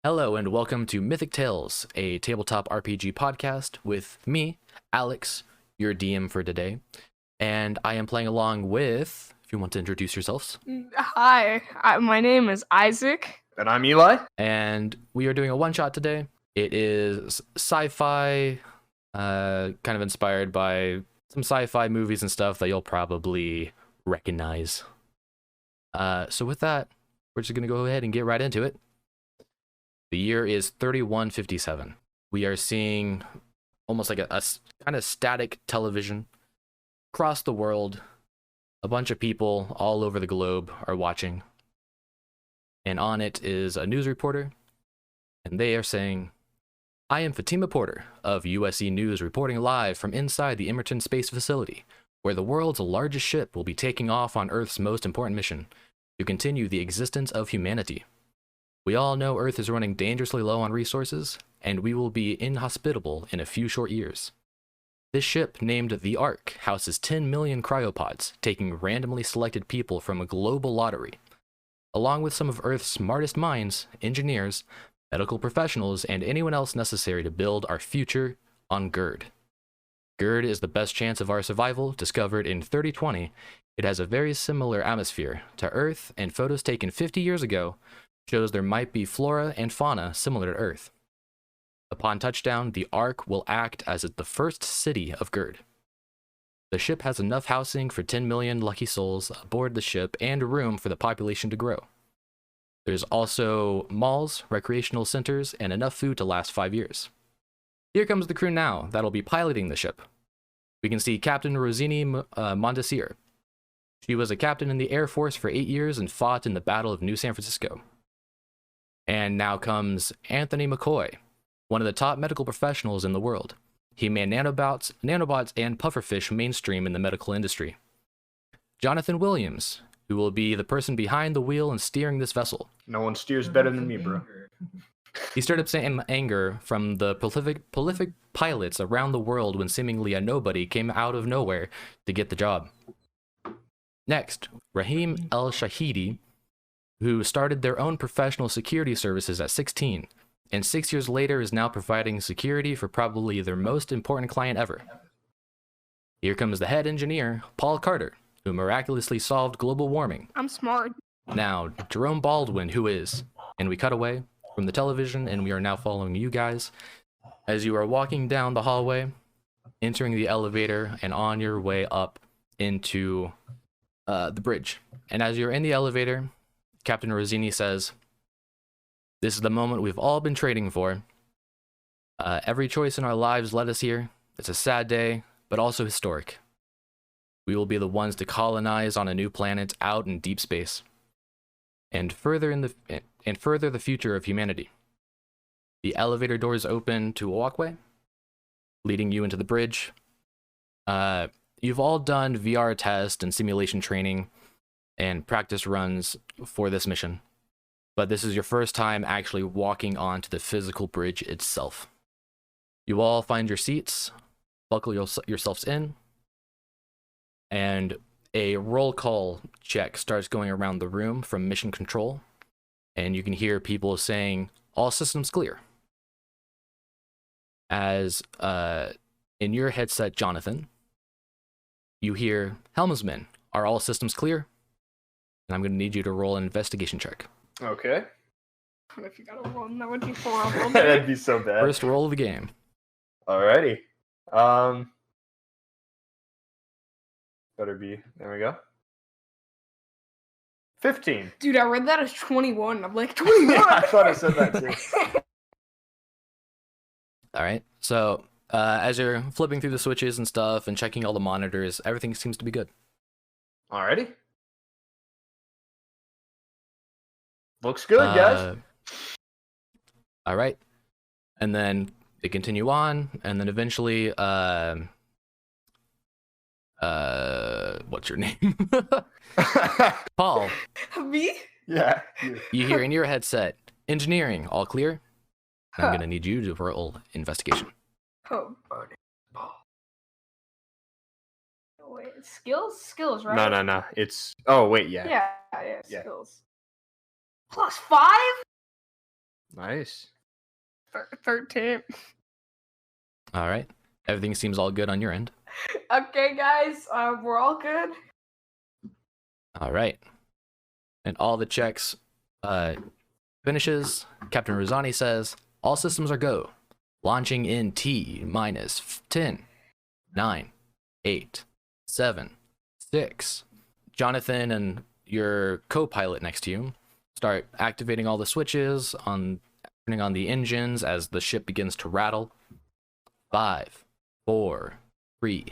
Hello and welcome to Mythic Tales, a tabletop RPG podcast with me, Alex, your DM for today. And I am playing along with, if you want to introduce yourselves. Hi, my name is Isaac. And I'm Eli. And we are doing a one-shot today. It is sci-fi, kind of inspired by some sci-fi movies and stuff that you'll probably recognize. So with that, we're just going to go ahead and get right into it. The year is 3157. We are seeing almost like a kind of static television across the world. A bunch of people all over the globe are watching. And on it is a news reporter. And they are saying, I am Fatima Porter of USE News reporting live from inside the Emerton Space Facility, where the world's largest ship will be taking off on Earth's most important mission to continue the existence of humanity. We all know Earth is running dangerously low on resources, and we will be inhospitable in a few short years. This ship, named the Ark, houses 10 million cryopods, taking randomly selected people from a global lottery, along with some of Earth's smartest minds, engineers, medical professionals, and anyone else necessary to build our future on Gerd. Gerd is the best chance of our survival, discovered in 3020. It has a very similar atmosphere to Earth, and photos taken 50 years ago shows there might be flora and fauna similar to Earth. Upon touchdown, the Ark will act as the first city of Gerd. The ship has enough housing for 10 million lucky souls aboard the ship and room for the population to grow. There's also malls, recreational centers, and enough food to last 5 years. Here comes the crew now that'll be piloting the ship. We can see Captain Rosini Mondesir. She was a captain in the Air Force for 8 years and fought in the Battle of New San Francisco. And now comes Anthony McCoy, one of the top medical professionals in the world. He made nanobots and pufferfish mainstream in the medical industry. Jonathan Williams, who will be the person behind the wheel and steering this vessel. No one steers better than me, bro. He stirred up some anger from the prolific pilots around the world when seemingly a nobody came out of nowhere to get the job. Next, Rahim El-Shahidi, who started their own professional security services at 16, and 6 years later is now providing security for probably their most important client ever. Here comes the head engineer, Paul Carter, who miraculously solved global warming. I'm smart. Now, Jerome Baldwin, who is, and we cut away from the television, and we are now following you guys as you are walking down the hallway, entering the elevator, and on your way up into the bridge. And as you're in the elevator, Captain Rosini says, this is the moment we've all been trading for. Every choice in our lives led us here. It's a sad day, but also historic. We will be the ones to colonize on a new planet out in deep space, and further the future of humanity. The elevator doors open to a walkway, leading you into the bridge. You've all done VR tests and simulation training and practice runs for this mission, but this is your first time actually walking onto the physical bridge itself. You all find your seats, buckle yourselves in, and a roll call check starts going around the room from mission control, and you can hear people saying, all systems clear. As in your headset, Jonathan, you hear, helmsman, are all systems clear? And I'm going to need you to roll an investigation check. Okay. If you got a one, that would be horrible. That'd be so bad. First roll of the game. Alrighty. Better be. There we go. 15. Dude, I read that as 21. I'm like, 21? I thought I said that too. All right. So as you're flipping through the switches and stuff and checking all the monitors, everything seems to be good. Alrighty. Looks good, guys. All right. And then they continue on, and then eventually, what's your name? Paul. Me? Yeah. You hear in your headset, engineering, all clear? And I'm going to need you to roll investigation. Oh, wait, skills, right? No. It's. Oh wait, yeah. Yeah, Yeah. skills. +5? Nice. 13. All right. Everything seems all good on your end. Okay, guys, we're all good. All right. And all the checks finishes. Captain Rosani says, all systems are go. Launching in T minus 10, 9, 8, 7, 6. Jonathan and your co-pilot next to you start activating all the switches, turning on the engines as the ship begins to rattle. 5, 4, 3.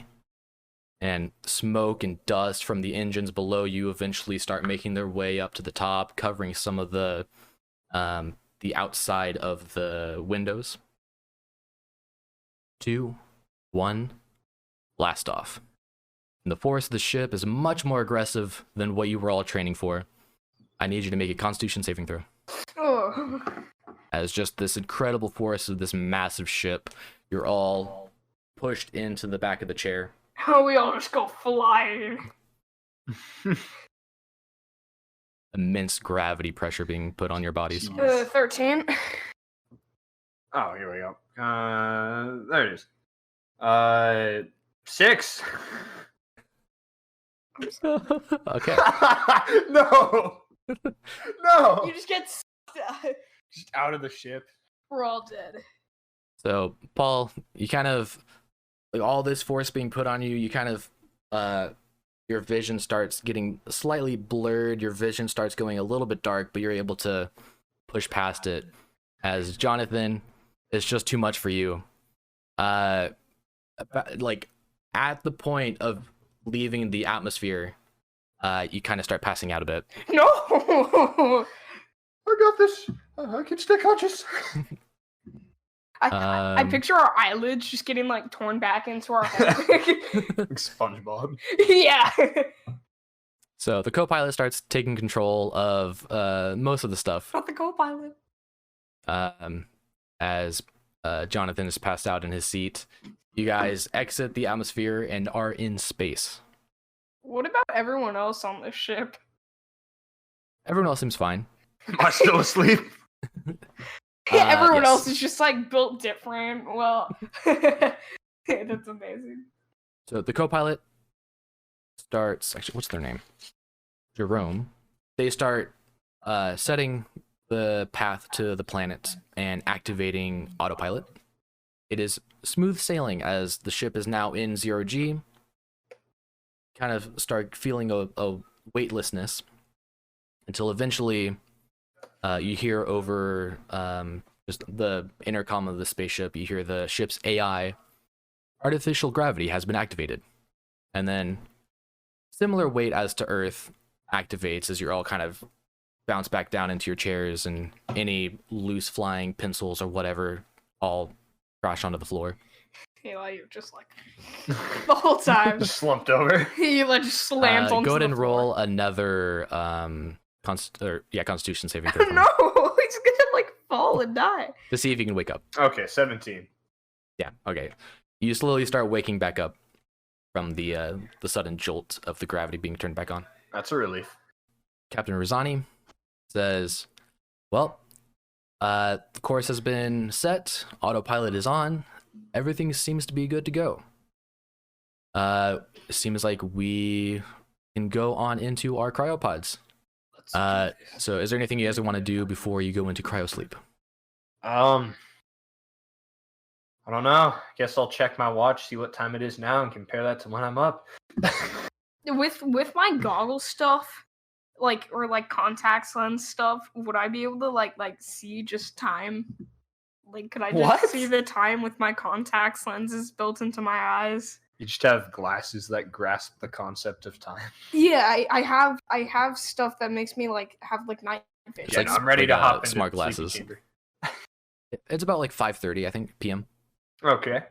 And smoke and dust from the engines below you eventually start making their way up to the top, covering some of the outside of the windows. 2, 1, blast off. And the force of the ship is much more aggressive than what you were all training for. I need you to make a Constitution saving throw. Oh. As just this incredible force of this massive ship, you're all pushed into the back of the chair. Oh, we all just go flying. Immense gravity pressure being put on your bodies. 13. Oh, here we go. There it is. 6. Okay. No. No. You just get Just out of the ship. We're all dead. So, Paul, you kind of, like all this force being put on you, you kind of, your vision starts getting slightly blurred. Your vision starts going a little bit dark, but you're able to push past it. As Jonathan, it's just too much for you. Like at the point of leaving the atmosphere, you kind of start passing out a bit. No. I got this. I can stay conscious. I picture our eyelids just getting like torn back into our head. Like SpongeBob. Yeah. So the co-pilot starts taking control of most of the stuff. Not the co-pilot. As Jonathan is passed out in his seat, you guys exit the atmosphere and are in space. What about everyone else on this ship? Everyone else seems fine. Am I still asleep? Yeah, everyone yes. else is just like built different. Well, that's amazing. So the co-pilot starts, actually, what's their name? Jerome. They start setting the path to the planet and activating autopilot. It is smooth sailing as the ship is now in 0G. Kind of start feeling a weightlessness until eventually you hear over just the intercom of the spaceship, you hear the ship's AI, artificial gravity has been activated. And then similar weight as to Earth activates as you're all kind of bounce back down into your chairs, and any loose flying pencils or whatever all crash onto the floor. Eli, you're just like the whole time. Just slumped over. He like just slams onto Go ahead the and floor. roll another Constitution saving throw for me, No, he's gonna like fall and die. to see if you can wake up. Okay, 17. Yeah, okay. You slowly start waking back up from the sudden jolt of the gravity being turned back on. That's a relief. Captain Rosani says, well, the course has been set, autopilot is on, everything seems to be good to go. Seems like we can go on into our cryopods. So is there anything you guys want to do before you go into cryosleep? I don't know. Guess I'll check my watch, see what time it is now, and compare that to when I'm up. With my goggle stuff, like or like contact lens stuff, would I be able to like see just time? Like, could I just What? see the time with my contacts lenses built into my eyes? You just have glasses that grasp the concept of time. Yeah, I have stuff that makes me like have like night vision. It's like I'm ready like, to hop into smart the sleeping glasses. chamber. It's about like 5:30, I think, PM. Okay.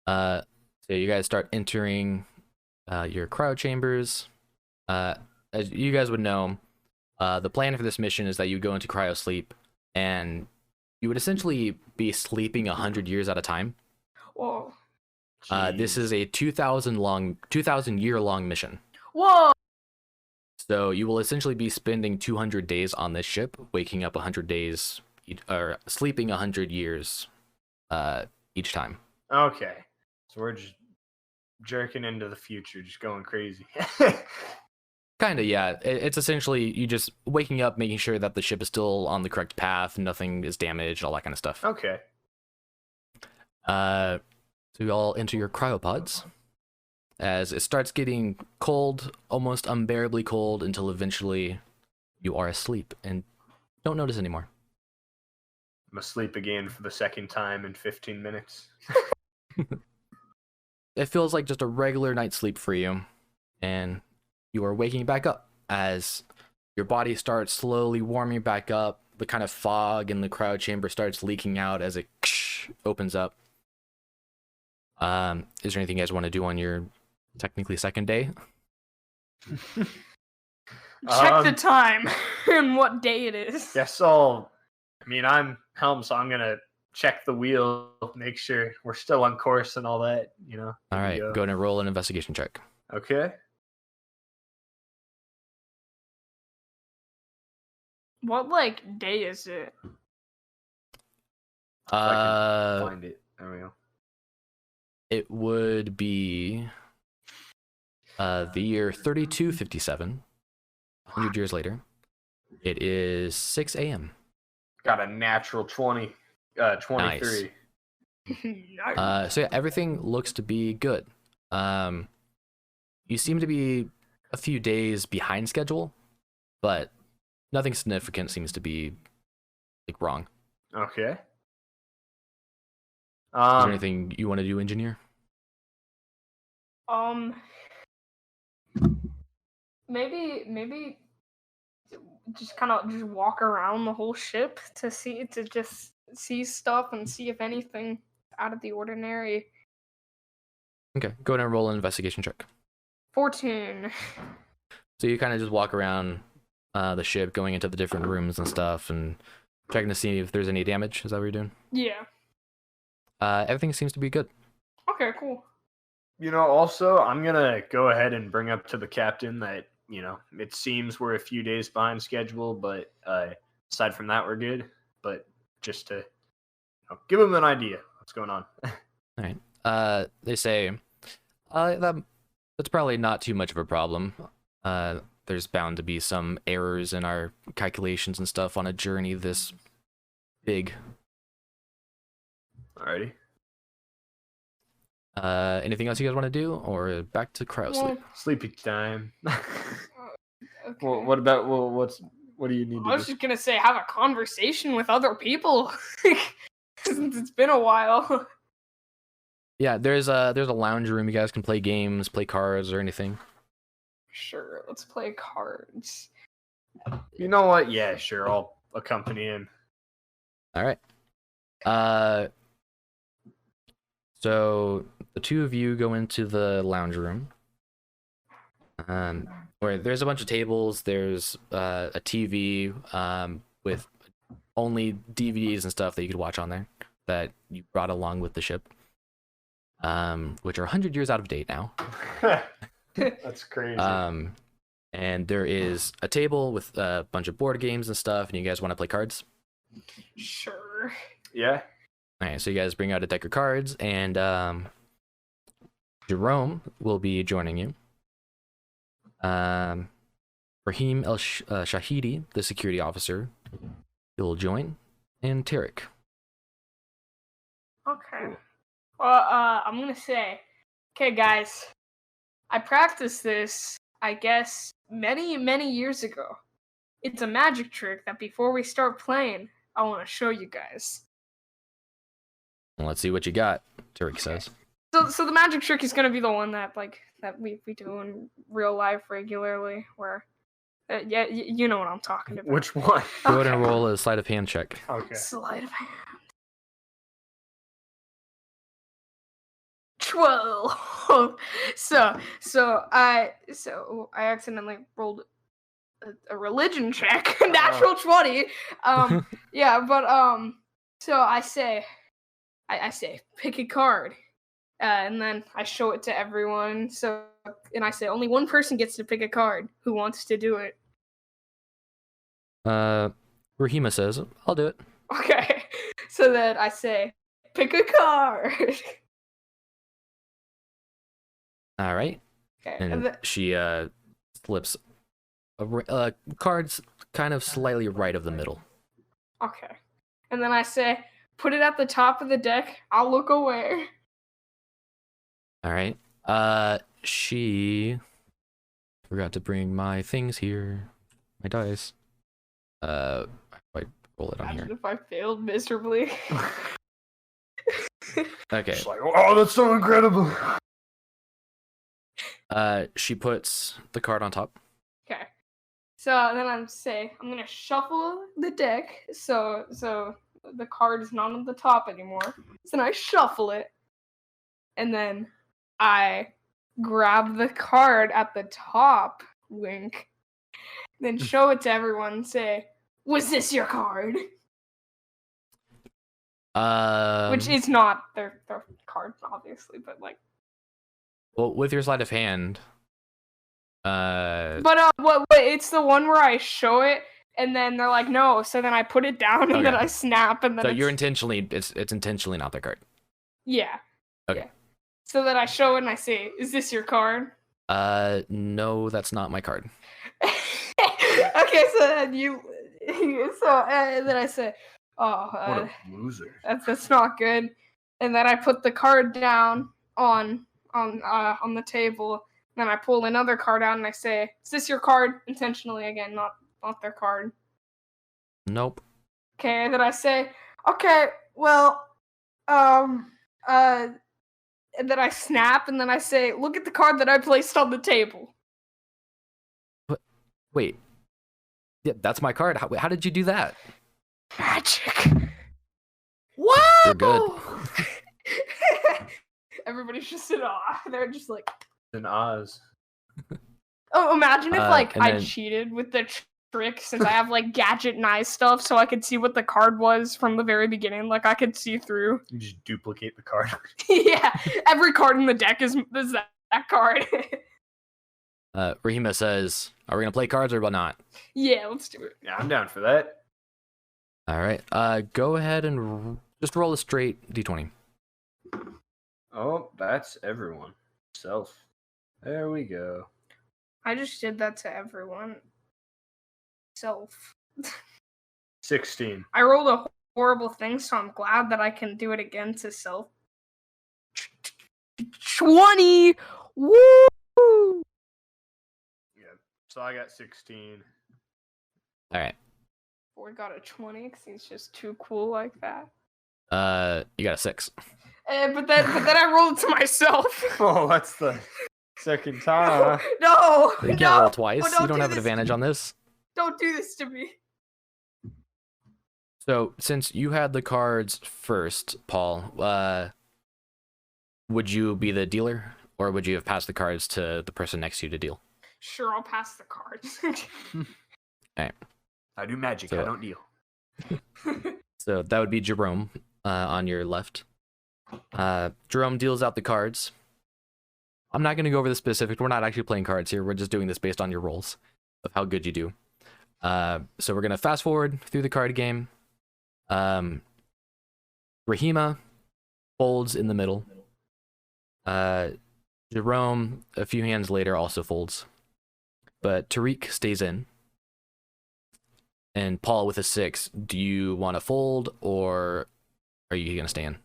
So you guys start entering your cryo chambers. As you guys would know, the plan for this mission is that you go into cryo sleep, and you would essentially be sleeping 100 years at a time. Whoa. This is a 2,000 year long mission. Whoa. So you will essentially be spending 200 days on this ship, waking up 100 days, or sleeping 100 years each time. Okay. So we're just jerking into the future, just going crazy. Kinda, yeah. It's essentially you just waking up, making sure that the ship is still on the correct path, nothing is damaged, all that kind of stuff. Okay. So you all enter your cryopods as it starts getting cold, almost unbearably cold, until eventually you are asleep and don't notice anymore. I'm asleep again for the second time in 15 minutes. It feels like just a regular night's sleep for you, and you are waking back up as your body starts slowly warming back up. The kind of fog in the cryo chamber starts leaking out as it opens up. Is there anything you guys want to do on your technically second day? Check the time and what day it is. Guess I'm helm, so I'm gonna check the wheel, make sure we're still on course and all that, All right, go ahead and roll an investigation check. Okay. What day is it? If I can find it. There we go. It would be the year 3257, 100 years later. It is 6 a.m. Got a natural 23. Nice. So yeah, everything looks to be good. You seem to be a few days behind schedule, but nothing significant seems to be wrong. Okay. Is there anything you want to do, engineer? Maybe just kind of just walk around the whole ship to just see stuff and see if anything out of the ordinary. Okay, go ahead and roll an investigation check. 14. So you kind of just walk around the ship, going into the different rooms and stuff, and checking to see if there's any damage. Is that what you're doing? Yeah. Everything seems to be good. Okay, cool. Also, I'm gonna go ahead and bring up to the captain that, it seems we're a few days behind schedule, but aside from that, we're good. But just to give him an idea what's going on. All right. They say that's probably not too much of a problem. There's bound to be some errors in our calculations and stuff on a journey this big. Alrighty. Anything else you guys want to do, or back to cryo sleep? Sleepy time. Okay. Well, what do you need to I was do? just gonna say, have a conversation with other people. Since it's been a while. Yeah, there's a lounge room. You guys can play games, play cards, or anything. Sure, let's play cards. You know what? Yeah, sure. I'll accompany him. All right. So the two of you go into the lounge room. Where there's a bunch of tables. There's a TV with only DVDs and stuff that you could watch on there that you brought along with the ship, which are 100 years out of date now. That's crazy. And there is a table with a bunch of board games and stuff, and you guys want to play cards? Sure. Yeah. All right, so you guys bring out a deck of cards, and Jerome will be joining you. Raheem Shahidi, the security officer, will join, and Tarek. Okay. Well, I'm gonna say, okay, guys, I practiced this, I guess, many, many years ago. It's a magic trick that before we start playing, I want to show you guys. Let's see what you got, Tarek says. So the magic trick is gonna be the one that we do in real life regularly, where yeah, you know what I'm talking about. Which one? Go ahead and roll a sleight of hand check. Okay. Sleight of hand. 12. So I accidentally rolled a religion check, natural 20. Yeah, but so I say pick a card, And then I show it to everyone. And I say only one person gets to pick a card. Who wants to do it? Rahima says, I'll do it. Okay. So then I say, pick a card. All right. Okay. And she slips cards kind of slightly right of the middle. Okay. And then I say, put it at the top of the deck. I'll look away. All right. She forgot to bring my things here. My dice. I roll it on Imagine here. if I failed miserably. Okay. It's like, oh, that's so incredible. She puts the card on top. Okay. So then I'm gonna shuffle the deck so the card is not on the top anymore. So then I shuffle it, and then I grab the card at the top, wink, then show it to everyone and say, "Was this your card?" Which is not their card, obviously, but like. Well, with your sleight of hand. But it's the one where I show it and then they're like, no. So then I put it down and then I snap and then. So you're intentionally it's intentionally not their card. Yeah. Okay. Yeah. So then I show it and I say, "Is this your card?" No, that's not my card. Okay, so then and then I say, "Oh, What a loser. that's not good." And then I put the card down on the table. Then I pull another card out and I say, "Is this your card?" Intentionally again, not their card. Nope. Okay, and then I say, "Okay, well, and then I snap and then I say, "Look at the card that I placed on the table." Wait. Yeah, that's my card. How did you do that? Magic. Wow. You're good. Everybody's just in awe. They're just like, In Oz. oh, imagine if like and I then- cheated with the trick since I have like gadget and eye stuff, so I could see what the card was from the very beginning. Like I could see through. You just duplicate the card. Yeah, every card in the deck is that card. Rahima says, "Are we gonna play cards or not?" Yeah, let's do it. Yeah, I'm down for that. All right. Go ahead and just roll a straight d20. Oh, that's everyone. Self. There we go. I just did that to everyone. Self. 16. I rolled a horrible thing, so I'm glad that I can do it again to self. 20! Woo! Yeah. So I got 16. All right. Boy got a 20 because he's just too cool like that. You got a 6. But then I rolled it to myself. Oh, that's the second time. No! You can't no, roll twice. don't You don't do have an this. advantage on this. Don't do this to me. So, since you had the cards first, Paul, would you be the dealer, or would you have passed the cards to the person next to you to deal? Sure, I'll pass the cards. I do magic. So- I don't deal. So that would be Jerome on your left. Jerome deals out the cards. I'm not going to go over the specifics. We're not actually playing cards here. We're just doing this based on your rolls of how good you do. So we're going to fast forward through the card game. Rahima folds in the middle. Jerome, a few hands later, also folds. But Tariq stays in. And Paul with a 6, do you want to fold or are you going to stay in?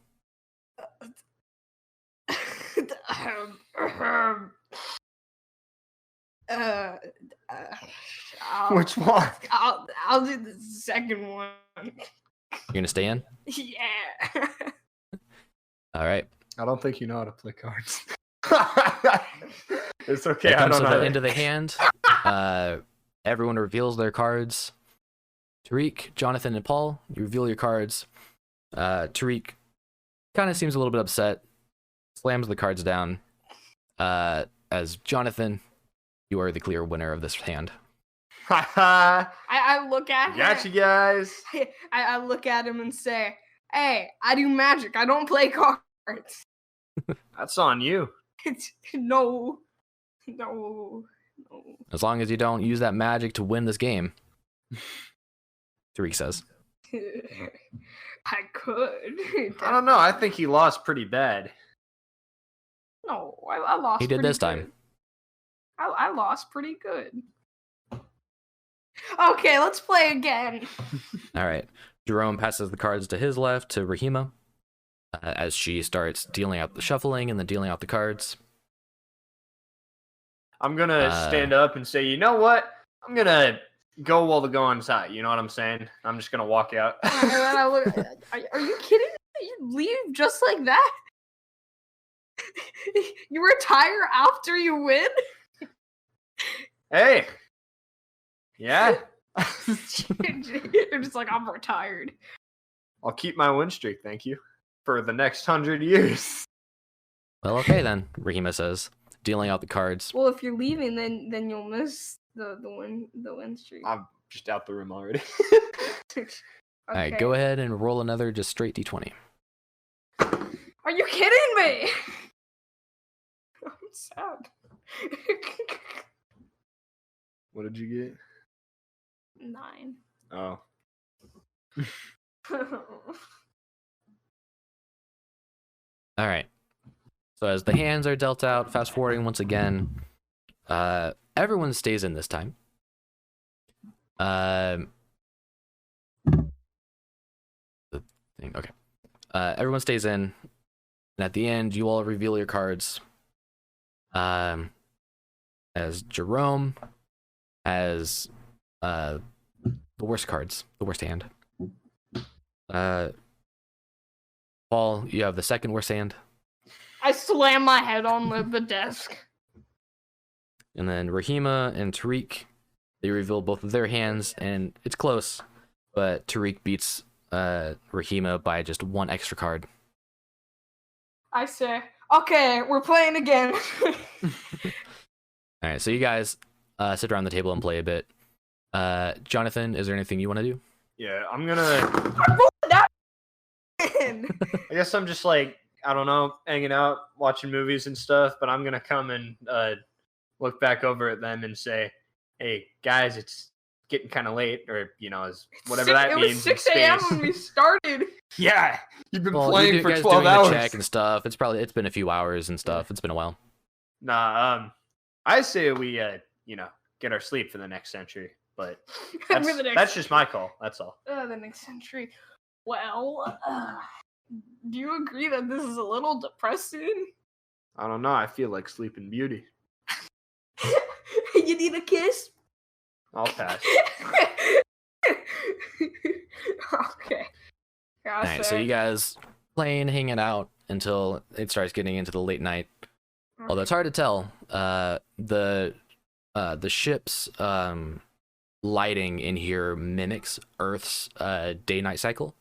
Which one? I'll do the second one. You're going to stay in? Yeah. All right. I don't think you know how to play cards. It's okay. It I comes don't to know. the end of the hand. Everyone reveals their cards. Tariq, Jonathan, and Paul, you reveal your cards. Tariq kind of seems a little bit upset, slams the cards down. As Jonathan, you are the clear winner of this hand. I look at him. Got you guys. I look at him and say, "Hey, I do magic. I don't play cards." That's on you. No. As long as you don't use that magic to win this game. Tariq says. I could. I don't know. I think he lost pretty bad. No, I lost. He did pretty this time. good. I lost pretty good. Okay, let's play again. All right. Jerome passes the cards to his left to Rahima as she starts dealing out the shuffling and then dealing out the cards. I'm gonna stand up and say, you know what? I'm gonna go while the going's hot. You know what I'm saying? I'm just gonna walk out. Are you kidding me? You leave just like that? You retire after you win? Hey. Yeah. You're just like, I'm retired. I'll keep my win streak, thank you. For the next 100 years. Well, okay then, Rahima says, dealing out the cards. Well, if you're leaving, then you'll miss the win streak. I'm just out the room already. Okay. All right, go ahead and roll another just straight d20. Are you kidding me? I'm sad. What did you get? 9. Oh. All right. So as the hands are dealt out, fast forwarding once again, everyone stays in this time. Okay. Everyone stays in, and at the end, you all reveal your cards. As Jerome has the worst cards, the worst hand. Paul, you have the second worst hand. I slam my head on the desk. And then Rahima and Tariq, they reveal both of their hands, and it's close, but Tariq beats Rahima by just one extra card. I say, okay, we're playing again. All right, so you guys sit around the table and play a bit. Jonathan, is there anything you want to do? Yeah, I'm gonna... I rolled that in. I guess I'm just like, I don't know, hanging out, watching movies and stuff, but I'm gonna come and look back over at them and say, hey, guys, it's getting kind of late, or, you know, whatever that means. It was 6 a.m. when we started. Yeah, you've been Well, playing you for guys 12 doing hours. the check and stuff. It's been a few hours and stuff. It's been a while. Nah, I say we, you know, get our sleep for the next century, but that's just my call. That's all. The next century. Well, do you agree that this is a little depressing? I don't know. I feel like Sleeping Beauty. You need a kiss? I'll pass. Okay. All right, so you guys playing, hanging out until it starts getting into the late night. Although it's hard to tell. The ship's lighting in here mimics Earth's day-night cycle.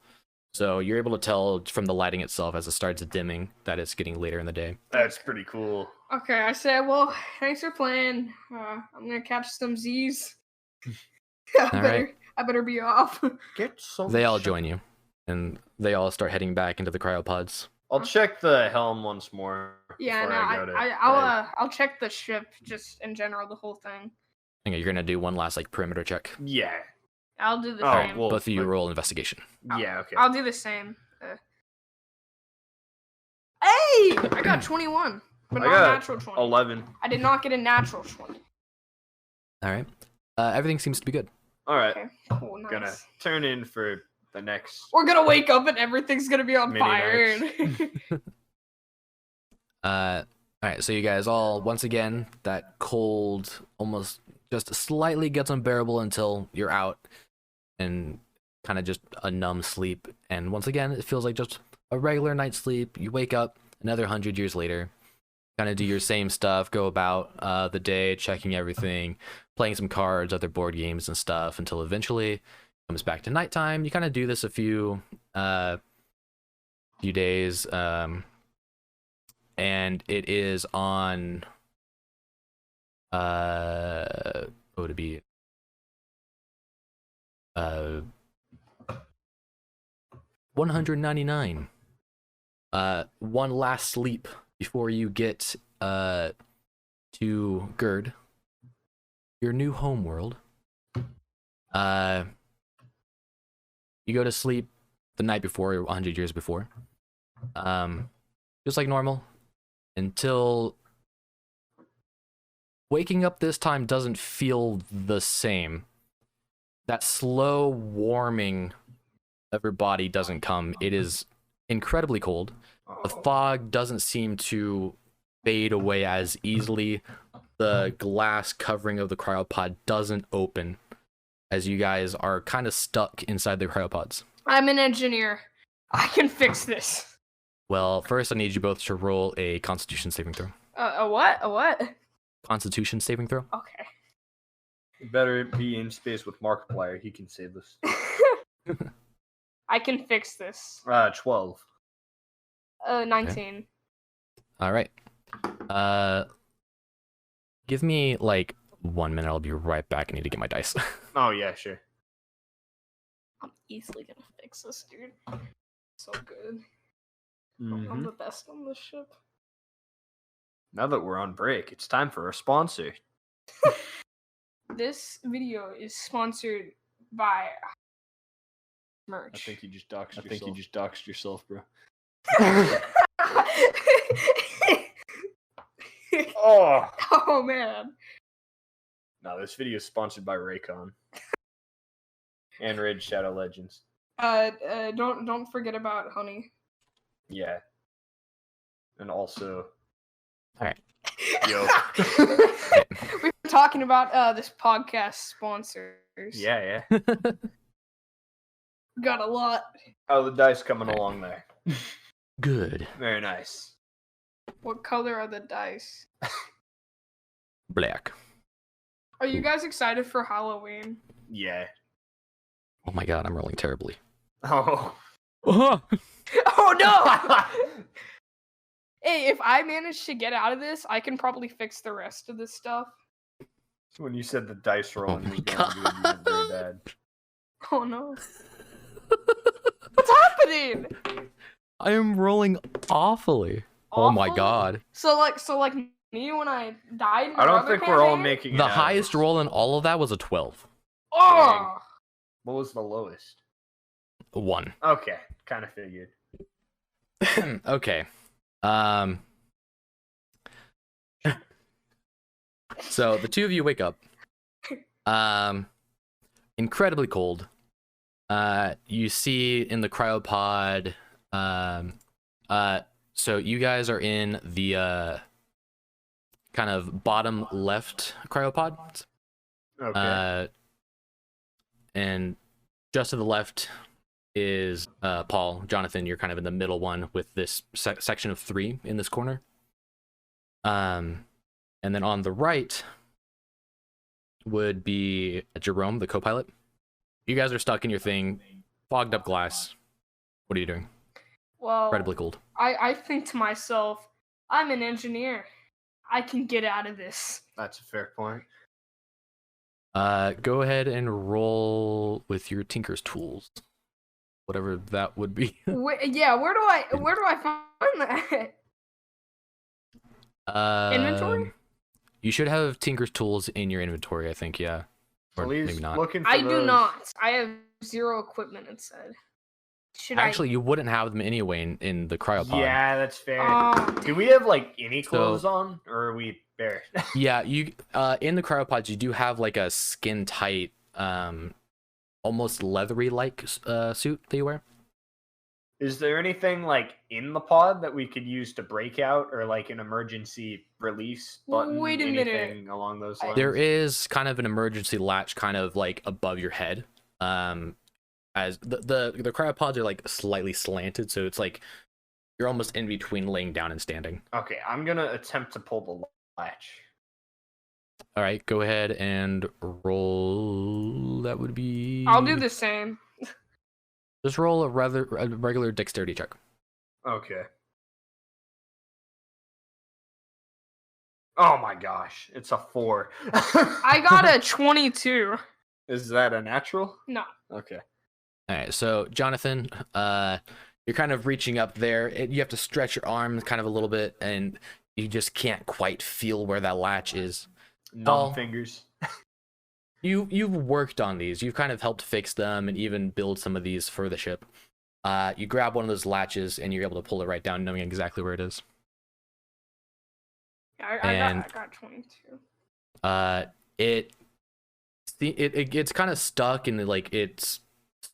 So you're able to tell from the lighting itself as it starts dimming that it's getting later in the day. That's pretty cool. Okay, I said, well, thanks for playing. I'm gonna catch some Z's. I better be off. Get some. They all join you, and they all start heading back into the cryopods. I'll check the helm once more. Yeah, before I go to bed. I'll check the ship just in general, the whole thing. Okay, you're gonna do one last perimeter check. Yeah. I'll do the same. Well, Both of you roll investigation. Yeah. Okay. I'll do the same. Hey, I got 21, but I not got natural 20. 11. I did not get a natural 20. All right. Everything seems to be good. All right. Okay, cool, nice. Gonna turn in for the next. We're gonna wake up and everything's gonna be on Mini fire. All right, so you guys all, once again, that cold almost just slightly gets unbearable until you're out and kind of just a numb sleep. And once again, it feels like just a regular night's sleep. You wake up another 100 years later, kind of do your same stuff, go about the day, checking everything, playing some cards, other board games and stuff, until eventually it comes back to nighttime. You kind of do this a few days, and it is on what would it be? 199. One last sleep before you get to Gerd, your new homeworld. You go to sleep the night before, or 100 years before, just like normal, until waking up this time doesn't feel the same. That slow warming of your body doesn't come. It is incredibly cold. The fog doesn't seem to fade away as easily. The glass covering of the cryopod doesn't open, as you guys are kind of stuck inside the cryopods. I'm an engineer. I can fix this. Well, first I need you both to roll a Constitution saving throw. A what? A what? Constitution saving throw. Okay. You better be in space with Markiplier. He can save this. I can fix this. 12. 19. All right. Give me like 1 minute. I'll be right back. I need to get my dice. Oh yeah, sure. I'm easily gonna fix this, dude. So good. Mhm. I'm the best on this ship. Now that we're on break, it's time for a sponsor. This video is sponsored by merch. I think you just doxed yourself, bro. Oh Oh man. no, this video is sponsored by Raycon and Raid Shadow Legends. Don't forget about honey. Yeah, and also All right. yo, We've been talking about this podcast sponsors. yeah. Got a lot. How are the dice coming along there? Good. Very nice. What color are the dice? Black. Are you guys excited for Halloween? Yeah. Oh my god, I'm rolling terribly. Oh. Oh, Oh no! Hey, if I manage to get out of this, I can probably fix the rest of this stuff. When you said the dice rolling my was going to be very bad. Oh no. What's happening? I am rolling awfully. Oh my Awful? god. So like me when I died in I don't the think other we're all campaign? making it The out of highest this. roll in all of that was a 12. Oh! What was the lowest? 1. Okay, kind of figured. Okay. So the two of you wake up. Incredibly cold. You see in the cryopod. So you guys are in the kind of bottom left cryopod. Okay. And just to the left is Paul. Jonathan, you're kind of in the middle one with this section of 3 in this corner. And then on the right would be Jerome, the co-pilot. You guys are stuck in your thing, fogged up glass. What are you doing? Well, Incredibly cold. I think to myself, I'm an engineer. I can get out of this. That's a fair point. Go ahead and roll with your tinker's tools, whatever that would be. Where do I find that? Inventory? You should have tinker's tools in your inventory, I think. Yeah, or Please maybe not. looking for I do those- not. I have 0 equipment. It said. Should Actually, you wouldn't have them anyway in the cryopod. Yeah, that's fair. Oh. Do we have like any So- clothes on, or are we bare? Yeah, you in the cryopods you do have like a skin tight, almost leathery like suit that you wear. Is there anything like in the pod that we could use to break out, or like an emergency release button? Wait a minute. Anything along those lines? There is kind of an emergency latch, kind of like above your head. As the cryopods are like slightly slanted, so it's like you're almost in between laying down and standing. Okay, I'm gonna attempt to pull the latch. All right, go ahead and roll. That would be. I'll do the same. Just roll a regular dexterity check. Okay. Oh my gosh, it's a 4. I got a 22. Is that a natural? No. Okay. All right, so Jonathan, You're kind of reaching up there. You have to stretch your arms kind of a little bit, and you just can't quite feel where that latch is. Numb fingers. You've worked on these. You've kind of helped fix them and even build some of these for the ship. You grab one of those latches and you're able to pull it right down, knowing exactly where it is. I got 22. It gets kind of stuck and like it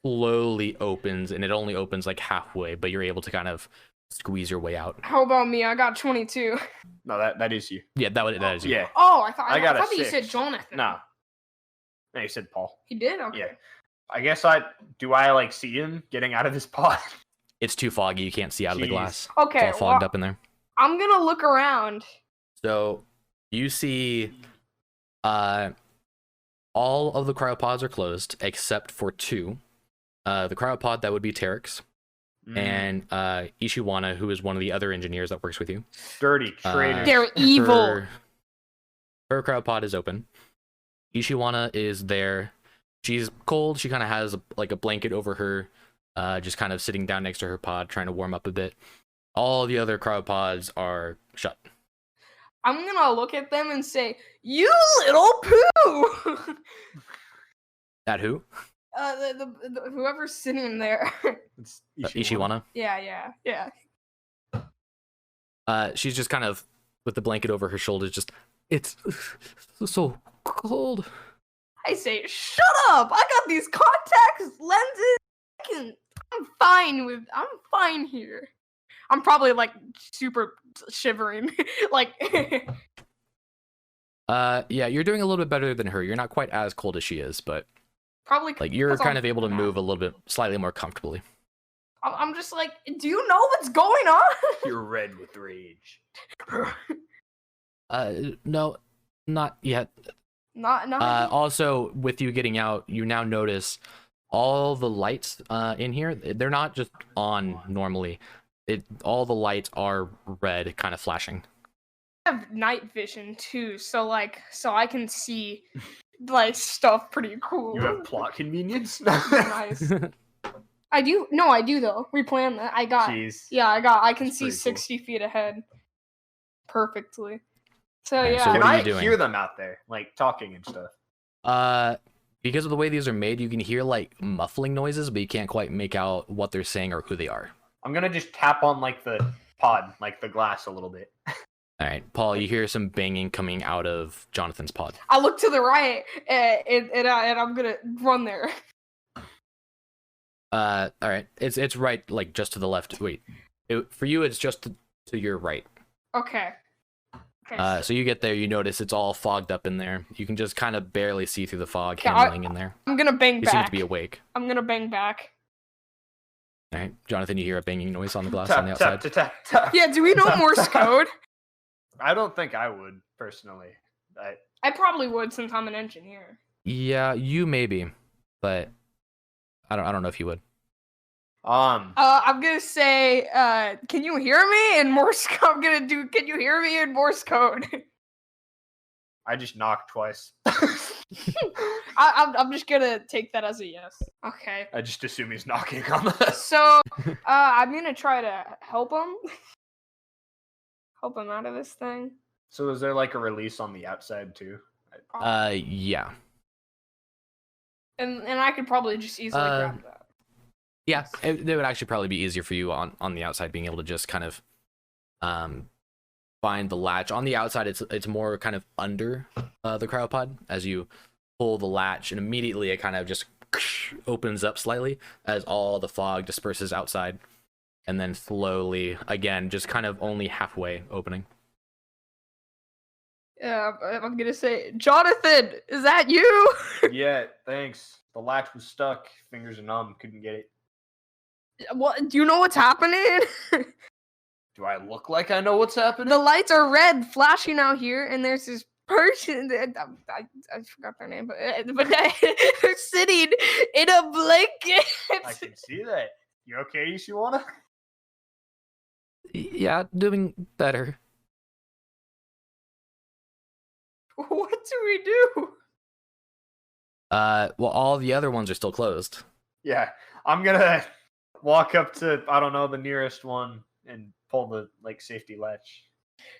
slowly opens, and it only opens like halfway, but you're able to kind of squeeze your way out. How about me? I got 22. No, that is you. Yeah, that is you. Yeah. Oh, I thought I you said Jonathan. No, you said Paul. He did? Okay. Yeah. I guess I like see him getting out of his pod. It's too foggy. You can't see out of the glass. Okay. It's all fogged up in there. I'm gonna look around. So you see, all of the cryopods are closed except for two. The cryopod that would be Terex, and Ishiwana, who is one of the other engineers that works with you. Dirty traitor. They're evil. Her cryopod is open. Ishiwana is there. She's cold. She kind of has like a blanket over her, just kind of sitting down next to her pod, trying to warm up a bit. All the other cryopods are shut. I'm gonna look at them and say, "You little poo!" At who? The whoever's sitting there. It's Ishiwana. Yeah. She's just kind of with the blanket over her shoulders. Just, it's so cold. I say, "Shut up! I got these contacts, lenses. I'm fine here. I'm probably like super shivering, like." Yeah, you're doing a little bit better than her. You're not quite as cold as she is, but Probably like you're kind of able to move a little bit, slightly more comfortably. I'm just like, do you know what's going on? You're red with rage. No, not yet. Not. Also, with you getting out, you now notice all the lights in here. They're not just on normally. All the lights are red, kind of flashing. I have night vision too, so I can see like stuff pretty cool. You have plot convenience. Nice. I do. No, I do though. We planned that. I got. Jeez. Yeah, I can That's see pretty cool. 60 feet ahead. Perfectly. So Alright, yeah. so Can what are I you doing? hear them out there, like talking and stuff? Because of the way these are made, you can hear like muffling noises, but you can't quite make out what they're saying or who they are. I'm gonna just tap on like the pod, like the glass, a little bit. All right, Paul, you hear some banging coming out of Jonathan's pod. I look to the right, and I'm gonna run there. All right, it's right, like just to the left. Wait, for you, it's just to your right. Okay. Okay. So you get there, you notice it's all fogged up in there. You can just kind of barely see through the fog, Yeah, handling in there. I'm gonna bang He back. seems to be awake. I'm gonna bang back. All right, Jonathan, you hear a banging noise on the glass Tap, on the outside. tap, tap, tap. Yeah. Do we know Morse code? I don't think I would personally. I probably would since I'm an engineer. Yeah, you maybe, but I don't know if you would. I'm gonna say, can you hear me in Morse code? I'm gonna do, can you hear me in Morse code? I just knocked twice. I'm just gonna take that as a yes. Okay. I just assume he's knocking on the. So, I'm gonna try to help him. Help him out of this thing. So is there like a release on the outside too? Yeah. And I could probably just easily grab that. Yeah, it would actually probably be easier for you on the outside, being able to just kind of find the latch. On the outside, it's more kind of under the cryopod as you pull the latch, and immediately it kind of just opens up slightly as all the fog disperses outside, and then slowly again, just kind of only halfway opening. Yeah, I'm gonna say, Jonathan, is that you? Yeah, thanks. The latch was stuck. Fingers are numb. Couldn't get it. What? Do you know what's happening? Do I look like I know what's happening? The lights are red, flashing out here, and there's this person. I forgot their name, but they're sitting in a blanket. I can see that. You okay, Ishiwana? Yeah, doing better. What do we do? Well, all the other ones are still closed. Yeah, I'm gonna walk up to, I don't know, the nearest one and pull the like safety latch.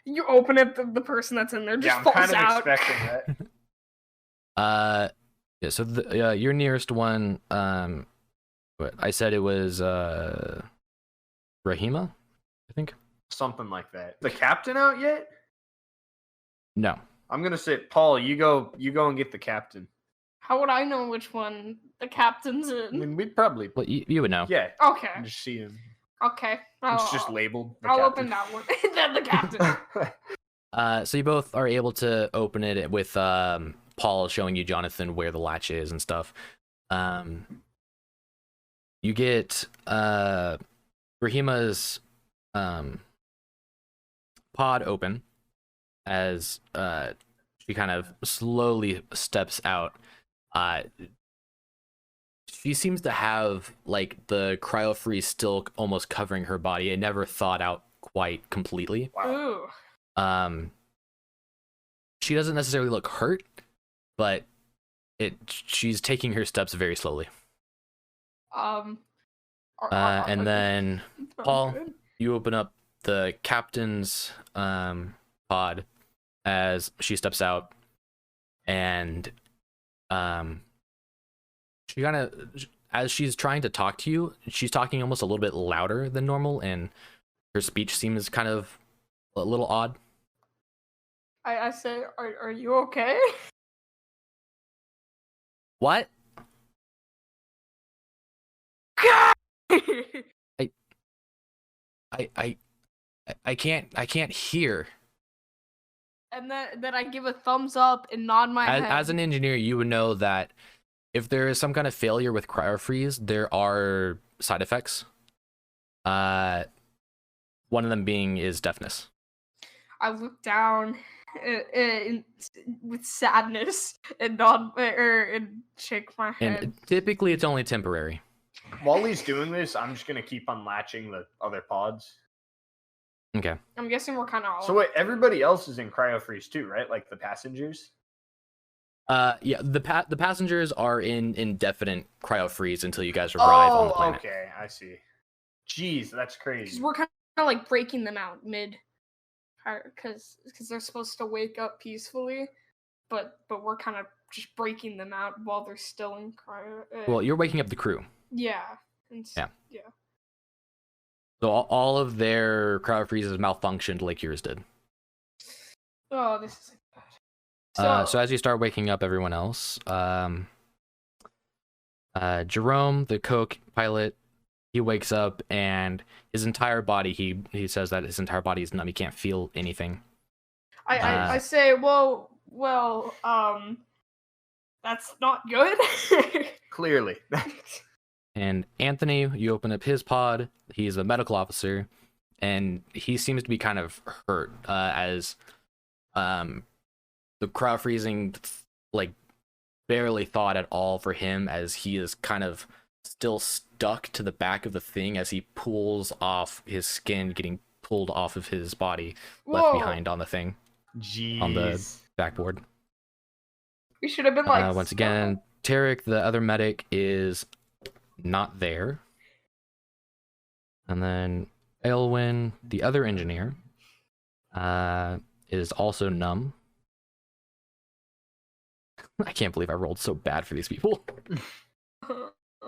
You open it, the person that's in there just Yeah, I'm falls kind of out. expecting that. Yeah, so your nearest one, what I said it was Rahima, I think. Something like that. The captain out yet? No. I'm gonna say, Paul, you go and get the captain. How would I know which one the captain's I in? mean, we'd probably, Well, you would know. yeah, Okay. just see him. Okay. It's just labeled. The I'll captain. open that one. Then the captain. So you both are able to open it with Paul showing you, Jonathan, where the latch is and stuff. You get Rahima's pod open as she kind of slowly steps out. She seems to have like the cryo freeze still almost covering her body. It never thawed out quite completely. Ooh. She doesn't necessarily look hurt, but she's taking her steps very slowly. And then Paul, you open up the captain's pod as she steps out, and she kind of, as she's trying to talk to you, she's talking almost a little bit louder than normal, and her speech seems kind of a little odd. I say, are you okay? What? I can't hear. And then I give a thumbs up and nod my head. As an engineer, you would know that if there is some kind of failure with cryofreeze, there are side effects. One of them being is deafness. I look down with sadness and nod and shake my head. And typically it's only temporary. While he's doing this, I'm just gonna keep unlatching the other pods. Okay. I'm guessing we're kind of. So wait, everybody else is in cryo freeze too, right? Like the passengers. Yeah, the passengers are in indefinite cryo freeze until you guys arrive on the planet. Okay, I see. Jeez, that's crazy. Because we're kind of like breaking them out mid, because they're supposed to wake up peacefully, but we're kind of just breaking them out while they're still in cryo. Well, you're waking up the crew. Yeah. Yeah. Yeah. So all of their cryo freezes malfunctioned like yours did. Oh, this is bad. So as you start waking up everyone else, Jerome, the co-pilot, he wakes up and his entire body, he says that his entire body is numb. He can't feel anything. I say, well, that's not good. Clearly. And Anthony, you open up his pod. He's a medical officer, and he seems to be kind of hurt as the cryo freezing like barely thawed at all for him, as he is kind of still stuck to the back of the thing as he pulls off his skin, getting pulled off of his body, left behind on the thing. Jeez. On the backboard. We should have been like. Once again, Tarek, the other medic, is not there. And then Aylwin, the other engineer, is also numb. I can't believe I rolled so bad for these people.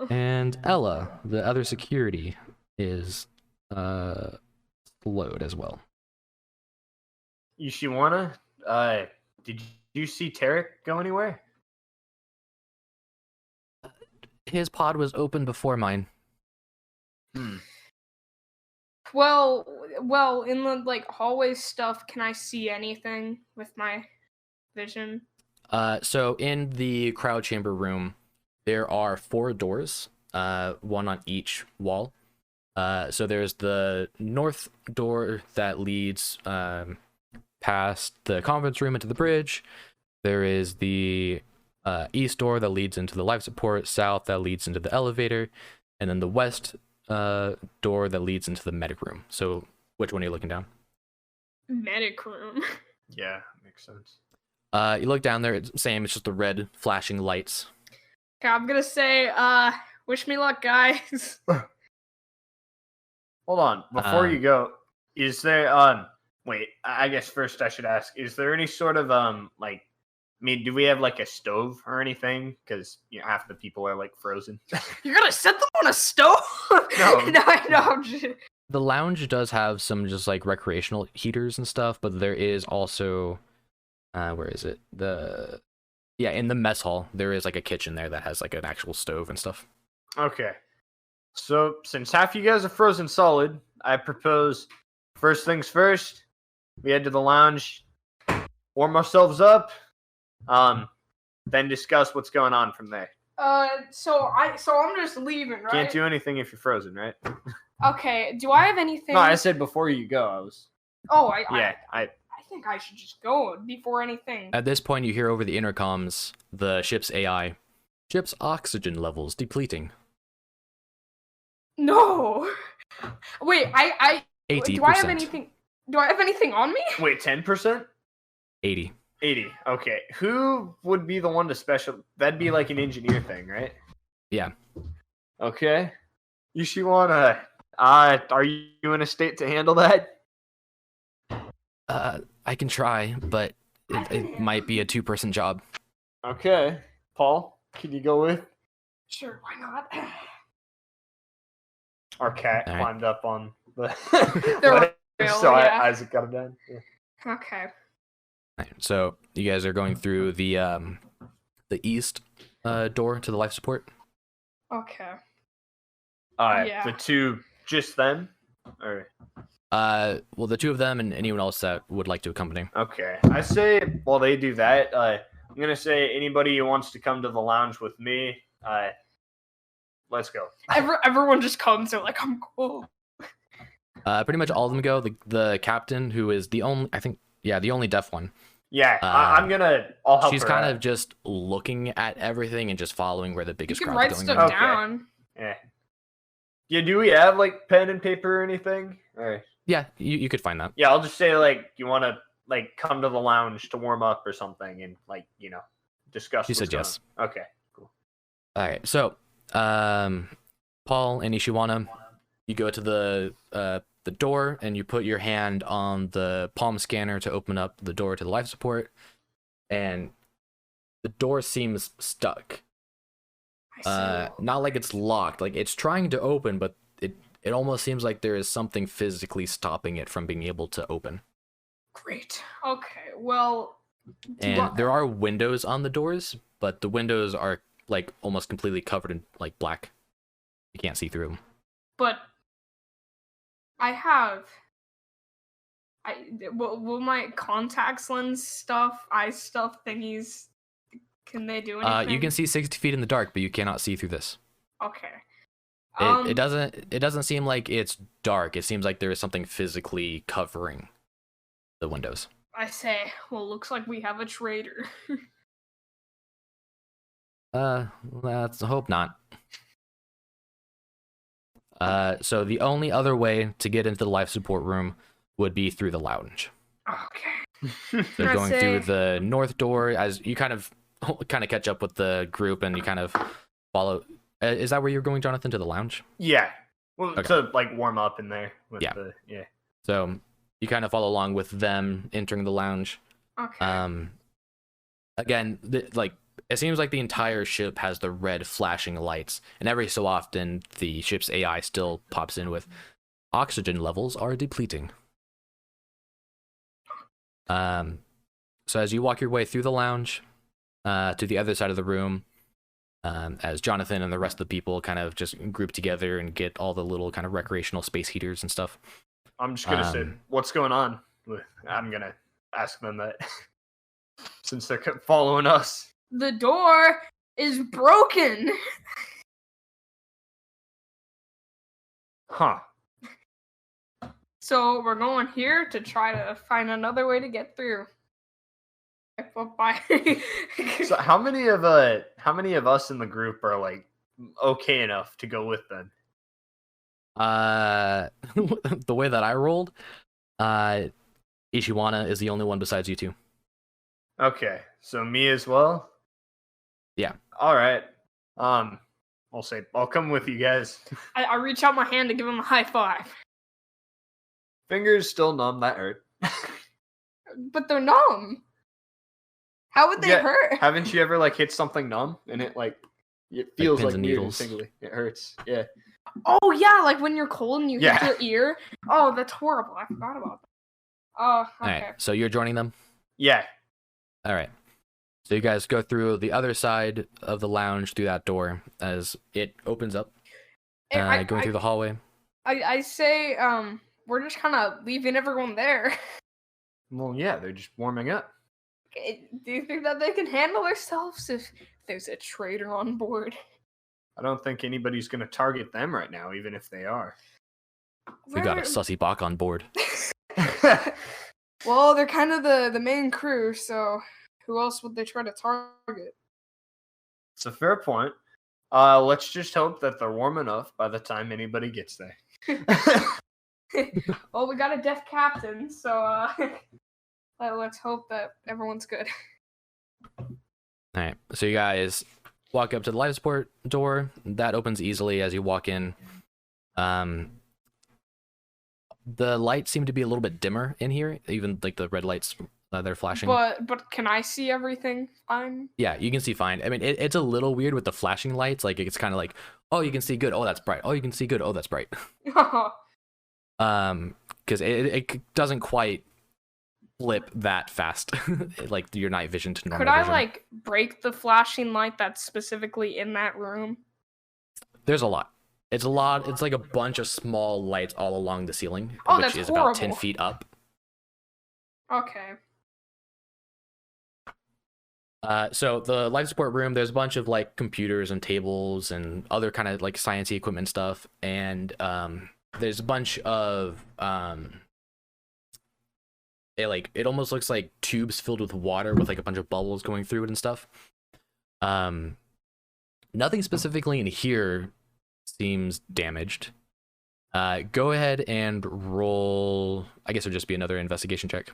And Ella, the other security, is slowed as well. Yushiwana, did you see Tarek go anywhere? His pod was open before mine. Well, in the like hallway stuff, can I see anything with my vision? So in the cryo chamber room, there are 4 doors, one on each wall. So there's the north door that leads past the conference room into the bridge. There is the east door that leads into the life support, south that leads into the elevator, and then the west door that leads into the medic room. So which one are you looking down? Medic room. Yeah, makes sense. You look down there, it's same, it's just the red flashing lights. Okay, I'm gonna say, wish me luck, guys. Hold on. Before you go, is there wait, I guess first I should ask, is there any sort of like, I mean, do we have like a stove or anything? Because half the people are like frozen. You're gonna set them on a stove? No. no, I'm just... The lounge does have some just like recreational heaters and stuff, but there is also where is it? In the mess hall, there is like a kitchen there that has like an actual stove and stuff. Okay. So since half you guys are frozen solid, I propose first things first, we head to the lounge, warm ourselves up, then discuss what's going on from there. So I'm just leaving, right? Can't do anything if you're frozen, right? Okay. Do I have anything? No, I said before you go. I was. Oh, I I think I should just go before anything. At this point, you hear over the intercoms the ship's AI. Ship's oxygen levels depleting. No. Wait, 80%. do I have anything? Do I have anything on me? wait. 10%. 80. 80. Okay. Who would be the one to special? That'd be like an engineer thing, right? Yeah. Okay. You should wanna. Are you in a state to handle that? I can try, but it might be a 2-person job. Okay. Paul, can you go with? Sure, why not? Our cat All right. climbed up on the. There ladder, we go, so yeah. Isaac got him down. Yeah. Okay. Right, so you guys are going through the east door to the life support. Okay. The two, just them, or Well, the two of them and anyone else that would like to accompany. okay. I say while they do that, I'm gonna say anybody who wants to come to the lounge with me, let's go. Everyone just comes. They're like, I'm cool. Pretty much all of them go. The captain, who is the only, I think, the only deaf one. Yeah, I'll help She's her kind out. of just looking at everything and just following where the You biggest can crowd write is going. stuff Okay. down. Yeah. Yeah, do we have like pen and paper or anything? Or Yeah, you could find that. yeah, I'll just say like you want to like come to the lounge to warm up or something and like discuss. She what's said going yes. on. Okay, cool. All right, so Paul and Ishiwana, you go to the door and you put your hand on the palm scanner to open up the door to the life support, and the door seems stuck. I see. Not like it's locked, like it's trying to open, but it almost seems like there is something physically stopping it from being able to open. Great. Okay. Well. And there are windows on the doors, but the windows are like almost completely covered in like black. You can't see through them. But I have. Will my contacts lens stuff, eye stuff thingies? Can they do anything? You can see 60 feet in the dark, but you cannot see through this. Okay. It doesn't seem like it's dark. It seems like there is something physically covering the windows. I say, well, looks like we have a traitor. Let's hope not. So the only other way to get into the life support room would be through the lounge. Okay. So I going say- through the north door, as you kind of catch up with the group and you kind of follow. Is that where you're going, Jonathan, to the lounge? Yeah. Well, Okay. to like warm up in there. With Yeah. Yeah. So you kind of follow along with them entering the lounge. Okay. Again, it seems like the entire ship has the red flashing lights, and every so often the ship's AI still pops in with oxygen levels are depleting. So as you walk your way through the lounge to the other side of the room, as Jonathan and the rest of the people kind of just group together and get all the little kind of recreational space heaters and stuff. I'm just gonna say, what's going on? I'm gonna ask them that since they're following us. The door is broken. Huh. So we're going here to try to find another way to get through. Bye. So how many of us in the group are like okay enough to go with them? The way that I rolled, Ishiwana is the only one besides you two. Okay, so me as well. Yeah. All right. I'll say I'll come with you guys. I reach out my hand to give him a high five. Fingers still numb. That hurt. But they're numb. How would they Yeah, hurt? Haven't you ever like hit something numb and it feels pins like and weird needles. and tingly? It hurts. Yeah. Oh yeah, like when you're cold and you hit Yeah. your ear. Oh, that's horrible. I forgot about that. Oh, All okay. right, so you're joining them. Yeah. All right. So you guys go through the other side of the lounge through that door as it opens up, Hey, going through the hallway. I say, we're just kind of leaving everyone there. Well, yeah, they're just warming up. Do you think that they can handle themselves if there's a traitor on board? I don't think anybody's gonna target them right now, even if they are. We got a sussy Bach on board. Well, they're kind of the main crew, so who else would they try to target? It's a fair point. Let's just hope that they're warm enough by the time anybody gets there. Well, we got a deaf captain, so let's hope that everyone's good. All right. So you guys walk up to the life support door. That opens easily as you walk in. The lights seem to be a little bit dimmer in here, even like the red lights they're flashing. But can I see everything fine? Yeah, you can see fine. I mean, it's a little weird with the flashing lights. Like it's kind of like, oh, you can see good. Oh, that's bright. Oh, you can see good. Oh, that's bright. Because it doesn't quite flip that fast, like your night vision to normal Could I vision. like break the flashing light that's specifically in that room? There's a lot. It's a lot. It's like a bunch of small lights all along the ceiling, Oh, which that's is about 10 horrible. feet up. Okay. So the life support room, there's a bunch of like computers and tables and other kind of like sciencey equipment stuff, and there's a bunch of it almost looks like tubes filled with water with like a bunch of bubbles going through it and stuff. Nothing specifically in here seems damaged. Go ahead and roll. I guess it would just be another investigation check.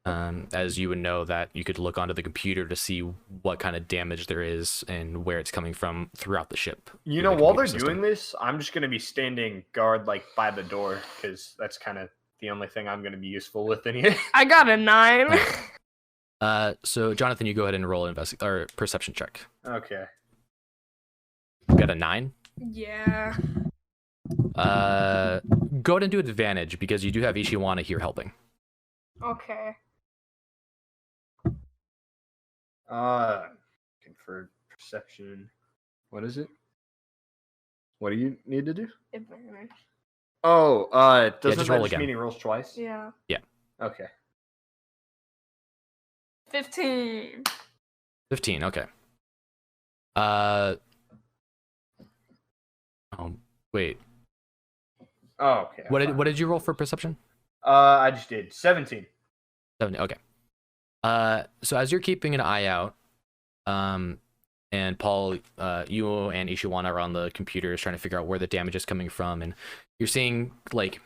As you would know that you could look onto the computer to see what kind of damage there is and where it's coming from throughout the ship. You through know, the while they're computer system. doing this, I'm just gonna be standing guard like by the door because that's kind of the only thing I'm gonna be useful with in here. I got a 9. So Jonathan, you go ahead and roll an perception check. Okay. You got a 9. Yeah. Go ahead and do advantage because you do have Ishiwana here helping. Okay. For perception, what is it? What do you need to do? Advantage. Oh, doesn't just that roll just again. mean he rolls twice? Yeah. Okay. 15. 15. Okay. Oh, wait. Oh, okay. What did you roll for perception? I just did 17. 70. Okay. So as you're keeping an eye out, and Paul, you and Ishiwana are on the computers trying to figure out where the damage is coming from, and you're seeing like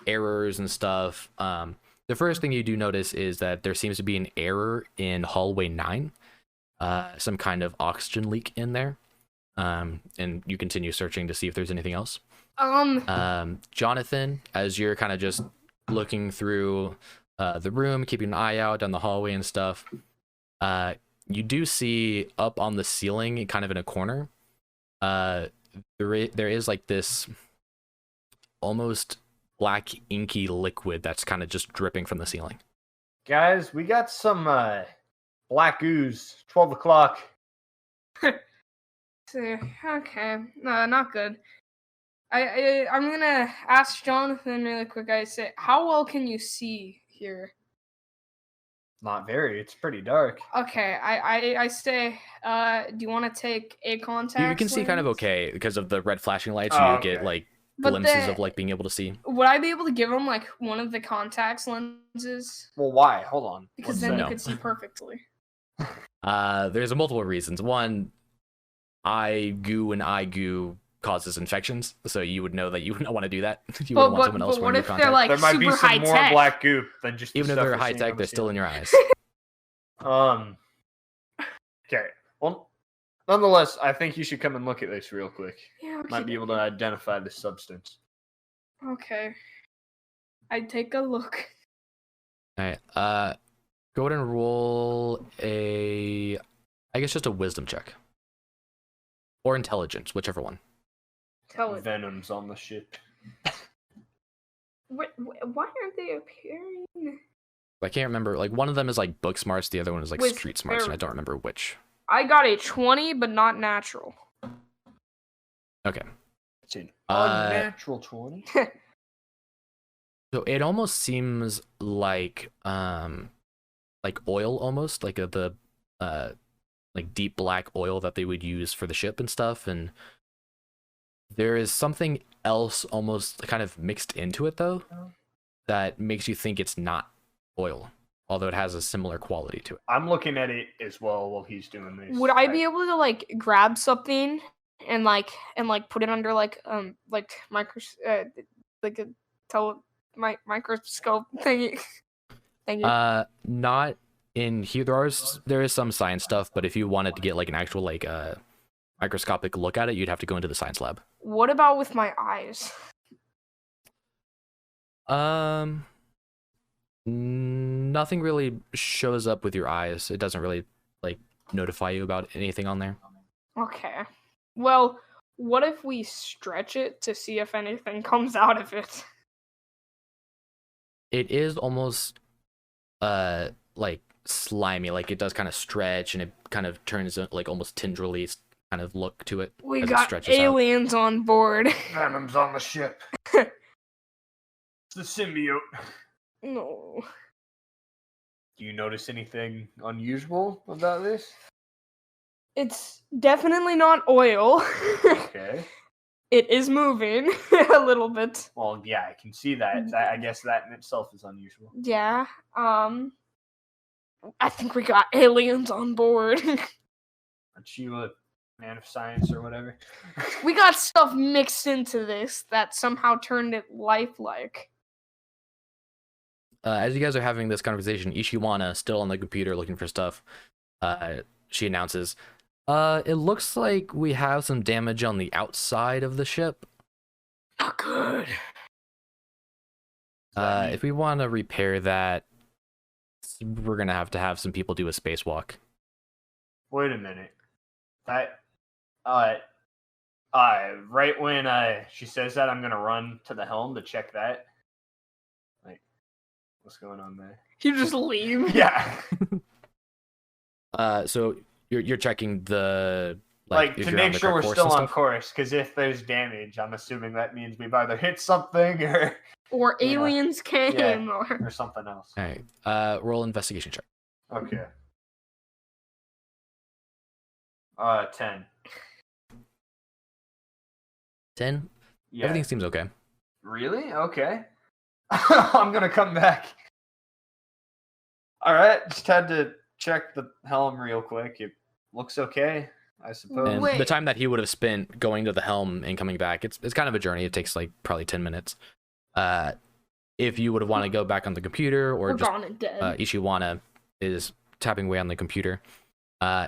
errors and stuff. The first thing you do notice is that there seems to be an error in hallway 9, some kind of oxygen leak in there. And you continue searching to see if there's anything else. Jonathan, as you're kind of just looking through the room, keeping an eye out down the hallway and stuff, you do see up on the ceiling, kind of in a corner, there is like this almost black inky liquid that's kind of just dripping from the ceiling. Guys, we got some black ooze. 12 o'clock. Okay. No, not good. I'm gonna ask Jonathan really quick. I say, how well can you see here? Not very. It's pretty dark. Okay. I say, do you want to take a contact? You can see kind of lens? okay because of the red flashing lights. Oh, You get okay. like But glimpses the- of like being able to see. Would I be able to give him like one of the contacts lenses? Well, why? Hold on. Because What's then that? you No. could see perfectly. There's multiple reasons. One, eye goo and eye goo causes infections, so you would know that you wouldn't want to do that. You wouldn't want someone else But wearing what your if contact. they're like There might super be some high more tech? black goop than just the Even if stuff they're we're high seeing tech, on the they're still in ceiling. your eyes. Okay. Well, nonetheless, I think you should come and look at this real quick. Yeah, okay. Might be able to identify the substance. Okay. I take a look. All right. Go ahead and roll I guess just a wisdom check. Or intelligence, whichever one. Tell it. Venom's on the ship. Why aren't they appearing? I can't remember. Like, one of them is like book smarts, the other one is like street smarts, and I don't remember which. I got a 20, but not natural. Okay. It's an unnatural 20. So it almost seems like oil almost, like the like deep black oil that they would use for the ship and stuff, and there is something else almost kind of mixed into it though that makes you think it's not oil, although it has a similar quality to it. I'm looking at it as well while he's doing this. Would I be able to like grab something and put it under like microscope thingy? Thank you. Not in here. There is some science stuff, but if you wanted to get like an actual like microscopic look at it, you'd have to go into the science lab. What about with my eyes? Nothing really shows up with your eyes. It doesn't really like notify you about anything on there. Okay. Well, what if we stretch it to see if anything comes out of it? It is almost like slimy, like it does kind of stretch and it kind of turns like almost tendrily kind of look to it. We as it got stretches out. aliens on board. Venom's on the ship. It's the symbiote. No. Do you notice anything unusual about this? It's definitely not oil. Okay. It is moving a little bit. Well, yeah, I can see that. I guess that in itself is unusual. Yeah. I think we got aliens on board. Aren't you a man of science or whatever? We got stuff mixed into this that somehow turned it lifelike. As you guys are having this conversation, Ishiwana, still on the computer looking for stuff, she announces, it looks like we have some damage on the outside of the ship. Not good. If we want to repair that, we're going to have some people do a spacewalk. Wait a minute. Right when she says that, I'm gonna run to the helm to check that. Like, what's going on there? You just leave. Yeah. So you're checking the like if to you're on make the sure we're correct still course and on stuff? course, because if there's damage, I'm assuming that means we've either hit something Or You know, aliens came, yeah. or or something else. All right. Roll investigation check. Okay. 10. 10. Yeah. Everything seems okay. Really? Okay. I'm gonna come back. All right, just had to check the helm real quick. It looks okay, I suppose. And Wait. the time that he would have spent going to the helm and coming back, it's kind of a journey. It takes like probably 10 minutes. If you would want to go back on the computer, or we're just gone and dead. Ishiwana is tapping away on the computer.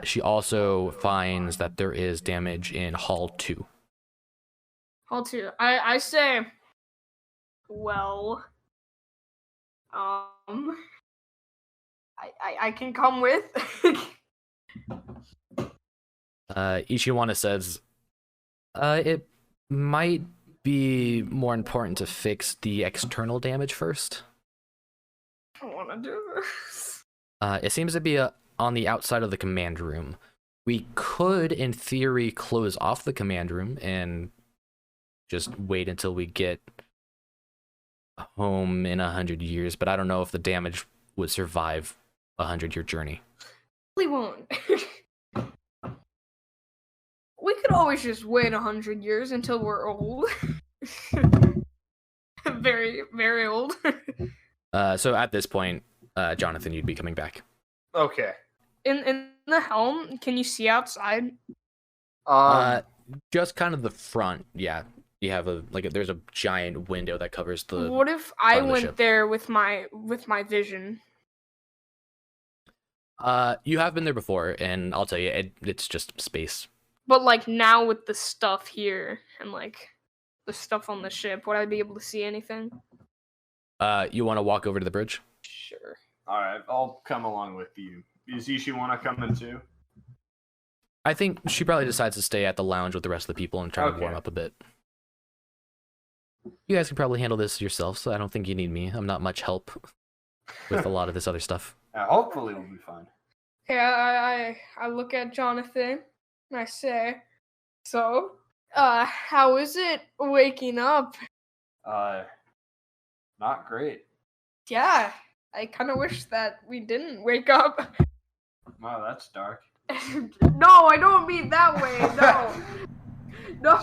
She also finds that there is damage in Hall 2. Hall 2. I say, well, I can come with. Ishiwana says, it might be more important to fix the external damage first. I don't want to do this. It seems to be on the outside of the command room. We could, in theory, close off the command room and just wait until we get home in 100 years, but I don't know if the damage would survive a 100-year journey. We won't. We could always just wait 100 years until we're old. Very, very old. So at this point, Jonathan, you'd be coming back. Okay. In the helm, can you see outside? Just kind of the front, yeah. You have there's a giant window that covers the. What if I front of the went ship. there with my vision? You have been there before, and I'll tell you, it's just space. But like now with the stuff here and like the stuff on the ship, would I be able to see anything? You want to walk over to the bridge? Sure. All right, I'll come along with you. Does Ishi want to come in too? I think she probably decides to stay at the lounge with the rest of the people and try to warm up a bit. You guys can probably handle this yourself, so I don't think you need me. I'm not much help with a lot of this other stuff. Hopefully we'll be fine. Okay, I look at Jonathan and I say, so, how is it waking up? Not great. Yeah, I kind of wish that we didn't wake up. Wow, that's dark. No, I don't mean that way. No,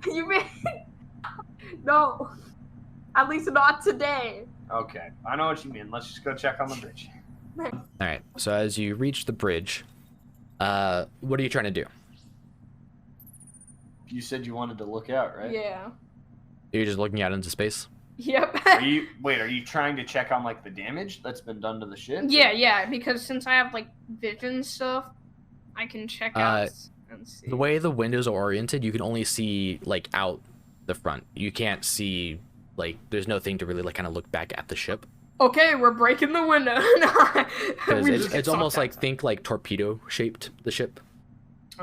you mean no? At least not today. Okay, I know what you mean. Let's just go check on the bridge. All right. So as you reach the bridge, what are you trying to do? You said you wanted to look out, right? Yeah. You're just looking out into space? Yep. Are you trying to check on like the damage that's been done to the ship? Yeah, because since I have like vision stuff, I can check out and see. The way the windows are oriented, you can only see like out the front. You can't see like there's no thing to really like kind of look back at the ship. Okay, we're breaking the window. Because it's almost like think like torpedo shaped the ship.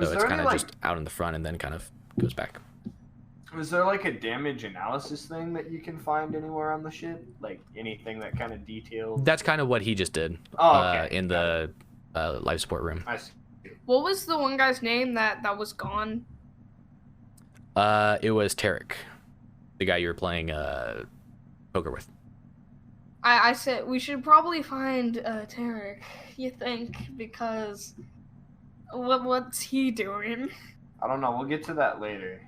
So it's kind of just out in the front and then kind of goes back. Is there like a damage analysis thing that you can find anywhere on the ship? Like anything that kind of details? That's kind of what he just did. Oh, okay. In the life support room. I see. What was the one guy's name that was gone? It was Tarek, the guy you were playing poker with. I said we should probably find Tarek. You think? Because what's he doing? I don't know. We'll get to that later.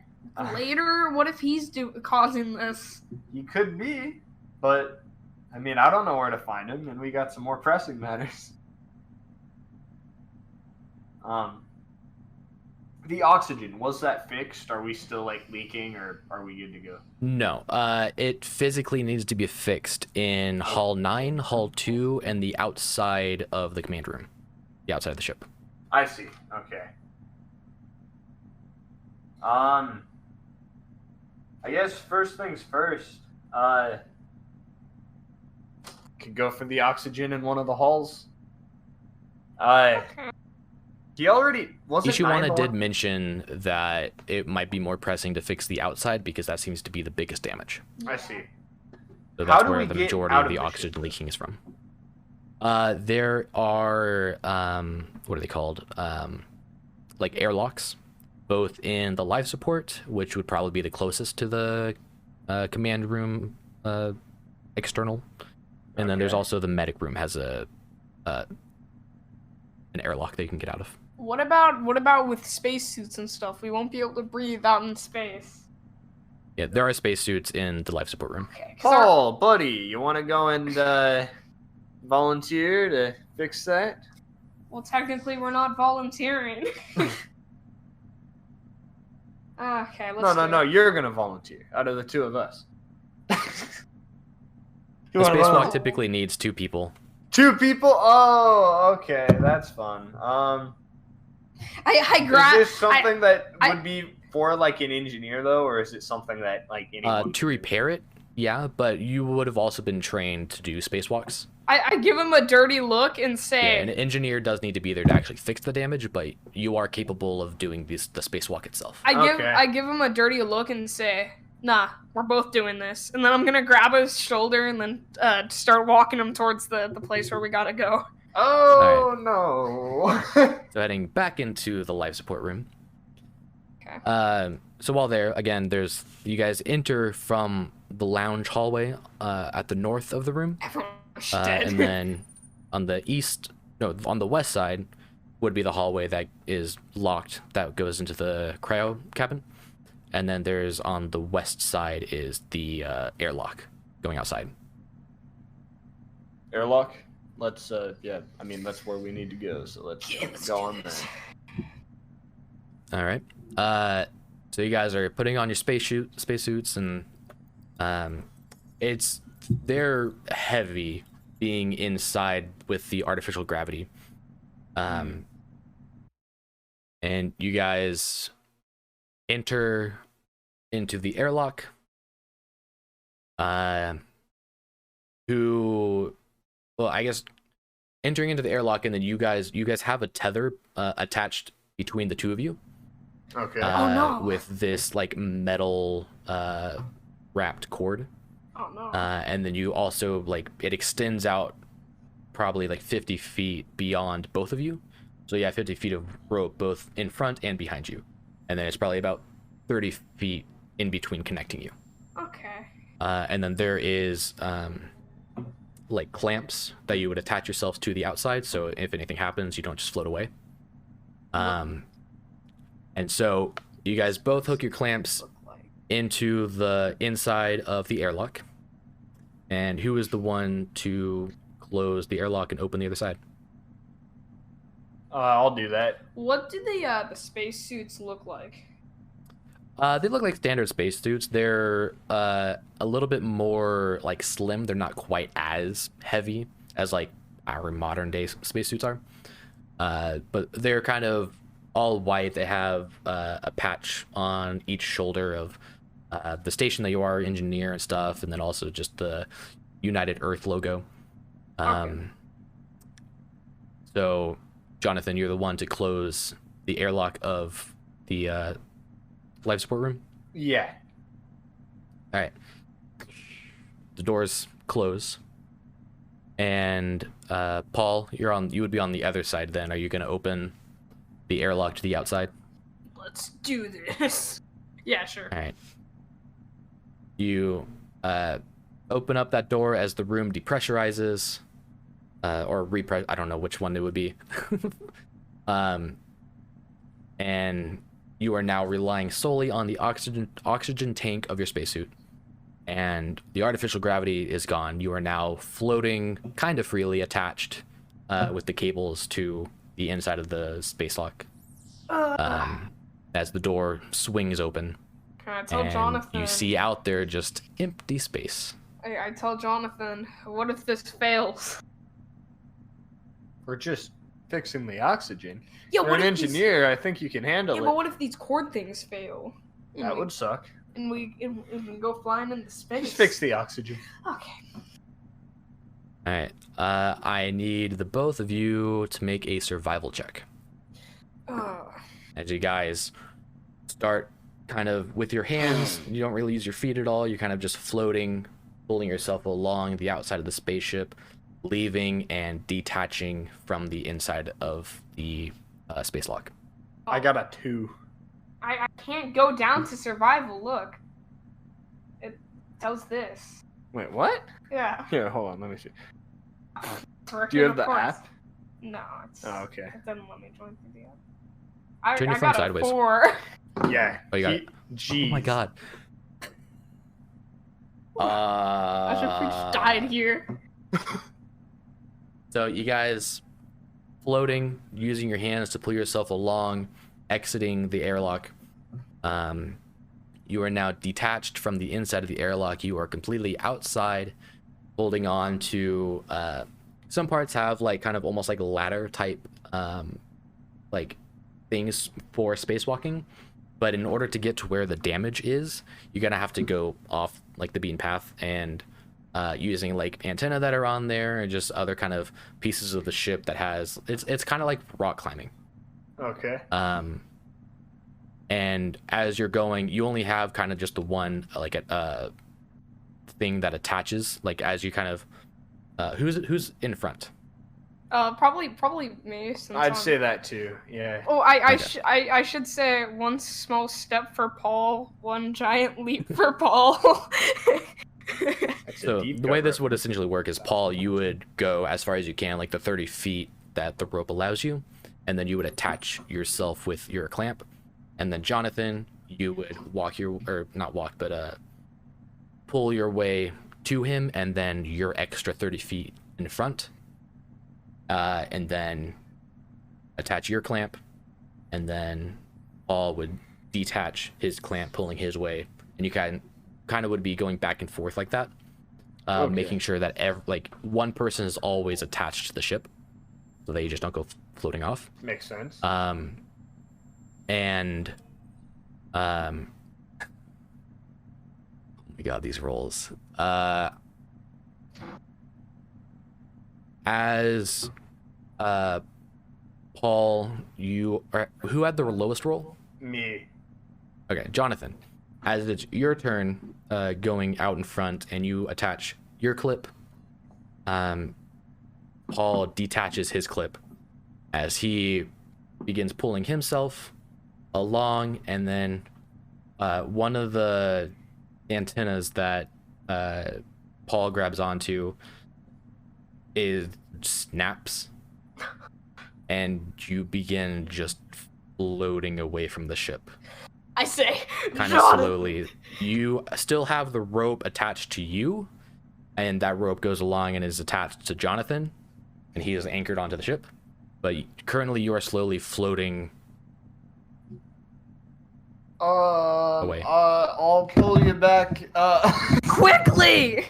Later? What if he's causing this? He could be, but I mean, I don't know where to find him, and we got some more pressing matters. The oxygen, was that fixed? Are we still like leaking, or are we good to go? No, it physically needs to be fixed in Hall 9, Hall 2, and the outside of the command room. The outside of the ship. I see. Okay. I guess first things first, could go for the oxygen in one of the halls. He already wasn't. Ishiwana did mention that it might be more pressing to fix the outside because that seems to be the biggest damage. I see. So that's where the majority of the oxygen leaking is from. There are what are they called? Like airlocks, both in the life support, which would probably be the closest to the command room external, and then there's also the medic room has an airlock that you can get out of. What about with spacesuits and stuff? We won't be able to breathe out in space. Yeah, there are spacesuits in the life support room. Okay. Paul, buddy, you want to go and volunteer to fix that? Well, technically, we're not volunteering. Okay, let's No, you're gonna volunteer out of the two of us. The spacewalk typically needs 2 people. 2 people? Oh, okay, that's fun. I Is this something that would be for like an engineer though, or is it something that like anyone to repair it? Yeah, but you would have also been trained to do spacewalks. I give him a dirty look and say... Yeah, an engineer does need to be there to actually fix the damage, but you are capable of doing the spacewalk itself. I give him a dirty look and say, nah, we're both doing this. And then I'm gonna grab his shoulder and then start walking him towards the place where we gotta go. Oh, no. So heading back into the life support room. Okay. So while there, again, you guys enter from the lounge hallway at the north of the room. Everyone's dead. And then on the west side would be the hallway that is locked that goes into the cryo cabin. And then there's on the west side is the airlock going outside. Airlock? Let's, yeah, I mean, that's where we need to go, so let's go on there. All right. So you guys are putting on your spacesuits, and they're heavy being inside with the artificial gravity. And you guys enter into the airlock. uh, who, well, I guess entering into the airlock, and then you guys have a tether attached between the two of you. Okay. Oh, no. With this like metal wrapped cord. Oh no. And then you also like it extends out probably like 50 feet beyond both of you. So you have 50 feet of rope both in front and behind you. And then it's probably about 30 feet in between connecting you. Okay. And then there is like clamps that you would attach yourselves to the outside, so if anything happens, you don't just float away. And so you guys both hook your clamps into the inside of the airlock. And who is the one to close the airlock and open the other side? I'll do that. What do the spacesuits look like? They look like standard spacesuits. They're a little bit more like slim. They're not quite as heavy as like our modern day spacesuits are. But they're kind of all white. They have a patch on each shoulder of the station that you are, engineer and stuff, and then also just the United Earth logo. Okay. So, Jonathan, you're the one to close the airlock of the life support room. Yeah. All right. The doors close, and Paul, you would be on the other side. Then, are you going to open the airlock to the outside? Let's do this. Yeah, sure. All right. You open up that door as the room depressurizes, or repress. I don't know which one it would be. And you are now relying solely on the oxygen tank of your spacesuit, and the artificial gravity is gone. You are now floating kind of freely, attached with the cables to the inside of the space lock. As the door swings open. Can I tell And Jonathan? you see out there just empty space. I tell Jonathan, what if this fails? We're just fixing the oxygen. Yeah, You're what an if these- engineer. I think you can handle Yeah, it. but what if these cord things fail? That would suck. And we go flying into space. Just fix the oxygen. Okay. All right. I need the both of you to make a survival check. As you guys start kind of with your hands, you don't really use your feet at all. You're kind of just floating, pulling yourself along the outside of the spaceship, leaving and detaching from the inside of the space lock. I got a 2. I can't go down to survival. Look. It tells this. Wait, what? Yeah. Here, hold on. Let me see. For Do you have of the course. app? No, it's. Oh, okay. It doesn't let me join through the app. I Turn your got phone a sideways. 4. Yeah. Oh, you got it. Jeez. Oh my god. I should have just died here. So you guys floating, using your hands to pull yourself along, exiting the airlock. You are now detached from the inside of the airlock. You are completely outside, holding on to some parts have like kind of almost like ladder type like things for spacewalking. But in order to get to where the damage is, you're gonna have to go off like the beaten path and using like antenna that are on there and just other kind of pieces of the ship that has it's kind of like rock climbing. Okay. And as you're going, you only have kind of just the one like a thing that attaches. Like as you kind of who's in front? Probably me. Since I'd I'm- say that too. Yeah. Oh, I Okay. I should say one small step for Paul, one giant leap for Paul. That's a So deep the way this cover. would essentially work is Paul, you would go as far as you can, like the 30 feet that the rope allows you, and then you would attach yourself with your clamp. And then Jonathan, you would pull your way to him, and then your extra 30 feet in front. And then attach your clamp, and then Paul would detach his clamp, pulling his way, and you kind of would be going back and forth like that, Okay. making sure that one person is always attached to the ship, so that you just don't go floating off. Makes sense. And oh my god, these rolls. As Paul, who had the lowest roll? Me. Okay, Jonathan. As it's your turn, going out in front, and you attach your clip, Paul detaches his clip as he begins pulling himself along, and then one of the antennas that Paul grabs onto snaps, and you begin just floating away from the ship. I say, Kind of slowly. You still have the rope attached to you, and that rope goes along and is attached to Jonathan, and he is anchored onto the ship. But currently, you are slowly floating away. I'll pull you back. Quickly!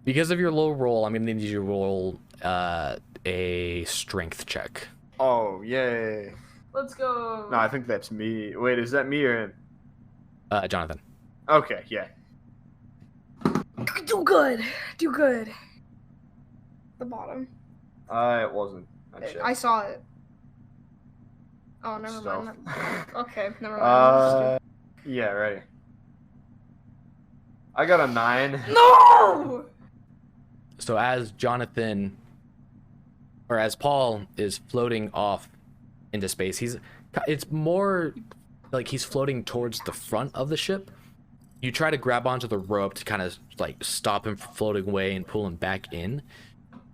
Because of your low roll, I'm gonna need you to roll a strength check. Oh, yay. Let's go. No, I think that's me. Wait, is that me or him? Jonathan. Okay, yeah. Do good. Do good. The bottom. It wasn't. I saw it. Oh, never Stealth. mind. Okay, never mind. Yeah, right. I got a 9. No! So as Paul is floating off into space, it's more like he's floating towards the front of the ship. You try to grab onto the rope to kind of like stop him from floating away and pull him back in.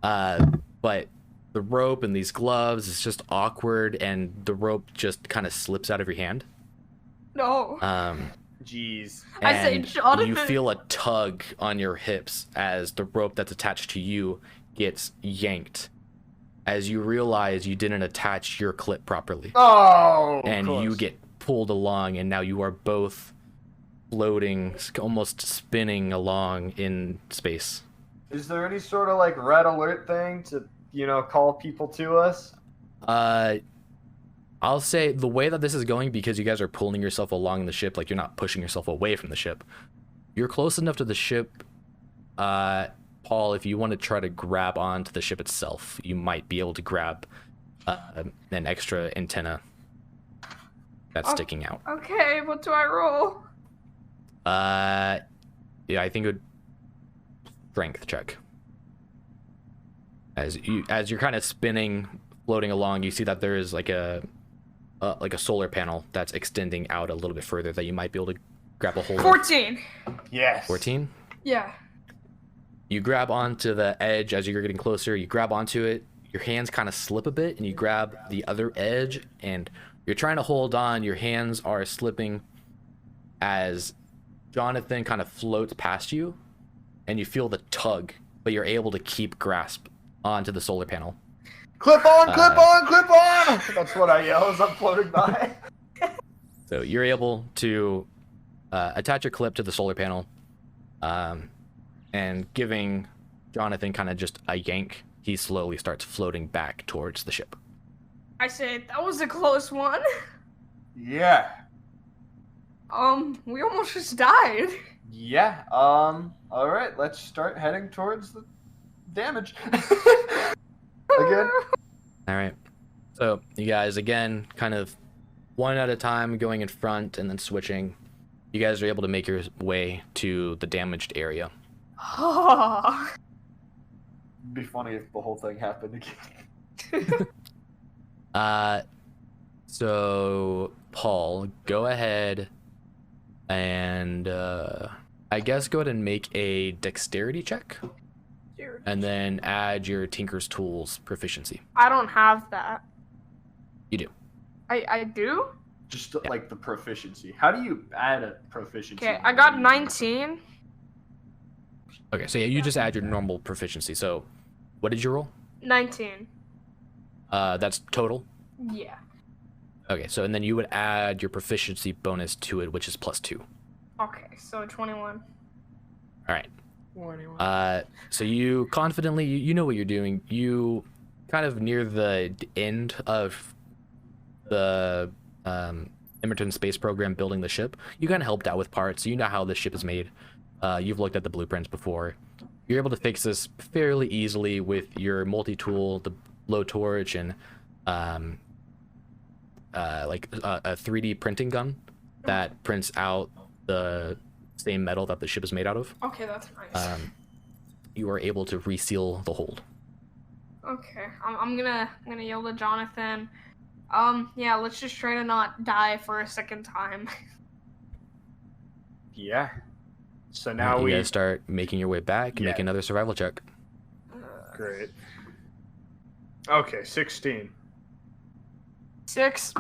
But the rope and these gloves is just awkward, and the rope just kind of slips out of your hand. No. Jeez. I say, And Jonathan. you feel a tug on your hips as the rope that's attached to you gets yanked, as you realize you didn't attach your clip properly. Oh, And you get pulled along, and now you are both floating, almost spinning along in space. Is there any sort of like red alert thing to, call people to us? I'll say the way that this is going, because you guys are pulling yourself along the ship, like you're not pushing yourself away from the ship. You're close enough to the ship. Paul, if you want to try to grab onto the ship itself, you might be able to grab an extra antenna that's sticking out. Okay, what do I roll? Yeah, I think it would strength check. As you're kind of spinning, floating along, you see that there is like a solar panel that's extending out a little bit further that you might be able to grab a hold of. 14. Yes. 14? Yeah. You grab onto the edge as you're getting closer. You grab onto it. Your hands kind of slip a bit, and you grab the other edge, and you're trying to hold on. Your hands are slipping as Jonathan kind of floats past you, and you feel the tug, but you're able to keep grasp onto the solar panel. Clip on, clip on, clip on! That's what I yell as I'm floating by. So you're able to attach your clip to the solar panel, and giving Jonathan kind of just a yank, he slowly starts floating back towards the ship. I say, that was a close one. Yeah. We almost just died. Yeah. Alright, let's start heading towards the damage. Again. All right. So you guys, again, kind of one at a time, going in front and then switching. You guys are able to make your way to the damaged area. Oh. It'd be funny if the whole thing happened again. So Paul, go ahead and I guess go ahead and make a dexterity check, and then add your Tinker's Tools proficiency. I don't have that. You do. I do? Just like the proficiency. How do you add a proficiency? Okay, I got 19. Okay, so yeah, you just add your normal proficiency. So what did you roll? 19. That's total. Yeah. Okay, so and then you would add your proficiency bonus to it, which is +2. Okay, so 21. All right. So you confidently, you know what you're doing. You kind of near the end of the Emerton space program building the ship. You kind of helped out with parts. You know how the ship is made. You've looked at the blueprints before. You're able to fix this fairly easily with your multi-tool, the blowtorch, and like a 3D printing gun that prints out the same metal that the ship is made out of. Okay, that's nice. You are able to reseal the hold. Okay, I'm gonna yell to Jonathan. Yeah, let's just try to not die for a second time. Yeah. So now You we guys start making your way back and make another survival check. Great. Okay, 16. 6.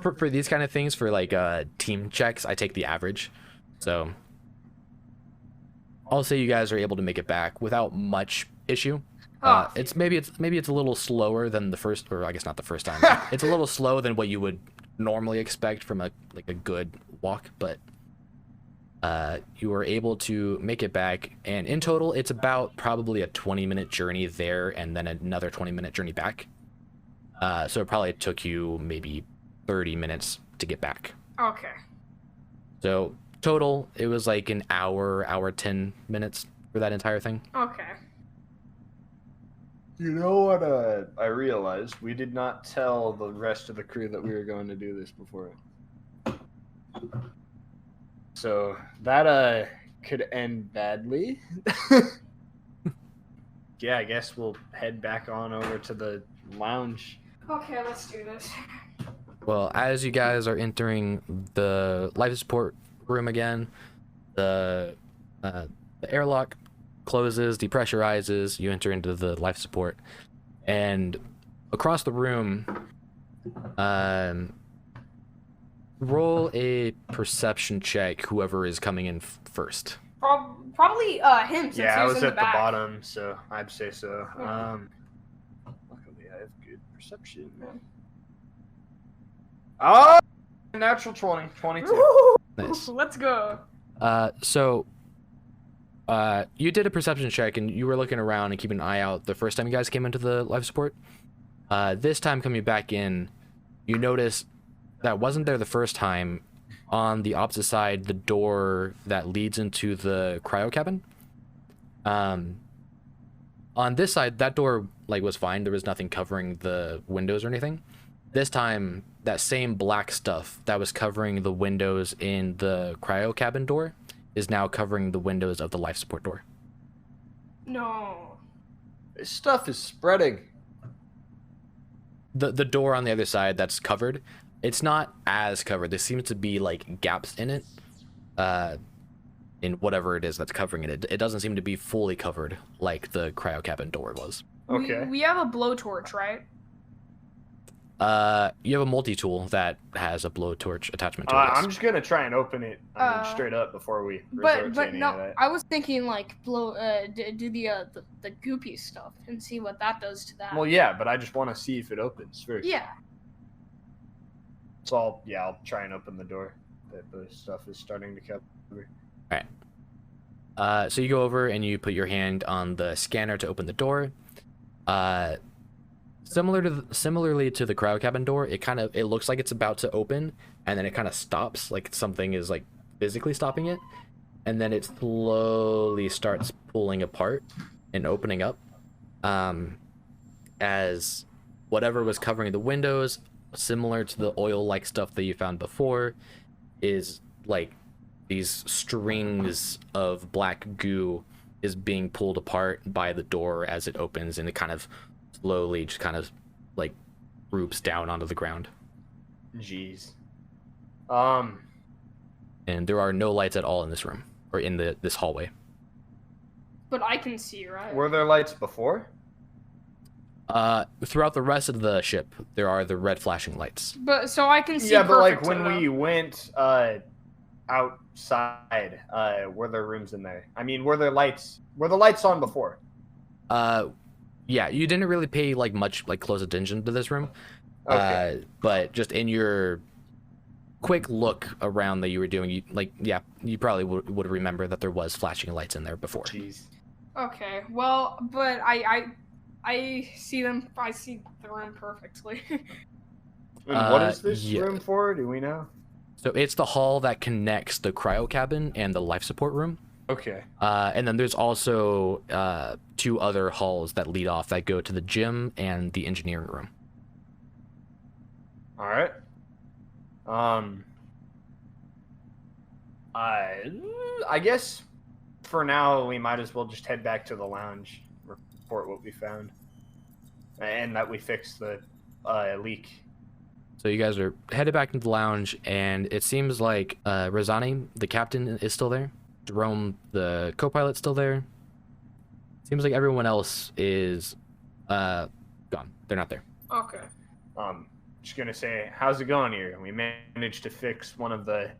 For these kind of things, for like team checks, I take the average. So I'll say you guys are able to make it back without much issue. It's maybe it's a little slower than the first, or I guess not the first time. It's a little slow than what you would normally expect from a good walk, but you were able to make it back, and in total it's about probably a 20-minute journey there and then another 20-minute journey back. So it probably took you maybe 30 minutes to get back. Okay. So total it was like an hour 10 minutes for that entire thing. Okay. You know what I realized? We did not tell the rest of the crew that we were going to do this before. So that could end badly. Yeah, I guess we'll head back on over to the lounge. Okay, let's do this. Well, as you guys are entering the life support room again, the airlock closes, depressurizes, you enter into the life support, and across the room, roll a perception check, whoever is coming in first. Probably him, since Yeah, I he was in at the back. the bottom, so I'd say so. Luckily I have good perception. Oh, natural 20, 22. Woo! Nice. Let's go. So you did a perception check and you were looking around and keeping an eye out the first time you guys came into the life support. This time coming back in, you notice that wasn't there the first time. On the opposite side, the door that leads into the cryo cabin. On this side, that door was fine. There was nothing covering the windows or anything. This time, that same black stuff that was covering the windows in the cryo cabin door is now covering the windows of the life support door. No. This stuff is spreading. The door on the other side that's covered, it's not as covered. There seems to be gaps in it, in whatever it is that's covering it. It doesn't seem to be fully covered like the cryo cabin door was. Okay. We have a blowtorch, right? You have a multi-tool that has a blowtorch attachment to it. I'm just gonna try and open it straight up before we resort to any of that. I was thinking blow do the goopy stuff and see what that does to that. Well, yeah, but I just want to see if it opens first. Yeah. So I'll try and open the door that the stuff is starting to cover. All right. So you go over and you put your hand on the scanner to open the door. Similarly to the cryo cabin door, it looks like it's about to open, and then it kind of stops, like something is physically stopping it, and then it slowly starts pulling apart and opening up, as whatever was covering the windows, similar to the oil-like stuff that you found before, is these strings of black goo is being pulled apart by the door as it opens, and it kind of slowly just groups down onto the ground. Jeez. And there are no lights at all in this room or in this hallway. But I can see, right? Were there lights before? Throughout the rest of the ship, there are the red flashing lights. But so I can see. Yeah, but perfectly, when we went outside, were there rooms in there? I mean, were there lights? Were the lights on before? Yeah, you didn't really pay much close attention to this room. Okay. But just in your quick look around that you were doing, you probably would remember that there was flashing lights in there before. Jeez. Okay, well, but I see them. I see the room perfectly. And what is this yeah. room for? Do we know? So it's the hall that connects the cryo cabin and the life support room. Okay. And then there's also 2 other halls that lead off that go to the gym and the engineering room. All right. I guess for now we might as well just head back to the lounge, report what we found, and that we fixed the leak. So you guys are headed back into the lounge, and it seems like Rosani, the captain, is still there. Jerome, the co-pilot's still there. Seems like everyone else is gone. They're not there. Okay. Just gonna say, how's it going here? We managed to fix one of the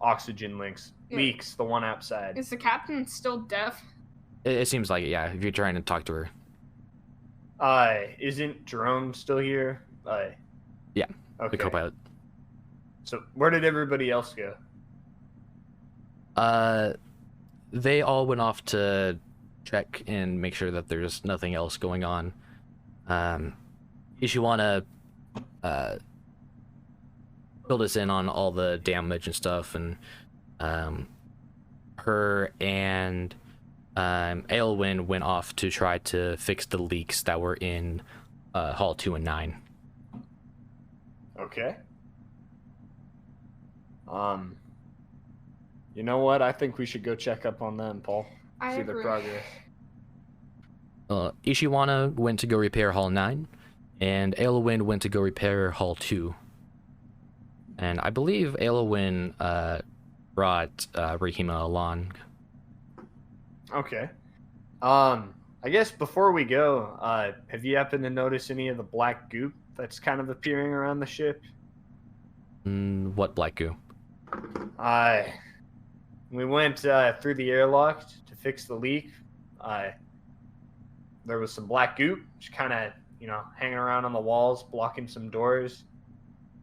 oxygen leaks, the one outside. Is the captain still deaf? It seems like it, yeah, if you're trying to talk to her. Isn't Jerome still here? Yeah, okay. the co-pilot. So where did everybody else go? They all went off to check and make sure that there's nothing else going on. Ishiwana filled us in on all the damage and stuff, and her and Aelwyn went off to try to fix the leaks that were in Hall 2 and 9. Okay. You know what? I think we should go check up on them, Paul. I See their agree. progress. Ishiwana went to go repair Hall 9, and Aelwyn went to go repair Hall 2. And I believe Aelwyn brought Rahima along. Okay. I guess before we go, have you happened to notice any of the black goop that's kind of appearing around the ship? What black goo? We went through the airlock to fix the leak. There was some black goop, just kind of, hanging around on the walls, blocking some doors.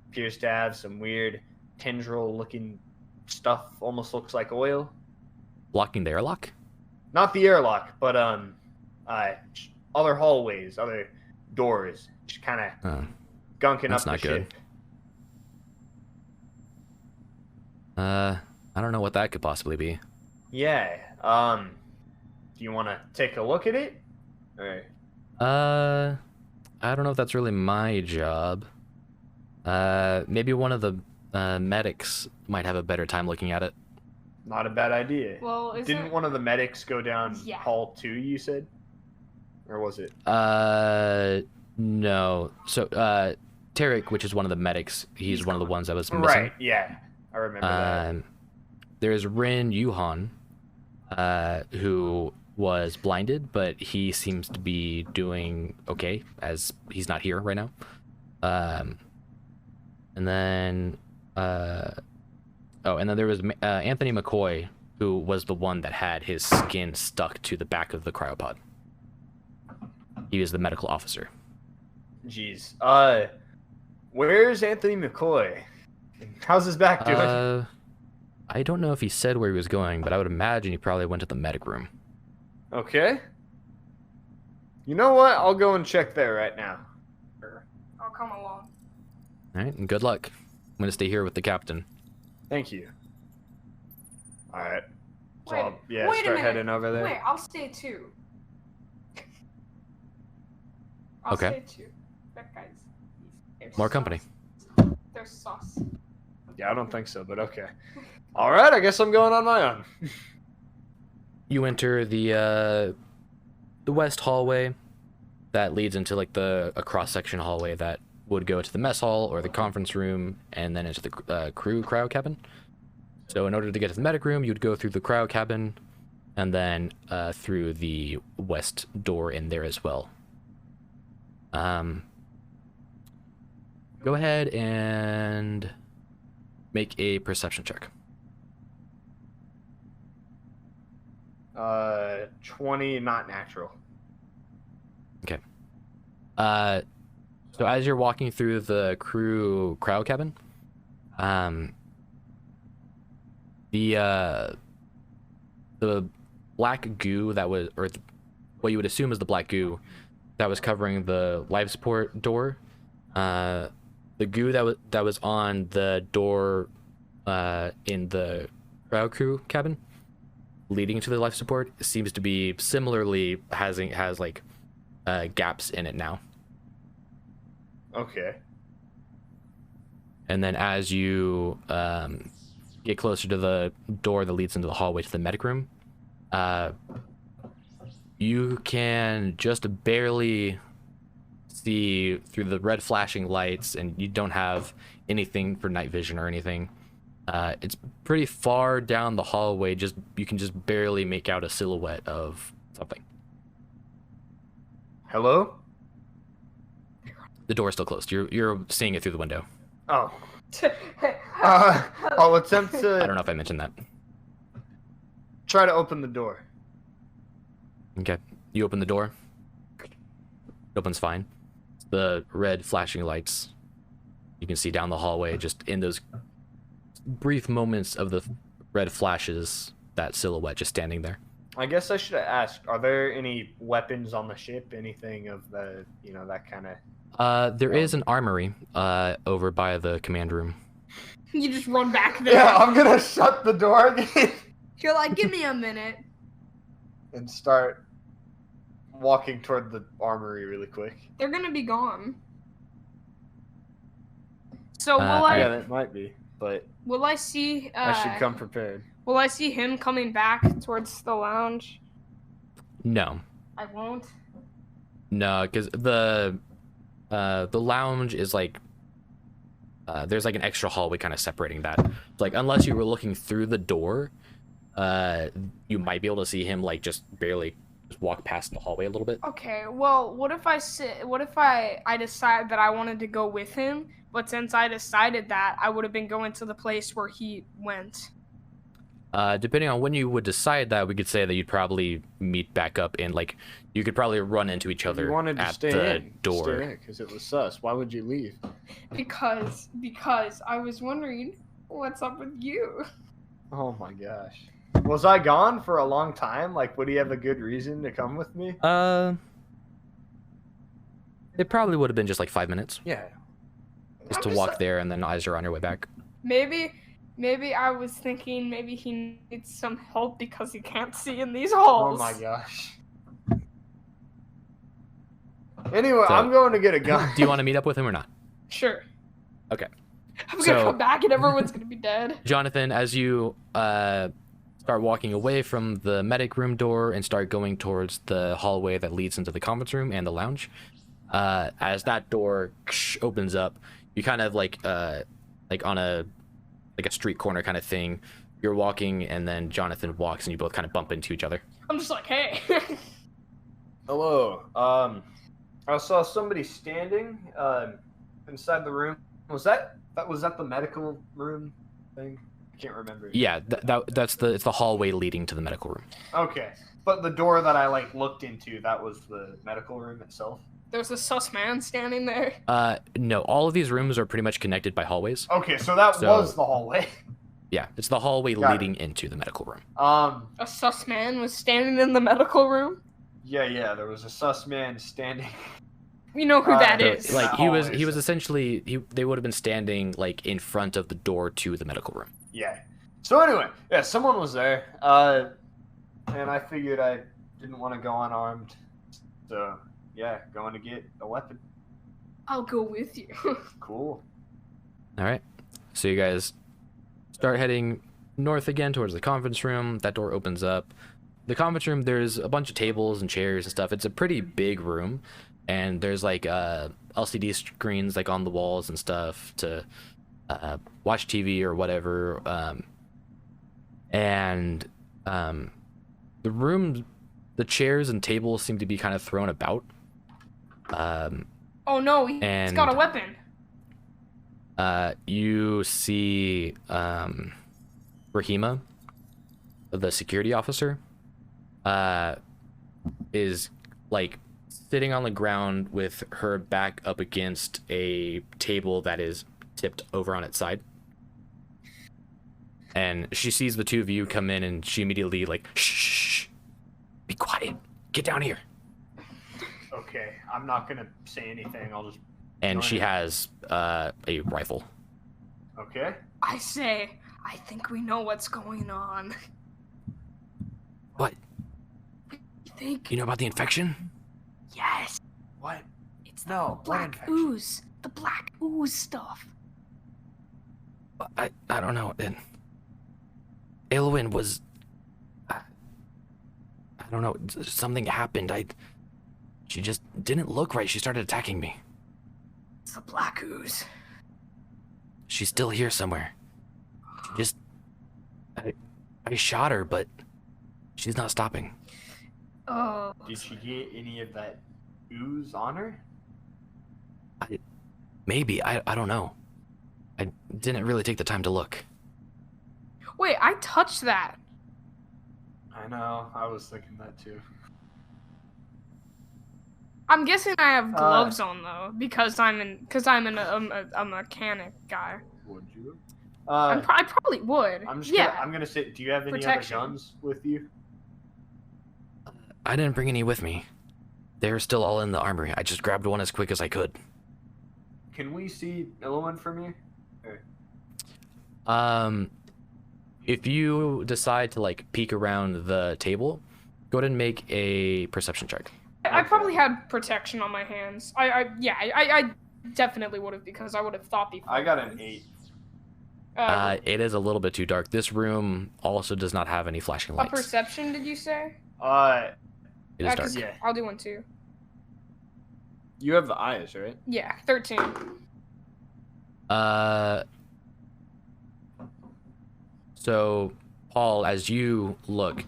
Appears to have some weird tendril-looking stuff. Almost looks like oil. Blocking the airlock? Not the airlock, but other hallways, other doors, just kind of gunking that's up the not good. ship. I don't know what that could possibly be. Yeah. Do you want to take a look at it? Or... I don't know if that's really my job. Maybe one of the medics might have a better time looking at it. Not a bad idea. Well, Didn't one of the medics go down Yeah. Hall 2, you said? Or was it? No. So, Tarek, which is one of the medics, he's one of the ones that was missing. Right, yeah. I remember that. There's Rin Yuhan, who was blinded, but he seems to be doing okay, as he's not here right now. And then there was Anthony McCoy, who was the one that had his skin stuck to the back of the cryopod. He was the medical officer. Jeez. Where's Anthony McCoy? How's his back doing? I don't know if he said where he was going, but I would imagine he probably went to the medic room. Okay. You know what? I'll go and check there right now. I'll come along. All right, and good luck. I'm gonna stay here with the captain. Thank you. All right. So Wait, I'll, wait a start minute. heading over there. Wait, I'll stay too. I'll Okay. stay too. That guy's... there's More sauce. company. There's sauce. Yeah, I don't think so, but okay. All right, I guess I'm going on my own. You enter the west hallway that leads into like a cross-section hallway that would go to the mess hall or the conference room and then into the cryo cabin. So in order to get to the medic room, you'd go through the cryo cabin and then through the west door in there as well. Go ahead and make a perception check. 20, not natural. Okay. So as you're walking through the cryo cabin, the black goo that was, or what you would assume is the black goo that was covering the life support door, the goo that was on the door in the cryo crew cabin leading to the life support seems to be similarly has like gaps in it now. Okay. And then as you get closer to the door that leads into the hallway to the medic room, you can just barely see through the red flashing lights, and you don't have anything for night vision or anything. It's pretty far down the hallway, you can just barely make out a silhouette of something. Hello? The door is still closed. You're seeing it through the window. Oh. I'll attempt I don't to know if I mentioned that. try to open the door. Okay. You open the door. It opens fine. The red flashing lights. You can see down the hallway, just in those brief moments of the red flashes, that silhouette just standing there. I guess I should have asked, are there any weapons on the ship? Anything of the, that kind of... There is an armory over by the command room. You just run back there. Yeah, I'm gonna shut the door again You're like, give me a minute. and start. walking toward the armory really quick. They're gonna be gone. So will Yeah, I that might be, but will I see I should come prepared. will I see him coming back towards the lounge? No, I won't. no, because the lounge is like there's like an extra hallway kind of separating that. Like unless you were looking through the door, you might be able to see him like just barely just walk past the hallway a little bit. Okay, well, what if I decide that I wanted to go with him, but since I decided that, I would have been going to the place where he went. Depending on when you would decide that, we could say that you'd probably meet back up in like you could probably run into each other You wanted to at stay the in. door. Stay in because it was sus. Why would you leave? Because I was wondering what's up with you. Oh my gosh. Was I gone for a long time? Like, would he have a good reason to come with me? It probably would have been just like 5 minutes, Yeah. just I'm to just walk like- there and then as you're on your way back. Maybe I was thinking maybe he needs some help because he can't see in these Oh halls. my gosh. Anyway, So- I'm going to get a gun. Do you want to meet up with him or not? Sure. Okay. I'm gonna So- come back and everyone's gonna be dead. Jonathan, as you start walking away from the medic room door and start going towards the hallway that leads into the conference room and the lounge, as that door opens up, you kind of like on a street corner kind of thing. You're walking, and then Jonathan walks, and you both kind of bump into each other. I'm just like, hey. Hello. I saw somebody standing inside the room. Was that the medical room thing? I can't remember. Yeah, it's the hallway leading to the medical room. Okay. But the door that I looked into, that was the medical room itself. There's a sus man standing there. No, all of these rooms are pretty much connected by hallways. Okay, so that So- was the hallway. Yeah, it's the hallway Got it. leading into the medical room. A sus man was standing in the medical room. Yeah, there was a sus man standing. We know who that So, is. Like That he was hallway, so- essentially they would have been standing like in front of the door to the medical room. Yeah. So anyway, yeah, someone was there. And I figured I didn't want to go unarmed. So, yeah, going to get a weapon. I'll go with you. Cool. All right, so you guys start heading north again towards the conference room. That door opens up. The conference room, there's a bunch of tables and chairs and stuff. It's a pretty big room, and there's like LCD screens like on the walls and stuff to watch TV or whatever. And the room, the chairs and tables seem to be kind of thrown about. Oh no, he's And- got a weapon. You see Rahima, the security officer, is like sitting on the ground with her back up against a table that is tipped over on its side. And she sees the two of you come in, and she immediately like, shh, be quiet, get down here. Okay, I'm not going to say anything. I'll just and she Join her. has a rifle. Okay. I say, I think we know what's going on. What? You think? You know about the infection? Yes. What? It's No, what black infection? ooze. The black ooze stuff. I don't know. Elwyn was. I don't know. Something happened. She just didn't look right. She started attacking me. It's the black ooze. She's still here somewhere. She just. I shot her, but she's not stopping. Oh. Did she get any of that ooze on her? Maybe. I don't know. I didn't really take the time to look. Wait, I touched that. I know. I was thinking that too. I'm guessing I have gloves on though, because I'm a mechanic guy. Would you? I probably would. I'm just yeah. gonna, I'm gonna say, do you have any Protection. other guns with you? I didn't bring any with me. They're still all in the armory. I just grabbed one as quick as I could. Can we see Illumin from here? If you decide to like peek around the table, go ahead and make a perception check. I probably had protection on my hands. I definitely would have, because I would have thought before. I got an 8. It is a little bit too dark. This room also does not have any flashing A lights. perception, did you say? It is dark. Yeah. I'll do one too. You have the eyes, right? Yeah, 13. So, Paul, as you look,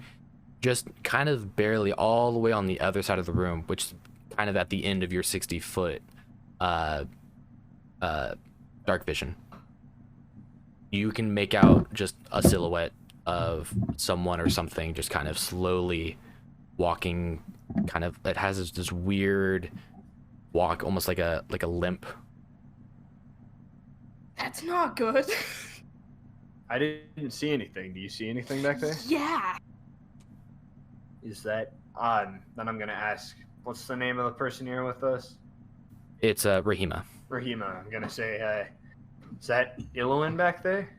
just kind of barely all the way on the other side of the room, which is kind of at the end of your 60-foot dark vision, you can make out just a silhouette of someone or something just kind of slowly walking. Kind of, it has this weird walk, almost like a limp. That's not good. I didn't see anything. Do you see anything back there? Yeah. Is that then I'm gonna ask, what's the name of the person here with us? It's Rahima. Rahima. I'm gonna say, is that Illumin back there?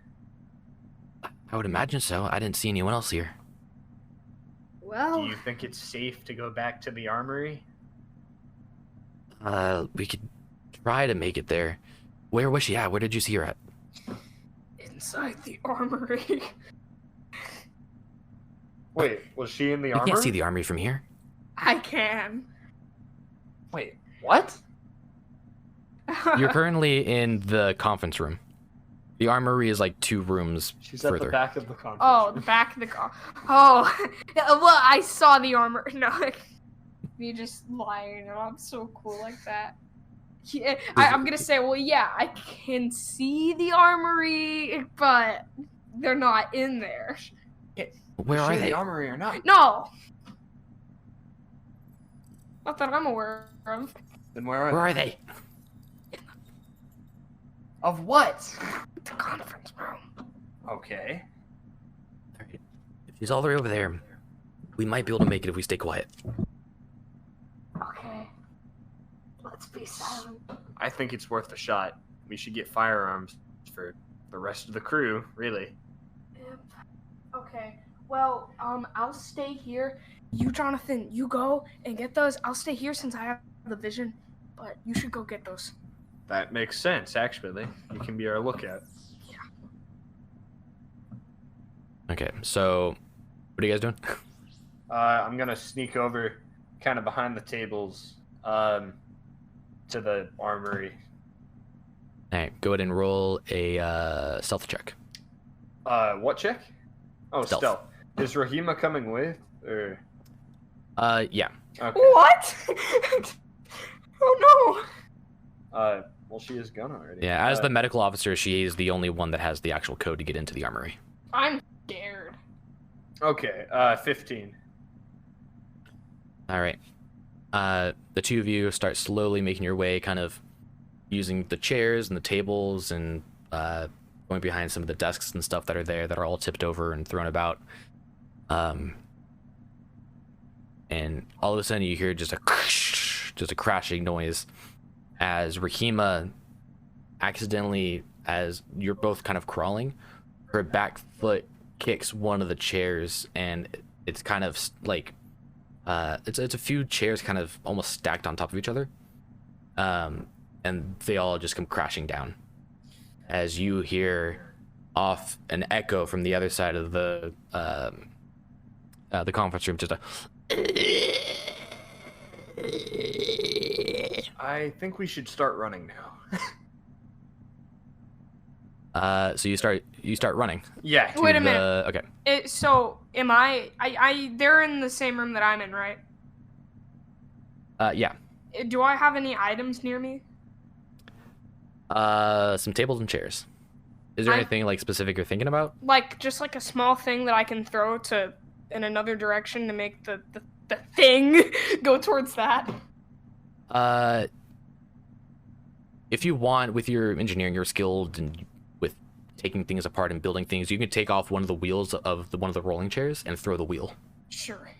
I would imagine so. I didn't see anyone else here. Well, Do you think it's safe to go back to the armory? We could try to make it there. Where was she at? Where did you see her at? inside the armory. Wait, was she in the You armory? can't see the armory from here. I can. Wait, what? You're currently in the conference room. The armory is like 2 rooms She's at further. the back of the conference. Oh, the back of the car. Oh, yeah, well, I saw the armor. No, me just lying. Oh, I'm so cool like that. Yeah, I'm gonna say, well, yeah, I can see the armory, but they're not in there. Where Is are she in they? the armory or not? No, not that I'm aware of. Then where are Where they? are they? Of what? The conference room. Okay. Alright. If she's all the way over there, we might be able to make it if we stay quiet. Okay. Let's be silent. I think it's worth a shot. We should get firearms for the rest of the crew, really. Yep. Okay. Well, I'll stay here. You, Jonathan, you go and get those. I'll stay here since I have the vision, but you should go get those. That makes sense, actually. You can be our lookout. Okay, so what are you guys doing? I'm gonna sneak over, kind of behind the tables, to the armory. Alright, go ahead and roll a stealth check. What check? Oh, Stealth. stealth. Is Rahima coming with, or? Yeah. Okay. What? Oh no. Well, she is gone already. Yeah, as the medical officer, she is the only one that has the actual code to get into the armory. I'm scared. Okay, 15. Alright. The 2 of you start slowly making your way, kind of using the chairs and the tables and going behind some of the desks and stuff that are there that are all tipped over and thrown about. And all of a sudden you hear just a crashing noise. as Rahima accidentally, as you're both kind of crawling, her back foot kicks one of the chairs, and it's kind of like it's a few chairs kind of almost stacked on top of each other, and they all just come crashing down as you hear off an echo from the other side of the conference room, just a I think we should start running now. so you start running. Yeah. to Wait a minute. Okay. So am I they're in the same room that I'm in, right? Yeah. Do I have any items near me? Some tables and chairs. Is there I- anything like specific you're thinking about? Like just like a small thing that I can throw to in another direction to make the thing go towards that. If you want, with your engineering, you're skilled and with taking things apart and building things, you can take off one of the wheels of one of the rolling chairs and throw the wheel. Sure.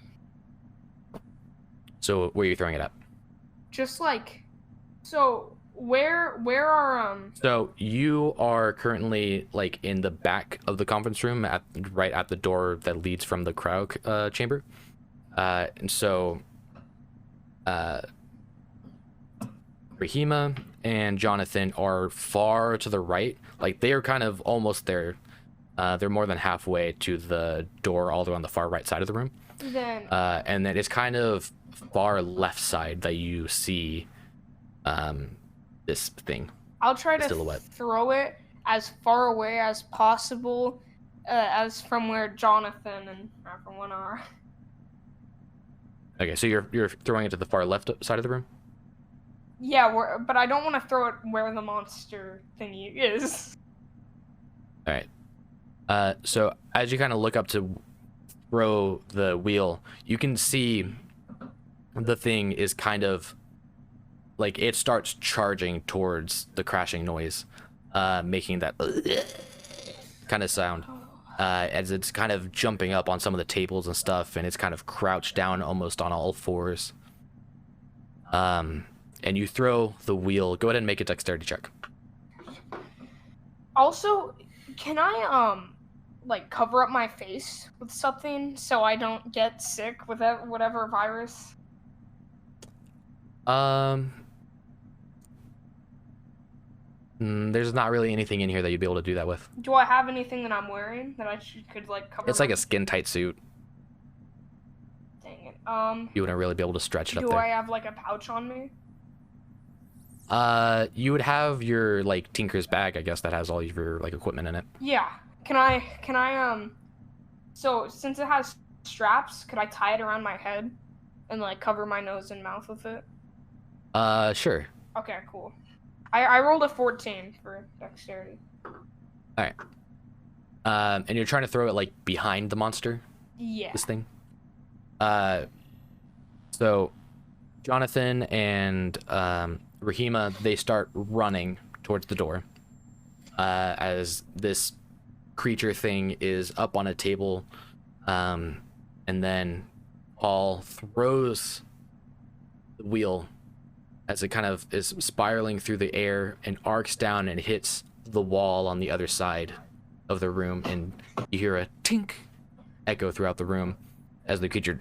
So where are you throwing it at? Just like so where are So you are currently like in the back of the conference room, right at the door that leads from the cryo chamber, and so Rahima and Jonathan are far to the right. Like they are kind of almost there. They're more than halfway to the door, all the way on the far right side of the room. then And then it's kind of far left side that you see this thing. I'll try to silhouette. throw it as far away as possible as from where Jonathan and everyone are. Okay, so you're throwing it to the far left side of the room? Yeah, but I don't want to throw it where the monster thingy is. All right. So as you kind of look up to throw the wheel, you can see the thing is kind of like it starts charging towards the crashing noise, making that kind of sound as it's kind of jumping up on some of the tables and stuff, and it's kind of crouched down almost on all fours. And you throw the wheel. Go ahead and make a dexterity check. Also, can I like cover up my face with something so I don't get sick with whatever virus? There's not really anything in here that you'd be able to do that with. Do I have anything that I'm wearing that I could like cover? It's like my- a skin tight suit. Dang it. You wouldn't really be able to stretch it up Do there. I have like a pouch on me? You would have your like tinker's bag, I guess, that has all of your like equipment in it. Yeah. Can I so since it has straps, could I tie it around my head and like cover my nose and mouth with it? Sure. Okay, cool. I rolled a 14 for dexterity. And you're trying to throw it like behind the monster, Yeah. this thing. So Jonathan and Rahima, they start running towards the door as this creature thing is up on a table, and then Paul throws the wheel as it kind of is spiraling through the air and arcs down and hits the wall on the other side of the room, and you hear a tink echo throughout the room as the creature,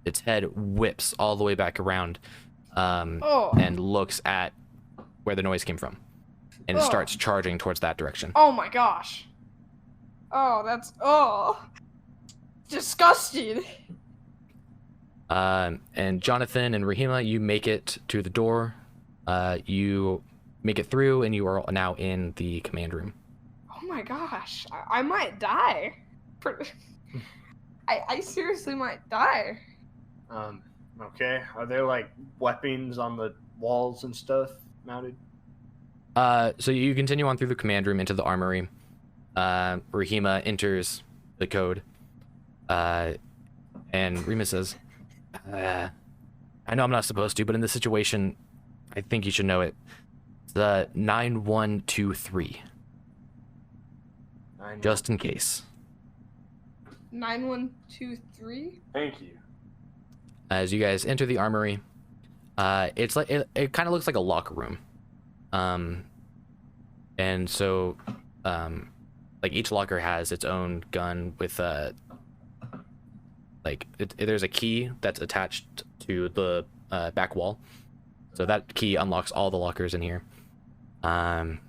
its head whips all the way back around, and looks at where the noise came from, and it starts charging towards that direction. Oh my gosh. Oh, that's disgusting. And Jonathan and Rahima, you make it to the door. You make it through, and you are now in the command room. Oh my gosh. I might die. I seriously might die. Okay. Are there like weapons on the walls and stuff mounted? So you continue on through the command room into the armory. Rahima enters the code. And Rima says, I know I'm not supposed to, but in this situation, I think you should know it. The 9123. Just in case. 9123. Thank you. As you guys enter the armory, It's like it kind of looks like a locker room. And so like each locker has its own gun with there's a key that's attached to the back wall. So that key unlocks all the lockers in here. And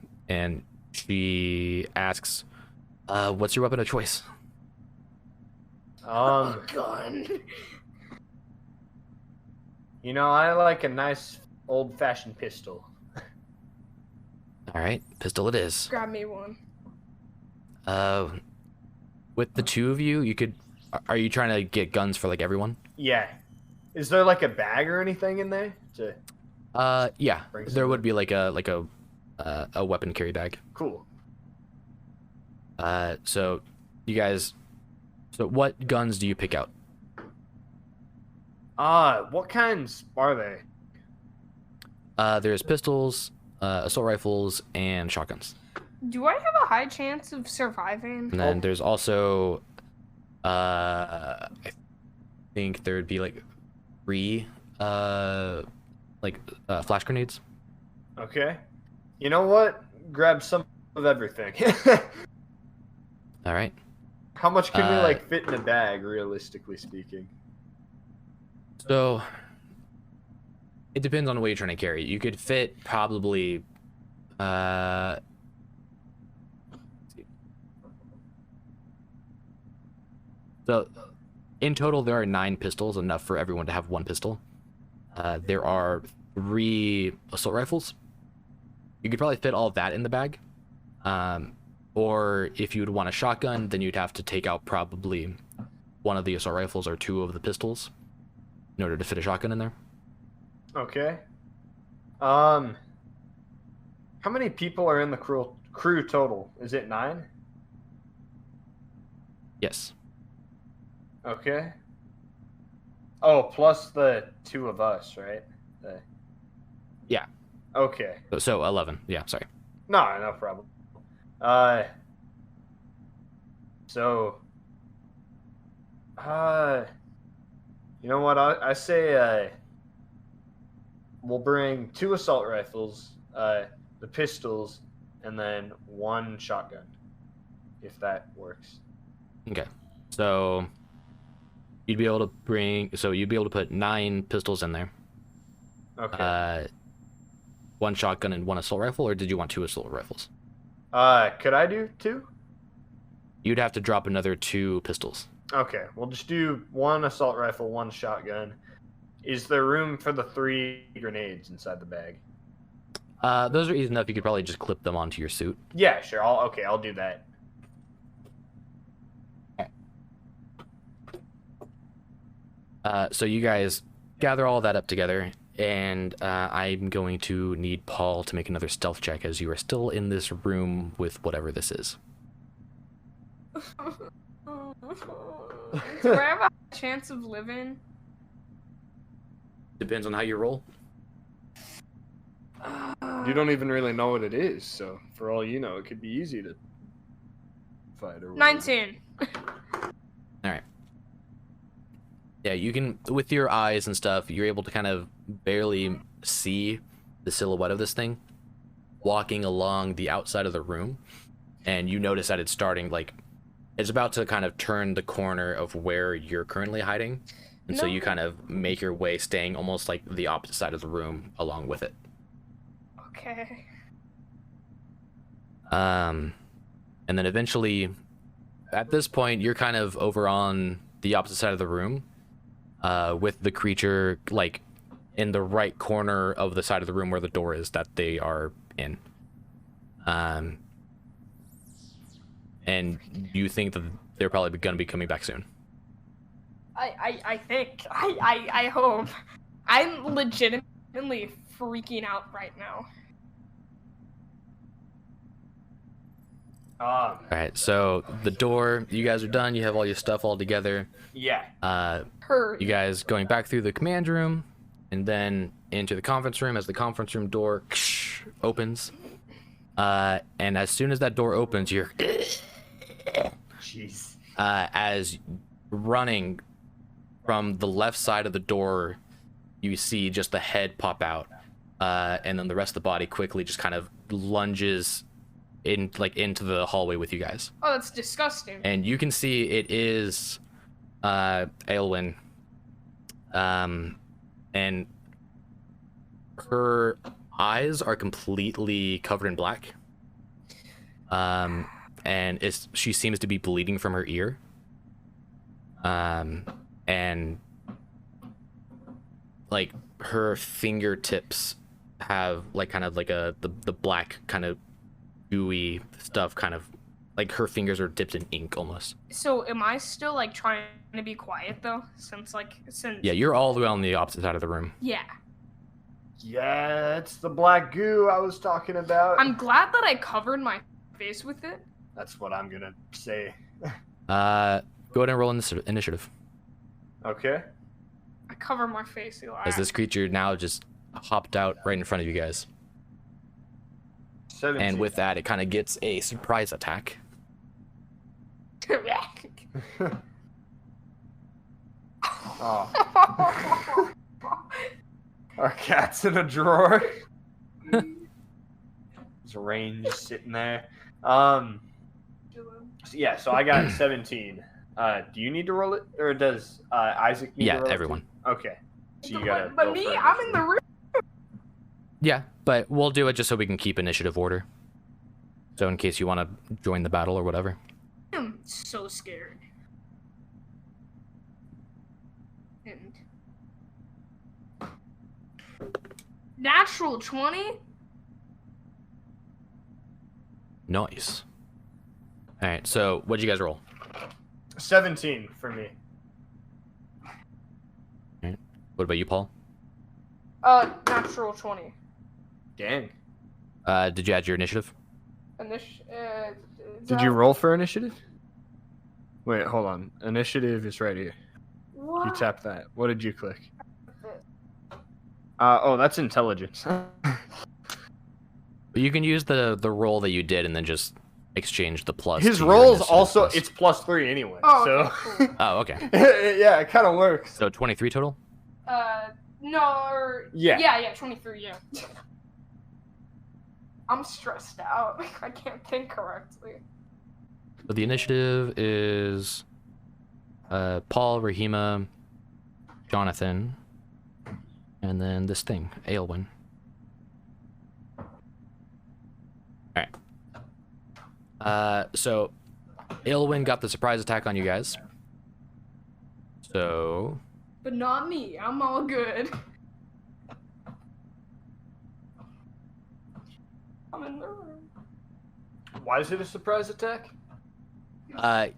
she asks, what's your weapon of choice? Gun. You know, I like a nice old-fashioned pistol. All right, pistol it is. Grab me one. With the two of you, you could. Are you trying to get guns for like everyone? Yeah. Is there like a bag or anything in there? Yeah, Bring there some. would be like a weapon carry bag. Cool. So you guys. So what guns do you pick out? What kinds are they? There's pistols, assault rifles, and shotguns. Do I have a high chance of surviving? And then there's also, I think there would be like 3, flash grenades. Okay. You know what? Grab some of everything. All right. How much can we like fit in a bag, realistically speaking? So it depends on what you're trying to carry. You could fit probably, so in total there are 9 pistols, enough for everyone to have 1 pistol. There are 3 assault rifles. You could probably fit all of that in the bag. Or if you would want a shotgun, then you'd have to take out probably one of the assault rifles or 2 of the pistols in order to fit a shotgun in there. Okay. How many people are in the crew total? Is it 9? Yes. Okay. Oh, plus the 2 of us, right? Yeah. Okay. So 11. Yeah, sorry. No problem. You know what? I say, we'll bring 2 assault rifles, the pistols, and then 1 shotgun, if that works. Okay. So you'd be able to put 9 pistols in there. Okay. 1 shotgun and 1 assault rifle, or did you want 2 assault rifles? Could I do 2? You'd have to drop another 2 pistols. Okay, we'll just do 1 assault rifle, 1 shotgun. Is there room for the 3 grenades inside the bag? Those are easy enough. You could probably just clip them onto your suit. Yeah, sure. I'll do that. So you guys gather all that up together, and I'm going to need Paul to make another stealth check as you are still in this room with whatever this is. Do I have a chance of living? Depends on how you roll. You don't even really know what it is, so for all you know, it could be easy to fight or whatever. 19. All right. Yeah, you can, with your eyes and stuff, you're able to kind of barely see the silhouette of this thing walking along the outside of the room, and you notice that it's starting, like, it's about to kind of turn the corner of where you're currently hiding, and so you kind of make your way, staying almost like the opposite side of the room along with it. Okay. And then eventually, at this point, you're kind of over on the opposite side of the room, with the creature like in the right corner of the side of the room where the door is that they are in. And you think that they're probably going to be coming back soon. I hope. I'm legitimately freaking out right now. All right, so the door, you guys are done. You have all your stuff all together. Yeah. You guys going back through the command room and then into the conference room as the conference room door opens. And as soon as that door opens, you're Jeez. as running from the left side of the door, you see just the head pop out, and then the rest of the body quickly just kind of lunges into the hallway with you guys. Oh, that's disgusting. And you can see it is Aelwyn, and her eyes are completely covered in black, and she seems to be bleeding from her ear, and like her fingertips have like kind of like the black kind of gooey stuff, kind of like her fingers are dipped in ink almost. So am I still like trying to be quiet though? Since Yeah, you're all the way on the opposite side of the room. Yeah. Yeah, it's the black goo I was talking about. I'm glad that I covered my face with it. That's what I'm gonna say. Go ahead and roll initiative. Okay. I cover my face, Eli. As this creature now just hopped out right in front of you guys. 17. And with that, it kind of gets a surprise attack. Oh. Our cat's in a drawer. There's Rain just sitting there. Yeah, so I got 17. Do you need to roll it, or does Isaac need to roll it? Yeah, everyone. Okay. So you gotta but roll me, for I'm in the room. Yeah, but we'll do it just so we can keep initiative order. So in case you want to join the battle or whatever. I'm so scared. And natural 20. Nice. All right, so what'd you guys roll? 17 for me. What about you, Paul? Natural 20. Dang. Did you add your initiative? Did you roll for initiative? Wait, hold on. Initiative is right here. What? You tap that. What did you click? Oh, that's intelligence. You can use the roll that you did and then just exchange the plus. His to your roll's initiative also plus. It's +3 anyway. Oh, so okay, cool. Oh, okay. yeah, it kind of works. So 23 total? No, Yeah. Yeah, 23, yeah. I'm stressed out. I can't think correctly. So the initiative is Paul, Rahima, Jonathan, and then this thing, Aelwyn. Alright. So Aelwyn got the surprise attack on you guys. So But not me. I'm all good. I'm in the room. why is it a surprise attack?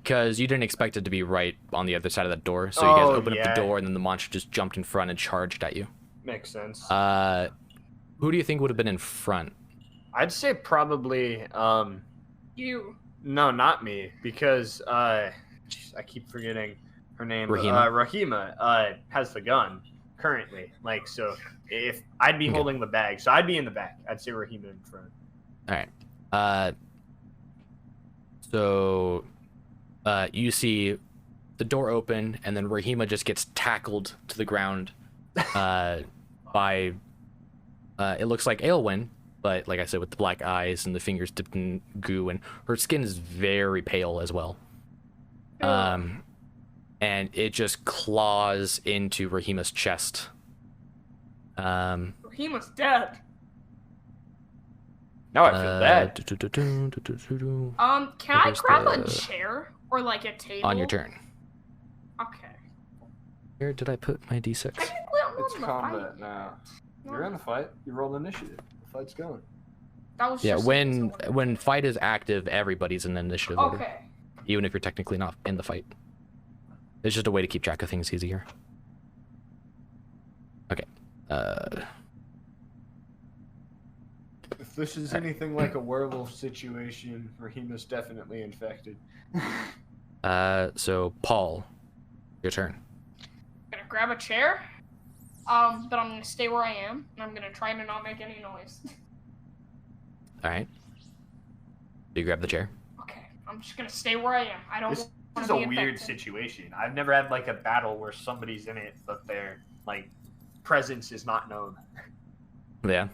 because you didn't expect it to be right on the other side of that door, so you guys Oh, opened up yeah. the door and then the monster just jumped in front and charged at you. Makes sense. Who do you think would have been in front? I'd say probably You. no, not me, because jeez, I keep forgetting her name. Rahima? Rahima has the gun currently. Like, so if I'd be Okay. holding the bag, so I'd be in the back. I'd say Rahima in front. All right. So you see the door open, and then Rahima just gets tackled to the ground by it looks like Aelwyn, but like I said, with the black eyes and the fingers dipped in goo, and her skin is very pale as well. And it just claws into Rahima's chest. Rahima's dead. Now I feel bad. Can I Where's grab a the- chair or like a table? On your turn. Okay. Where did I put my d6? Technically, I'm It's on the combat fight. now. You're in the fight. You rolled initiative. The fight's going. That was Yeah, just when fight is active, everybody's in the initiative order, Okay. even if you're technically not in the fight. It's just a way to keep track of things easier. Okay. If this is anything like a werewolf situation, Rahima's definitely infected. So Paul, your turn. Gonna grab a chair. But I'm gonna stay where I am, and I'm gonna try to not make any noise. All right. You grab the chair. Okay. I'm just gonna stay where I am. I don't. This wanna is a be weird infected. situation. I've never had like a battle where somebody's in it, but they're like presence is not known. Yeah.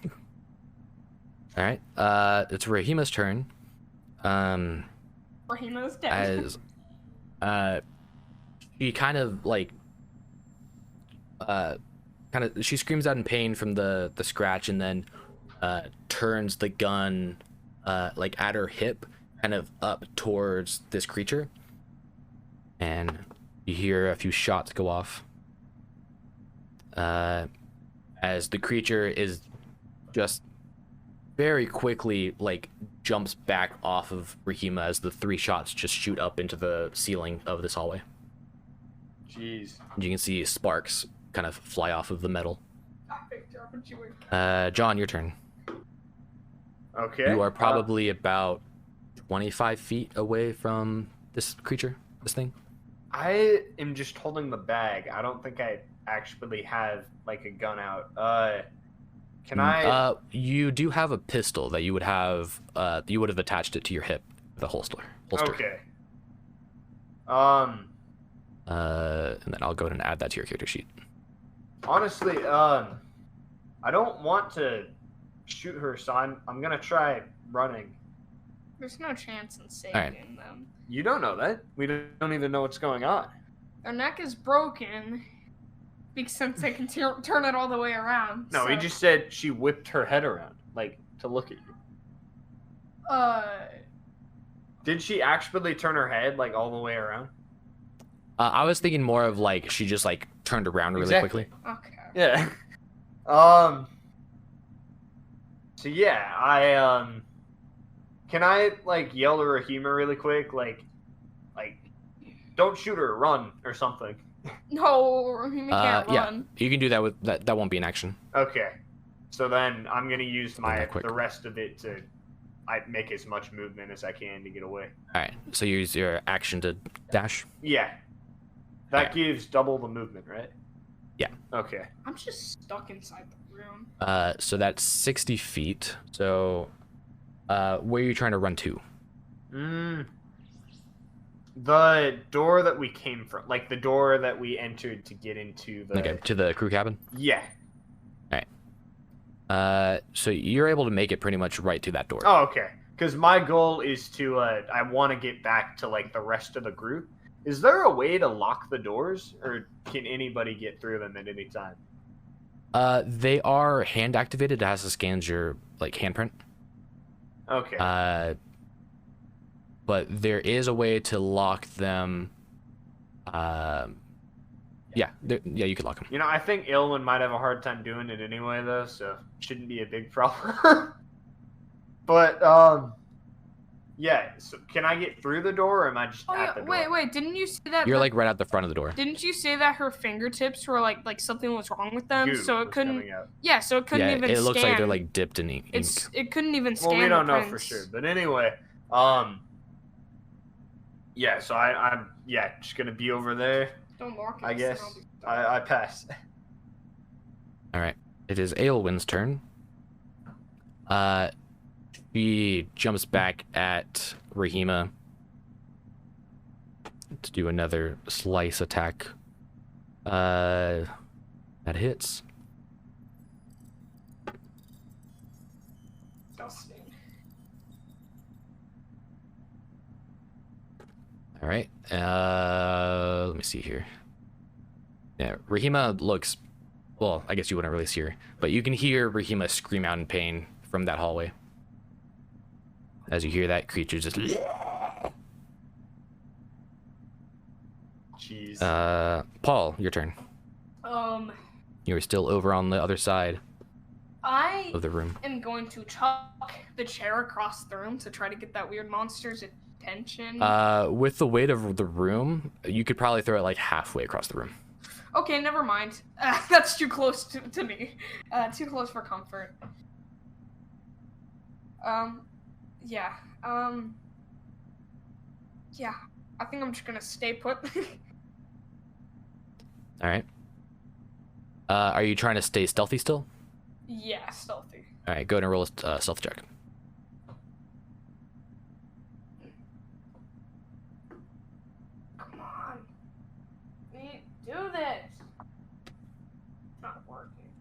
All right. It's Rahima's turn. Rahima's dead. As she kind of like she screams out in pain from the scratch, and then turns the gun like at her hip, kind of up towards this creature, and you hear a few shots go off as the creature is just very quickly like jumps back off of Rahima as the 3 shots just shoot up into the ceiling of this hallway. Jeez. You can see sparks kind of fly off of the metal. I picked her up and she went. John, your turn. Okay. You are probably about 25 feet away from this creature, this thing. I am just holding the bag. I don't think I actually have like a gun out. Can I? You do have a pistol that you would have. You would have attached it to your hip, the holster. Okay. And then I'll go ahead and add that to your character sheet. Honestly, I don't want to shoot her, so I'm gonna try running. There's no chance in saving them. You don't know that. We don't even know what's going on. Their neck is broken. Because since they can turn it all the way around. No, so. he just said she whipped her head around, like, to look at you. Did she actually turn her head, like, all the way around? I was thinking more of, like, she just, like, turned around really quickly. Okay. Yeah. So, yeah, can I, like, yell to Rahima really quick? Like, don't shoot her, run, or something. No, he can't run. Yeah, you can do that with that. That won't be an action. Okay, so then I'm gonna use quick. the rest of it to make as much movement as I can to get away. All right, so you use your action to dash. Yeah, that Okay. gives double the movement, right? Yeah. Okay. I'm just stuck inside the room. So that's 60 feet. So, where are you trying to run to? The door that we came from, like the door that we entered to get into the. Okay, to the crew cabin. Yeah. So you're able to make it pretty much right to that door. Oh, okay. Because my goal is to, I want to get back to like the rest of the group. Is there a way to lock the doors, or can anybody get through them at any time? They are hand activated. It has to scan your like handprint. Okay. But there is a way to lock them. Yeah, you could lock them. You know, I think Ilwin might have a hard time doing it anyway, though, so shouldn't be a big problem. But, yeah, so can I get through the door, or am I just at the door? Wait, didn't you say that? You're like right at the front of the door. Didn't you say that her fingertips were like something was wrong with them, Goo so it was couldn't? coming out. Yeah, so it couldn't even. It looks like scan. they're like dipped in ink. It couldn't even scan. Well, we don't the know for prints. sure, but anyway, yeah, so I'm just gonna be over there. Don't lock it. I guess I pass. All right, it is Aelwyn's turn. She jumps back at Rahima to do another slice attack. That hits. Disgusting. All right. Let me see here. Yeah, Rahima looks. Well, I guess you wouldn't really see her, but you can hear Rahima scream out in pain from that hallway. As you hear that creature just. Jeez. Paul, your turn. You're still over on the other side I of the room. am going to chuck the chair across the room to try to get that weird monster's attention. With the weight of the room, you could probably throw it like halfway across the room. Okay, never mind. That's too close to me. Too close for comfort. Yeah. Yeah. I think I'm just gonna stay put. All right. Are you trying to stay stealthy still? Yeah, stealthy. All right, go ahead and roll a stealth check. Come on. We do this. It's not working.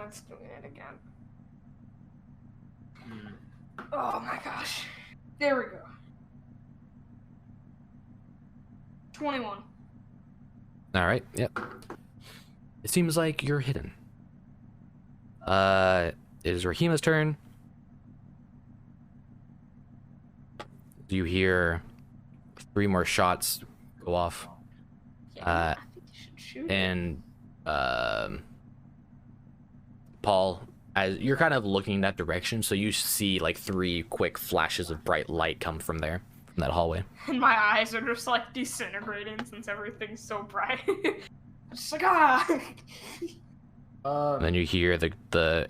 it's doing it again. Hmm. Oh my gosh. There we go. 21. All right. Yep. It seems like you're hidden. It is Rahima's turn. You hear 3 more shots go off. Yeah, I think you should shoot. And Paul, as you're kind of looking in that direction, so you see like 3 quick flashes of bright light come from there, from that hallway. And my eyes are just like disintegrating since everything's so bright. Just like, ah! And then you hear the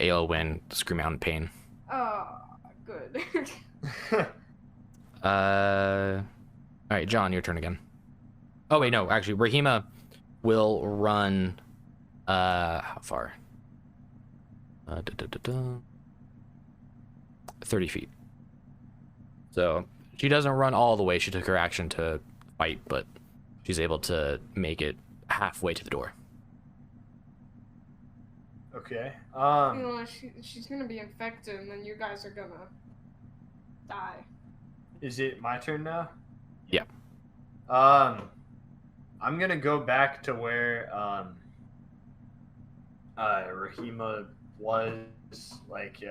Aelwyn scream out in pain. Oh, good. All right, John, your turn again. Oh wait, no, actually, Rahima will run. How far? 30 feet. So she doesn't run all the way. She took her action to fight, but she's able to make it halfway to the door. Okay. You know, she's gonna be infected, and then you guys are gonna die. Is it my turn now? Yeah. I'm gonna go back to where Rahima was, like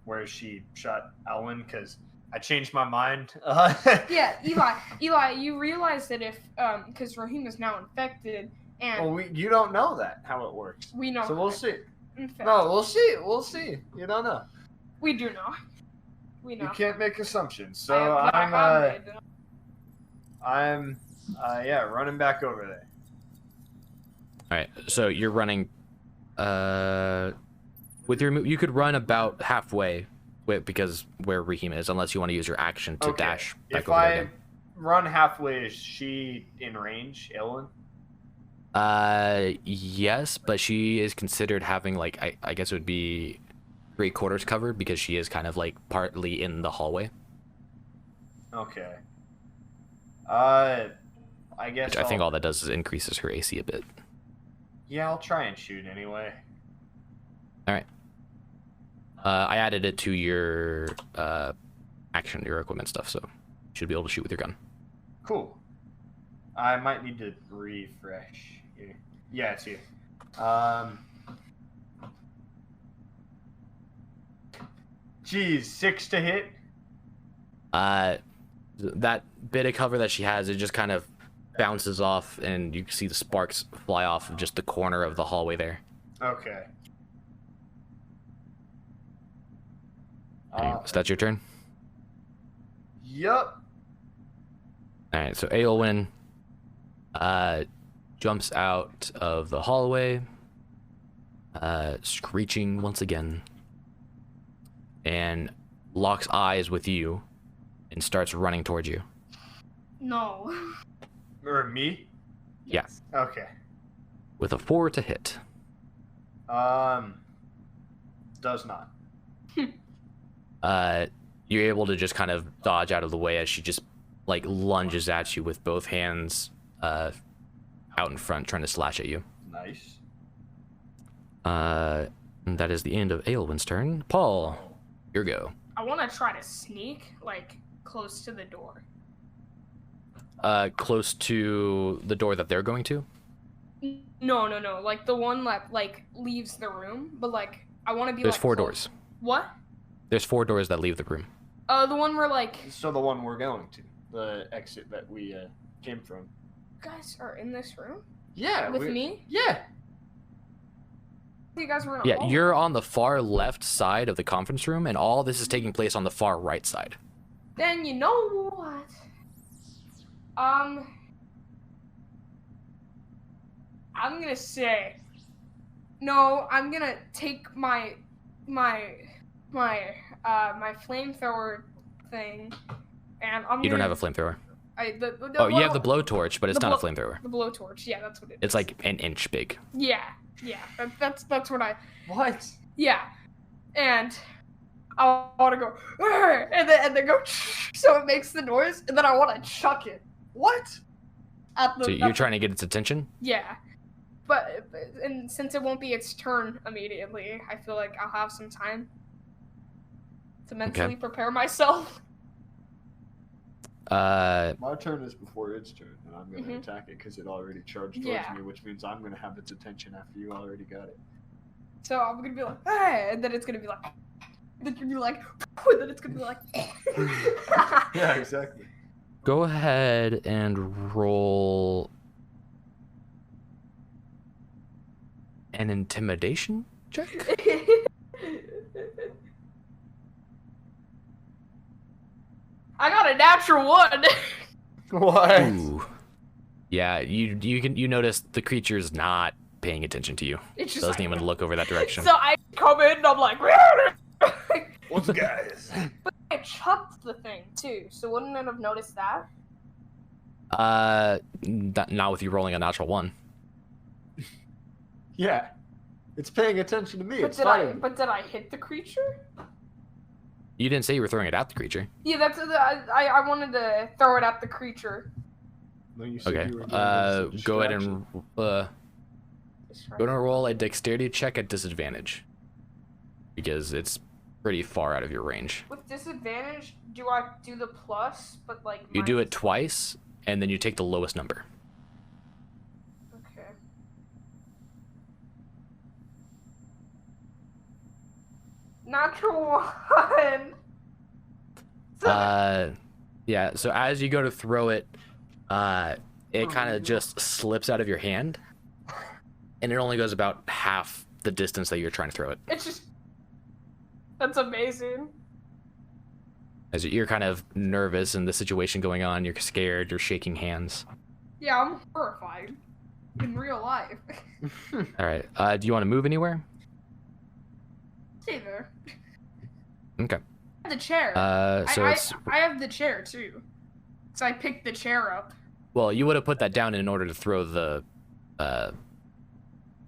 where she shot Elwyn, because I changed my mind. Yeah, Eli, you realize that if because Rahima's now infected, and Well, you don't know that how it works. we know. So we'll see. Infected. No, we'll see. We'll see. You don't know. We do know. We know. You can't make assumptions. So I have made them. I'm running back over there. All right, so you're running. With your you could run about halfway, because where Rahima is, unless you want to use your action to Okay. dash back If over there I again. run halfway, is she in range, Ellen? Yes, but she is considered having like I guess it would be 3/4 covered because she is kind of like partly in the hallway. Okay. I guess Which I think all that does is increases her AC a bit. Yeah, I'll try and shoot anyway. All right. I added it to your action, your equipment stuff, so you should be able to shoot with your gun. Cool. I might need to refresh here. Yeah, it's here. Geez, 6 to hit. That bit of cover that she has, it just kind of bounces off, and you can see the sparks fly off of just the corner of the hallway there. Okay. Alright, so that's your turn. Yup. All right, so Aelwyn jumps out of the hallway, screeching once again, and locks eyes with you and starts running towards you. No. Or me? Yeah. Yes. Okay. With a 4 to hit. Does not. You're able to just kind of dodge out of the way as she just like lunges at you with both hands out in front, trying to slash at you. Nice. And that is the end of Aelwyn's turn. Paul, your go. I want to try to sneak, like, close to the door. Close to the door that they're going to. No. Like, the one that, like, leaves the room. But, like, I want to be, There's like, 4 close. doors. What? There's 4 doors that leave the room. The one where, like, So the one we're going to, the exit that we came from. you guys are in this room? Yeah. With me? Yeah. You guys were in a Yeah, hall? you're on the far left side of the conference room, and all this is taking place on the far right side. Then you know what? I'm gonna say, no. I'm gonna take my flamethrower thing, and I'm. You don't gonna, have a flamethrower. Oh, You have the blowtorch, but it's the not a flamethrower. The blowtorch, yeah, that's what it is. It's like an inch big. Yeah. That's what I. What? Yeah, and I want to go, "Arr!" and then go, so it makes the noise, and then I want to chuck it. What? At the. So you're trying to get its attention? Yeah. and since it won't be its turn immediately, I feel like I'll have some time to mentally prepare myself. My turn is before its turn, and I'm going to attack it because it already charged towards me, which means I'm going to have its attention after you already got it. So I'm going to be like, hey, and then it's going to be like, and then you're like, and then it's going to be like, Yeah, exactly. Go ahead and roll an intimidation check. I got a natural 1. What? Ooh. Yeah, you notice the creature's not paying attention to you. It's just Doesn't like, even look over that direction. So I come in and I'm like, What's guys? but I chucked the thing too, so wouldn't it have noticed that? Not with you rolling a natural 1. Yeah. It's paying attention to me. But did I hit the creature? You didn't say you were throwing it at the creature. Yeah, I wanted to throw it at the creature. No, you said Okay. you were doing this as a Go ahead distraction. and go and roll a dexterity check at disadvantage because it's pretty far out of your range. With disadvantage, do I do the plus, but like You do it minus- twice, and then you take the lowest number. Okay. Natural 1. Yeah. So as you go to throw it, it kind of just slips out of your hand, and it only goes about half the distance that you're trying to throw it. It's just. That's amazing. As you're kind of nervous in the situation going on, you're scared, you're shaking hands. Yeah, I'm horrified. In real life. All right. Do you want to move anywhere? Stay there. Okay. I have the chair. So it's I have the chair too. So I picked the chair up. well, you would have put that down in order to throw the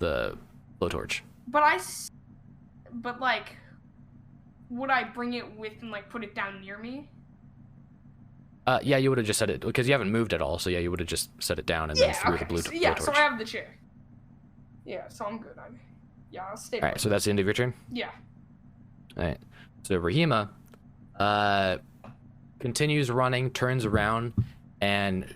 blowtorch. But like, would I bring it with and like put it down near me? Yeah, you would have just set it because you haven't moved at all. So yeah, you would have just set it down and then threw the blue blowtorch. So I have the chair. Yeah, so I'm good. I'll stay. All right, so that's the end of your turn. Yeah. All right. So Rahima continues running, turns around, and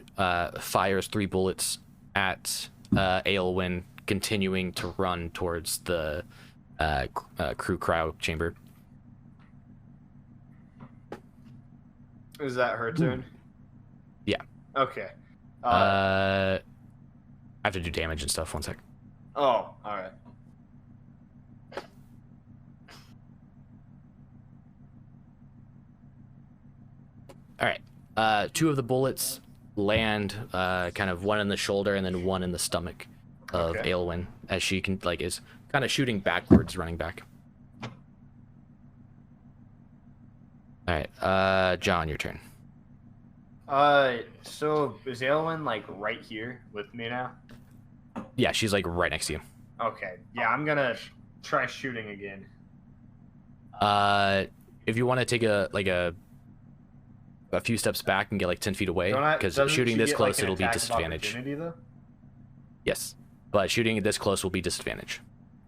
fires 3 bullets at Aelwyn, continuing to run towards the crew cryo chamber. Is that her turn? Yeah. Okay. I have to do damage and stuff. One sec. Oh, alright. All right. 2 of the bullets land, kind of one in the shoulder and then one in the stomach of Okay. Aelwyn, as she is kind of shooting backwards, running back. All right, John, your turn. So is Aelwyn like right here with me now? Yeah, she's like right next to you. Okay. Yeah, I'm gonna try shooting again. If you want to take a few steps back and get like 10 feet away, because Doesn't shooting she this get, close, like, an it'll be attack of disadvantage. opportunity, though? Yes, but shooting this close will be disadvantage.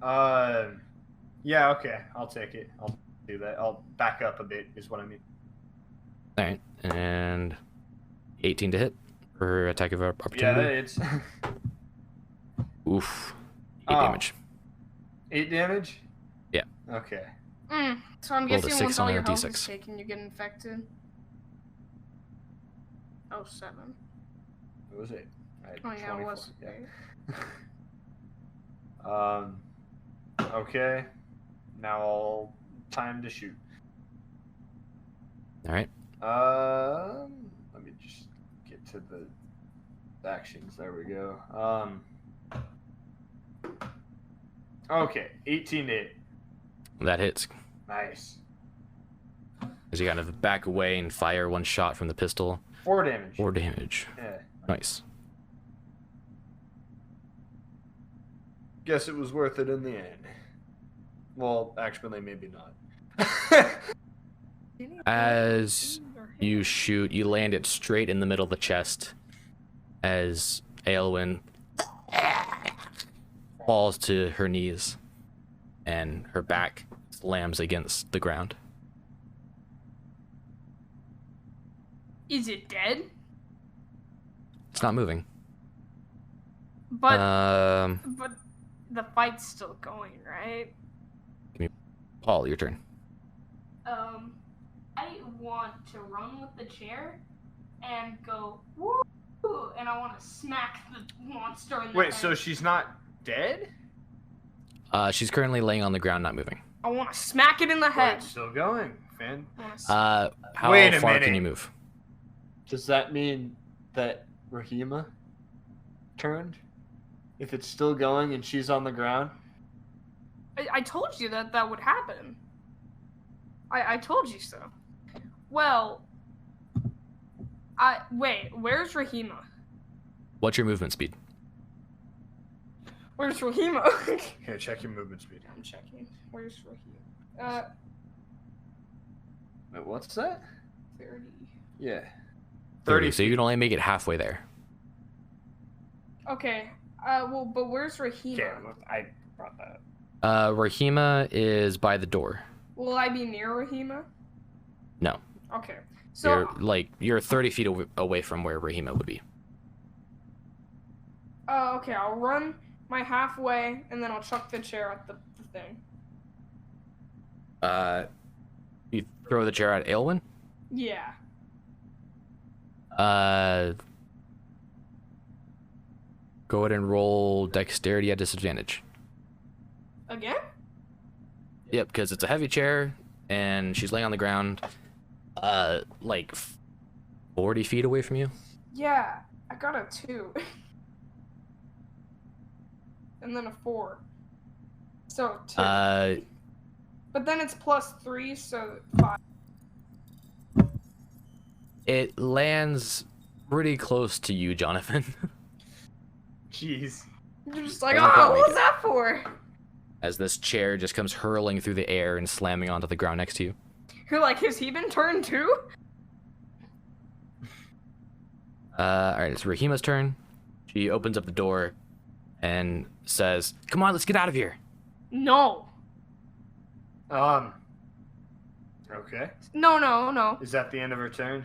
Yeah, okay. I'll take it. I'll do that. I'll back up a bit, is what I mean. All right, and 18 to hit for attack of Yeah, opportunity. it's Oof, 8 Oh. damage. 8 damage? Yeah. Okay. So I'm Rolled a guessing 6 once all on a your health is D6. taken, you get infected. Oh, 7. What was it? I had Oh yeah, it 24, was. yeah. Okay. Now all time to shoot. All right. Let me just get to the actions. There we go. Okay, 18 to hit. That hits. Nice. As you kind of back away and fire 1 shot from the pistol. 4 damage. 4 damage. Yeah. Nice. Guess it was worth it in the end. Well, actually, maybe not. As you shoot, you land it straight in the middle of the chest as Aelwyn falls to her knees, and her back slams against the ground. Is it dead? It's not moving. But Um, but the fight's still going, right? Paul, your turn. I want to run with the chair and go woo, and I want to smack the monster in the Wait, head. so she's not dead? She's currently laying on the ground, not moving. I want to smack it in the But head. it's still going, Finn. I wanna How Wait a far minute. can you move? Does that mean that Rahima turned? If it's still going and she's on the ground? I told you that that would happen. I told you so. Well, wait, where's Rahima? What's your movement speed? Where's Rahima? Here, check your movement speed. I'm checking. Where's Rahima? Wait, what's that? 30. Yeah. 30, so you can only make it halfway there. Okay. Well, but where's Rahima? Okay, look, I brought that. Rahima is by the door. Will I be near Rahima? No. Okay. So, You're 30 feet away from where Rahima would be. okay, I'll run my halfway, and then I'll chuck the chair at the thing. You throw the chair at Aylwin? Yeah. Go ahead and roll dexterity at disadvantage. Again? Yep, because it's a heavy chair, and she's laying on the ground, 40 feet away from you. Yeah, I got a 2. And then a 4. So 2. But then it's +3, so 5. It lands pretty close to you, Jonathan. Jeez. You're just like, I don't oh, think what was that for? As this chair just comes hurling through the air and slamming onto the ground next to you. You're like, has he been turned too? Alright, it's Rahima's turn. She opens up the door and says, "Come on, let's get out of here." No. Okay. No. Is that the end of her turn?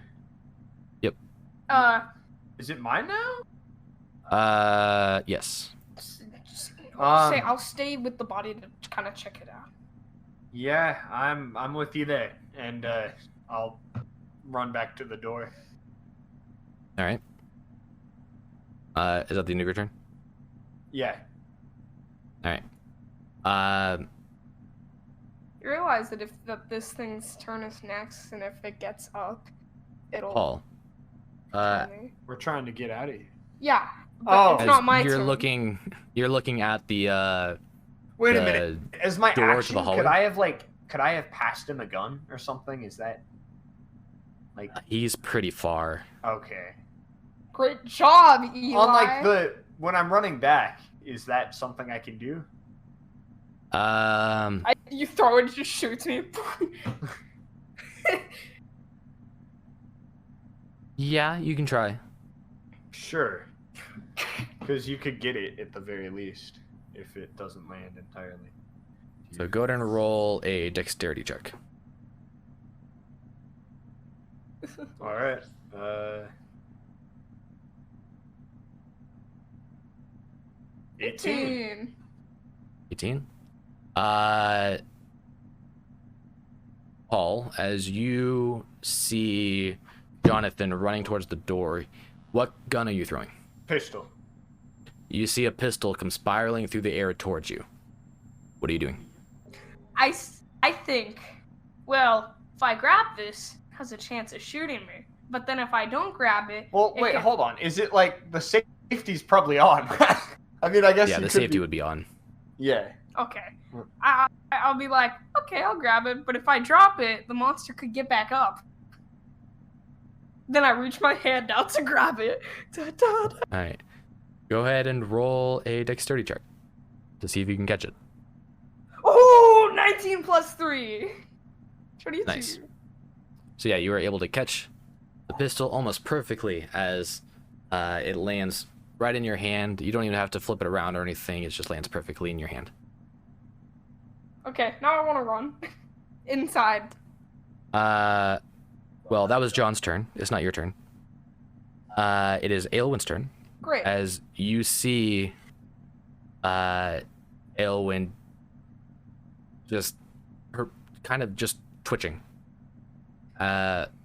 Is it mine now? Yes. I'll stay with the body to kind of check it out. Yeah, I'm with you there, and I'll run back to the door. Alright. Is that the end of your turn? Yeah. Alright. You realize that if this thing's turn is next, and if it gets up, it'll. Paul. turn me. We're trying to get out of here. Yeah. But Oh. it's not my you're turn. you're looking at the Wait a the minute. As my door to action, the hallway? could I have passed him a gun or something? Is that he's pretty far. okay? Great job, Eli. Unlike when I'm running back, is that something I can do? You throw it, it just shoots me. Yeah, you can try. Sure. Because you could get it at the very least if it doesn't land entirely. So go ahead and roll a dexterity check. All right. 18. 18. Paul, as you see Jonathan running towards the door, what gun are you throwing? Pistol. You see a pistol come spiraling through the air towards you. What are you doing? I think, well, if I grab this, it has a chance of shooting me. But then if I don't grab it, Well, it wait, can- hold on. Is it like the safety's probably on? I mean, I guess Yeah, you the could safety be- would be on. Yeah. Okay. I'll be like, okay, I'll grab it. But if I drop it, the monster could get back up. Then I reach my hand out to grab it. All right. Go ahead and roll a dexterity check to see if you can catch it. Oh, 19 plus 3. 22. Nice. So yeah, you were able to catch the pistol almost perfectly as it lands right in your hand. You don't even have to flip it around or anything. It just lands perfectly in your hand. Okay, now I want to run. Inside. Well, that was John's turn. It's not your turn. It is Aelwyn's turn. Great. As you see, Aelwyn just her kind of just twitching,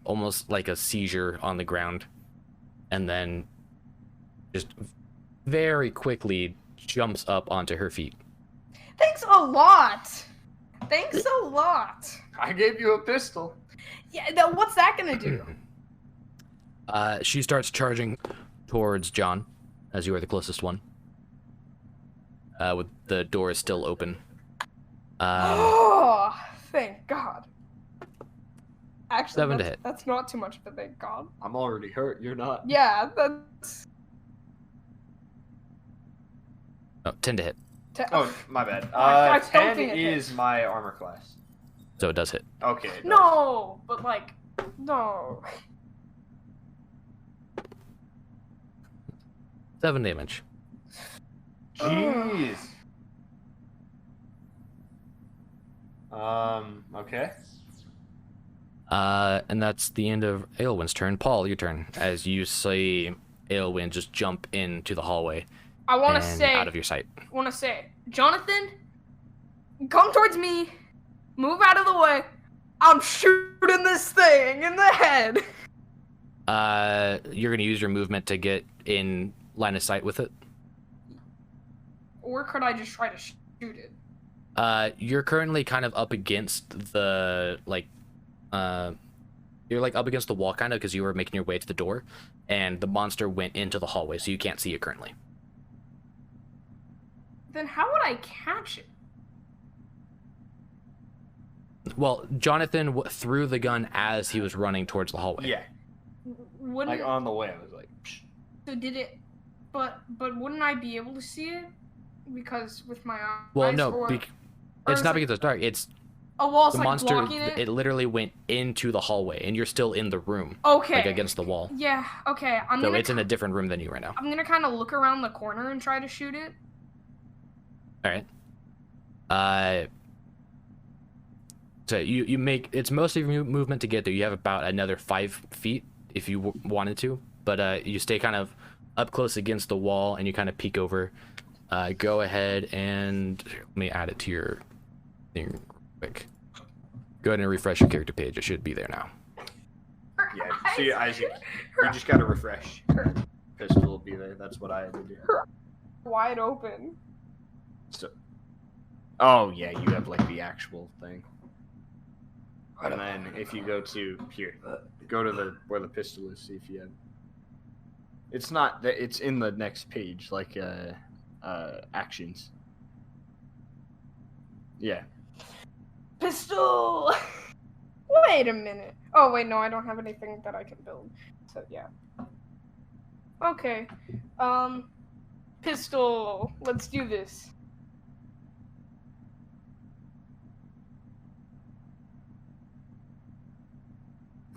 almost like a seizure on the ground, and then just very quickly jumps up onto her feet. Thanks a lot. Thanks a lot. I gave you a pistol. Yeah, what's that gonna do? She starts charging towards John, as you are the closest one. With the door is still open. Oh, thank God. Actually, 7 to hit. That's not too much of a thank God. I'm already hurt. You're not. Yeah, that's... Oh, 10 to hit. Oh, my bad. I don't 10 think it is hits. my armor class. So it does hit. Okay. it does. No, but like, no. 7 damage. Jeez. Okay. And that's the end of Aelwyn's turn. Paul, your turn. As you see Aelwyn just jump into the hallway I want to and say, out of your sight. Jonathan, come towards me. Move out of the way. I'm shooting this thing in the head. You're gonna use your movement to get in line of sight with it. Or could I just try to shoot it? You're currently kind of up against the you're like up against the wall kind of because you were making your way to the door, and the monster went into the hallway, so you can't see it currently. Then how would I catch it? Well, Jonathan threw the gun as he was running towards the hallway. Yeah. Wouldn't Like on the way, I was like, psh. so did it? But wouldn't I be able to see it? Because with my eyes. Well, no, or it's is not it- because it's dark. It's a wall's the like monster. blocking it. It literally went into the hallway, and you're still in the room, Okay. like against the wall. Yeah. Okay. So it's in a different room than you right now. I'm gonna kind of look around the corner and try to shoot it. All right. So you make it's mostly movement to get there. You have about another 5 feet if you wanted to, but you stay kind of up close against the wall and you kind of peek over. Go ahead and let me add it to your thing real quick. Go ahead and refresh your character page. It should be there now. Yeah. See, Isaac, you just gotta refresh. Pistol will be there. That's what I had to do. Wide open. So, oh yeah, you have like the actual thing. And then if you go to here, go to the where the pistol is. See if you have. It's not that. It's in the next page, like actions. Yeah. Pistol. Wait a minute. Oh wait, no, I don't have anything that I can build. So yeah. Okay. Pistol. Let's do this.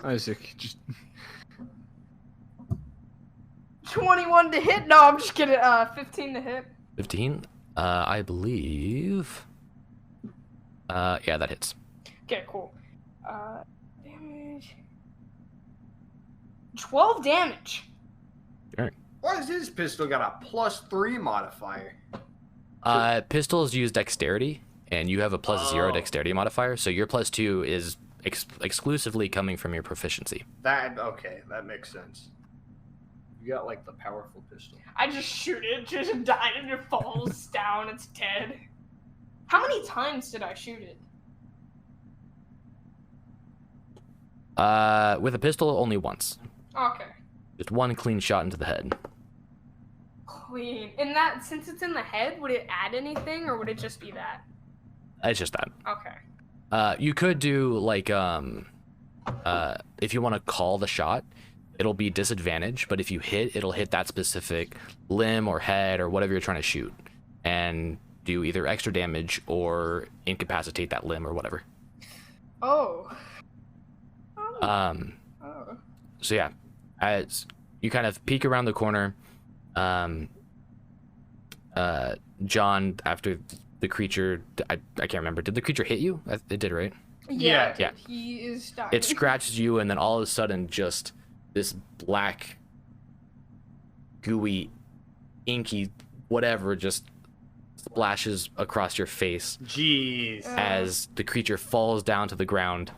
Isaac, just 21 to hit? No, I'm just kidding. 15 to hit. 15. I believe. Yeah, that hits. Okay, cool. Damage. 12 damage. Why does his pistol got a +3 modifier? Pistols use dexterity, and you have a +0 Oh. dexterity modifier, so your +2 is exclusively coming from your proficiency. Okay, that makes sense. You got like the powerful pistol. I just shoot it, just died, and it falls down. It's dead. How many times did I shoot it? With a pistol, only once. Okay. Just one clean shot into the head. Clean. In that, since it's in the head, would it add anything, or would it just be that? It's just that. Okay. You could do like if you want to call the shot, it'll be disadvantage, but if you hit, it'll hit that specific limb or head or whatever you're trying to shoot, and do either extra damage or incapacitate that limb or whatever. Oh. Oh. So yeah, as you kind of peek around the corner, John, after the creature, I can't remember. Did the creature hit you? It did, right? Yeah. Yeah. He is dying. It scratches you, and then all of a sudden, just this black, gooey, inky, whatever, just splashes across your face Jeez. as the creature falls down to the ground,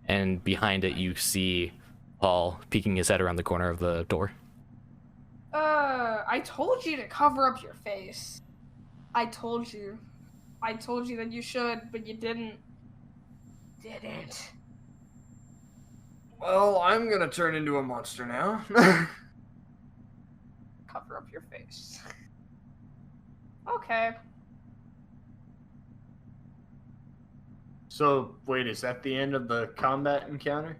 and behind it you see Paul peeking his head around the corner of the door. I told you to cover up your face. I told you that you should, but you didn't. Well, I'm gonna turn into a monster now. Cover up your face. Okay. So wait, is that the end of the combat encounter?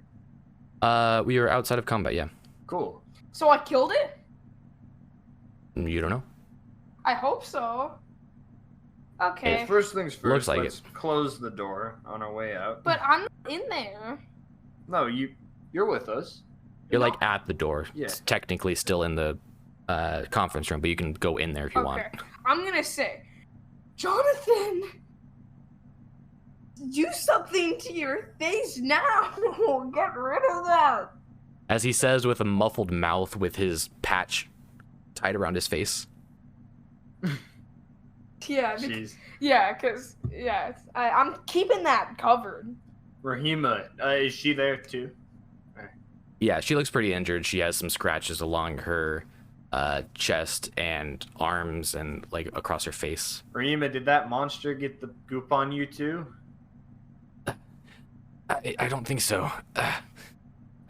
We were outside of combat, yeah. Cool. So I killed it? You don't know? I hope so. Okay. Well, first things first, Looks like let's close the door on our way out. But I'm not in there. No, you're with us. You're like at the door. Yeah. It's technically still in the conference room, but you can go in there if you want. I'm gonna say, Jonathan, do something to your face now. Get rid of that. As he says with a muffled mouth with his patch tied around his face. Yeah, Jeez. because I'm keeping that covered. Rahima, is she there too? Yeah, she looks pretty injured. She has some scratches along her chest and arms and like across her face. Rahima, did that monster get the goop on you too? I don't think so.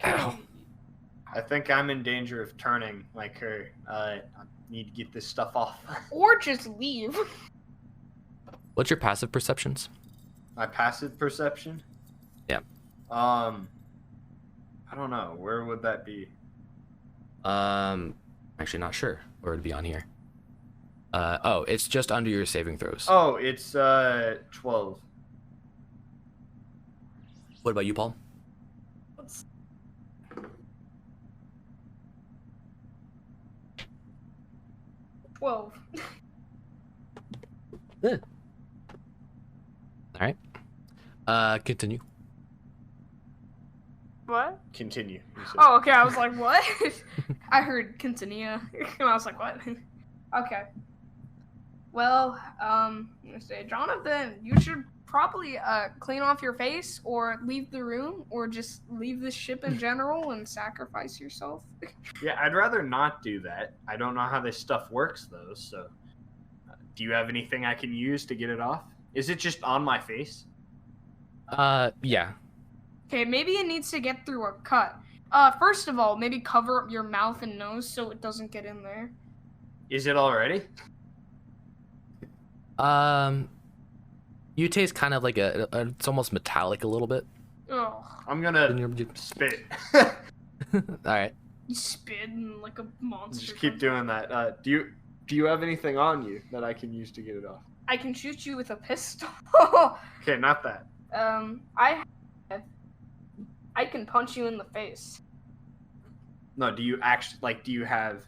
Ow. I think I'm in danger of turning like her. I need to get this stuff off. Or just leave. What's your passive perceptions? My passive perception? Yeah. I don't know. Where would that be? Actually not sure where it'd be on here. Oh, it's just under your saving throws. Oh, it's 12. What about you, Paul? 12. All right. Continue. What? Continue. you said. Oh, okay. I was like, what? I heard continue, and I was like, what? Okay. Well, I'm gonna say, Jonathan, you should probably clean off your face, or leave the room, or just leave the ship in general and sacrifice yourself. Yeah, I'd rather not do that. I don't know how this stuff works though. So, do you have anything I can use to get it off? Is it just on my face? Yeah. Okay, maybe it needs to get through a cut. First of all, maybe cover up your mouth and nose so it doesn't get in there. Is it already? You taste kind of like it's almost metallic a little bit. Oh, I'm gonna spit. All right. you spit like a monster. Just keep doing that. Do you have anything on you that I can use to get it off? I can shoot you with a pistol. Okay, not that. I can punch you in the face. No, do you actually do you have?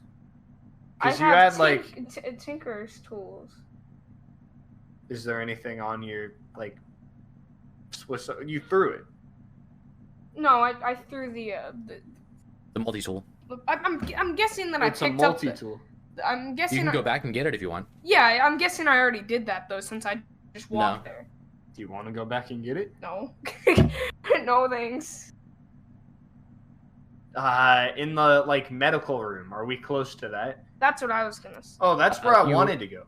I Because you have had tinker's tools. Is there anything on your Swiss? You threw it. No, I threw the multi-tool. I'm guessing that It's I a picked up the, multi-tool. I'm guessing You can go back and get it if you want. Yeah, I'm guessing I already did that though, since I just walked there. Do you want to go back and get it? No. No thanks. In the medical room. Are we close to that? That's what I was gonna say. Oh, that's where I you- wanted to go.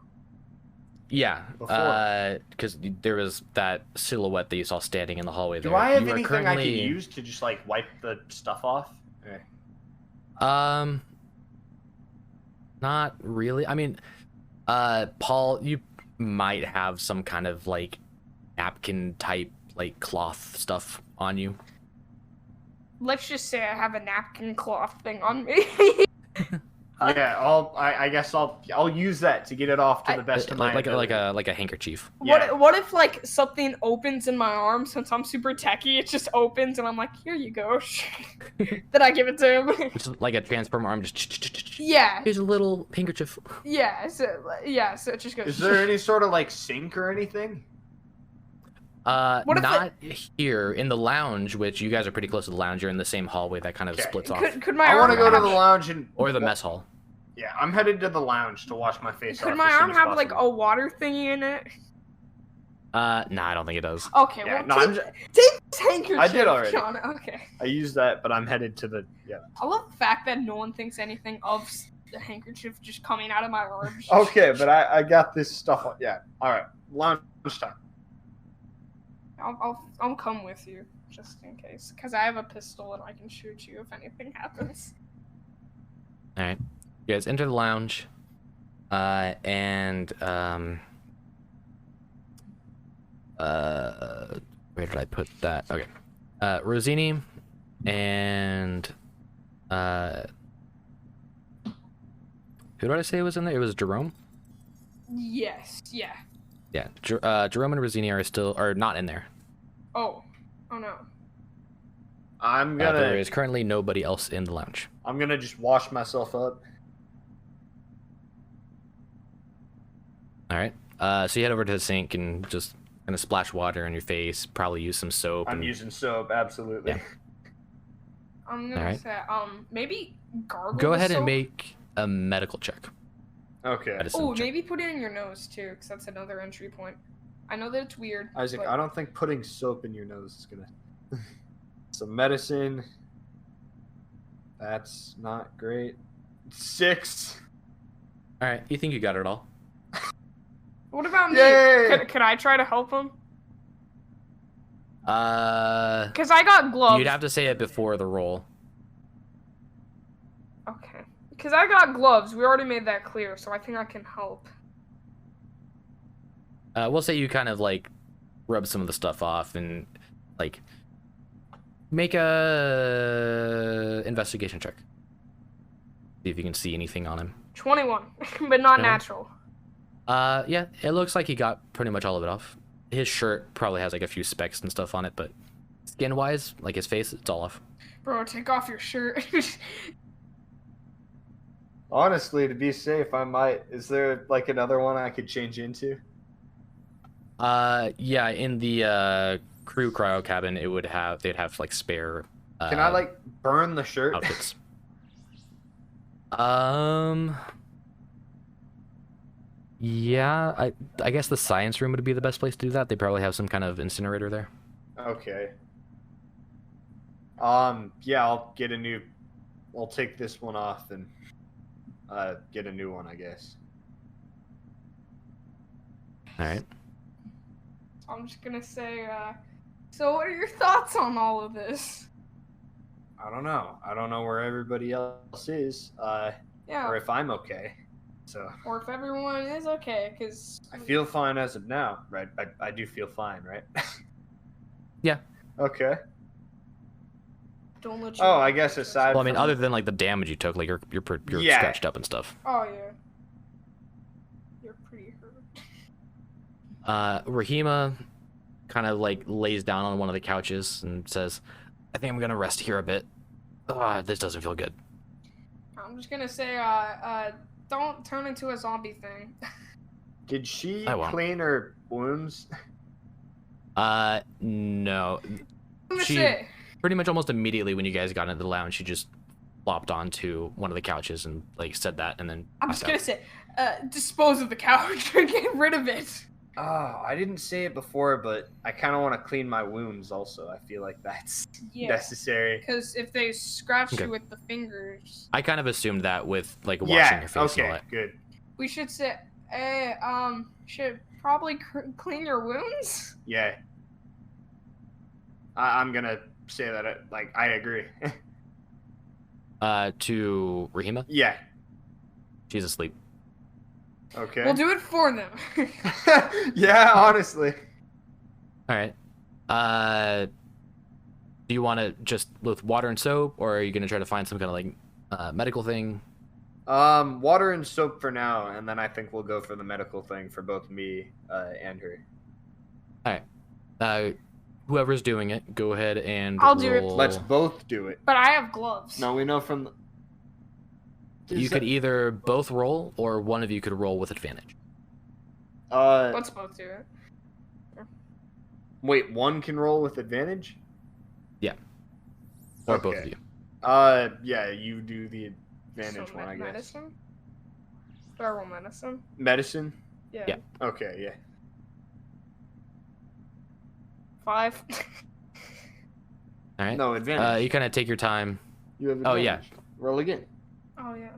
Yeah. Before. Because there was that silhouette that you saw standing in the hallway there. Do I have You are anything I can currently- use to just wipe the stuff off? Not really. I mean, Paul, you might have some kind of napkin type cloth stuff on you. Let's just say I have a napkin cloth thing on me. Yeah, I guess I'll use that to get it off to the best of my ability. like a handkerchief. Yeah. What if like something opens in my arm since I'm super techie? It just opens and I'm like, here you go. Then I give it to him. It's like a transform arm. Just Yeah. here's a little handkerchief. Yeah. So it just goes. Is there any sort of like sink or anything? What if Not here in the lounge, which you guys are pretty close to the lounge. You're in the same hallway that kind of Okay. splits off, Could my I arm want to go to have- the lounge and or the mess hall. Yeah, I'm headed to the lounge to wash my face off. Could my as soon arm as have like possible. a water thingy in it? Nah, I don't think it does. Okay, Yeah, well no, take this handkerchief. I did already. Sean. Okay. I used that, but I'm headed to the I love the fact that no one thinks anything of the handkerchief just coming out of my arm. Okay, but I got this stuff. Yeah. All right. Lounge time. I'll come with you just in case, because I have a pistol and I can shoot you if anything happens. All right, you guys enter the lounge, and where did I put that? Okay, Rosini and who did I say was in there? It was Jerome. Yes. Yeah. Yeah, Jerome and Rosini are not in there. Oh no. I'm There gonna is currently nobody else in the lounge. just wash myself up. All right. So you head over to the sink and just kind of splash water on your face. Probably use some soap. I'm and- using soap, absolutely. Yeah. I'm gonna Alright. say maybe gargle. Go the ahead and soap. make a medical check. Okay. Medicine Oh, check. maybe put it in your nose too, because that's another entry point. I know that it's weird. Isaac, but I don't think putting soap in your nose is gonna. Some medicine. That's not great. 6. All right. You think you got it all? What about me? Yay! Could I try to help him? Uh, Because I got gloves. you'd have to say it before the roll. Okay. Because I got gloves. We already made that clear, so I think I can help. We'll say you kind of like rub some of the stuff off and like make a investigation check. See if you can see anything on him. 21, but not 21? natural. Yeah, it looks like he got pretty much all of it off. His shirt probably has like a few specks and stuff on it, but skin-wise, like his face, it's all off. Bro, take off your shirt. Honestly, to be safe, I might. Is there like another one I could change into? Yeah, in the crew cryo cabin, they'd have like spare. Can I like burn the shirt? outfits? Yeah, I guess the science room would be the best place to do that. They probably have some kind of incinerator there. Okay. Yeah, I'll get a new. I'll take this one off and get a new one, I guess. All right. I'm just gonna say, so what are your thoughts on all of this? I don't know. I don't know where everybody else is, Yeah, or if I'm okay. So or if everyone is okay, because I feel fine as of now, right? I do feel fine, right? Yeah. Okay. don't let you. Oh, I guess aside. Well, I mean, from... other than like the damage you took, like you're Yeah. scratched up and stuff. Oh yeah. You're pretty hurt. Rahima kind of like lays down on one of the couches and says, "I think I'm gonna rest here a bit. This doesn't feel good." I'm just gonna say, don't turn into a zombie thing. Did she I won't. clean her wounds? No. I'm gonna She- say, Pretty much almost immediately when you guys got into the lounge, she just flopped onto one of the couches and like said that, and then I'm passed just gonna out. say, dispose of the couch or get rid of it. Oh, I didn't say it before, but I kind of want to clean my wounds also. I feel like that's Yeah. necessary. Because if they scratch Okay. you with the fingers, I kind of assumed that with like washing Yeah, your face and all okay, that. good. we should say, should probably clean your wounds. Yeah. I'm going to say that, I agree. To Rahima, Yeah. she's asleep. Okay. We'll do it for them. Yeah, honestly. All right. Do you want to just with water and soap, or are you gonna try to find some kind of like medical thing? Water and soap for now, and then I think we'll go for the medical thing for both me and her. All right. Whoever's doing it, go ahead and I'll do it. roll. Let's both do it. But I have gloves. No, we know from. You could either both roll, or one of you could roll with advantage. Let's both do it. Wait, one can roll with advantage? Or both of Okay. you. Yeah, you do the advantage So one, I guess. medicine? Do I roll medicine? Medicine? Yeah. Yeah. Okay, yeah. 5. All right. No advantage. You kind of take your time You have oh, advantage. yeah. Roll again. Oh, yeah.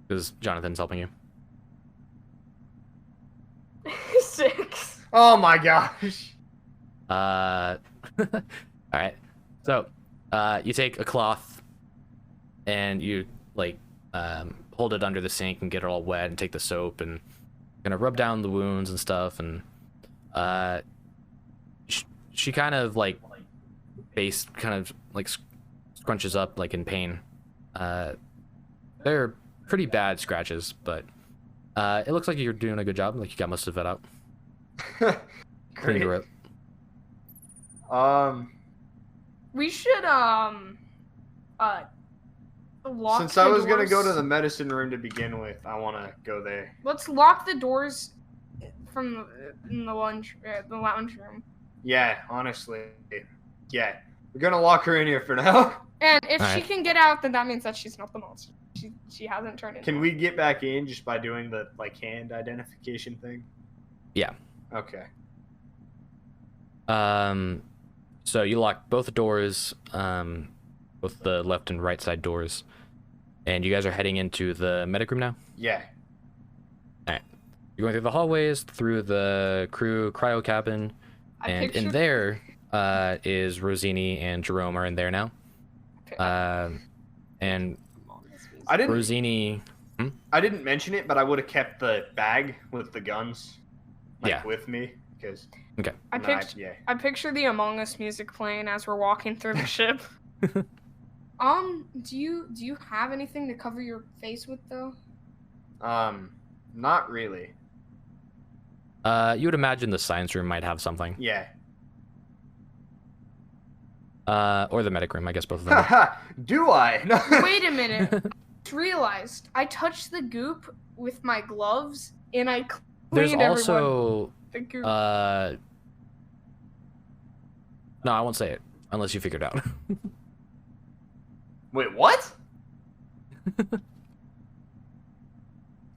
because Jonathan's helping you. 6. Oh my gosh. All right. So, you take a cloth and you like hold it under the sink and get it all wet, and take the soap and gonna rub down the wounds and stuff. And she kind of like face kind of like scrunches up like in pain. They're pretty bad scratches, but it looks like you're doing a good job. Like you got most of it out. Cleaned her up. We should lock Since the I was gonna doors. go to the medicine room to begin with, I want to go there. Let's lock the doors from the lounge room. Yeah, honestly, yeah, we're gonna lock her in here for now. And if she Alright. can get out, then that means that she's not the monster. She hasn't turned into. Can we get back in just by doing the like hand identification thing? Yeah. Okay. So you lock both doors, both the left and right side doors, and you guys are heading into the medic room now. Yeah. You're going through the hallways, through the crew cryo cabin, and in there is Rosini and Jerome are in there now. And I didn't. Rosini, I didn't mention it, but I would have kept the bag with the guns, like, Yeah. with me, because. I picture the Among Us music playing as we're walking through the ship. Do you have anything to cover your face with though? Not really. you would imagine the science room might have something, Yeah. or the medic room. I guess both of them. Haha. Do I? No. Wait a minute. Just realized I touched the goop with my gloves and I There's cleaned also the goop. no, I won't say it unless you figure it out. Wait, what?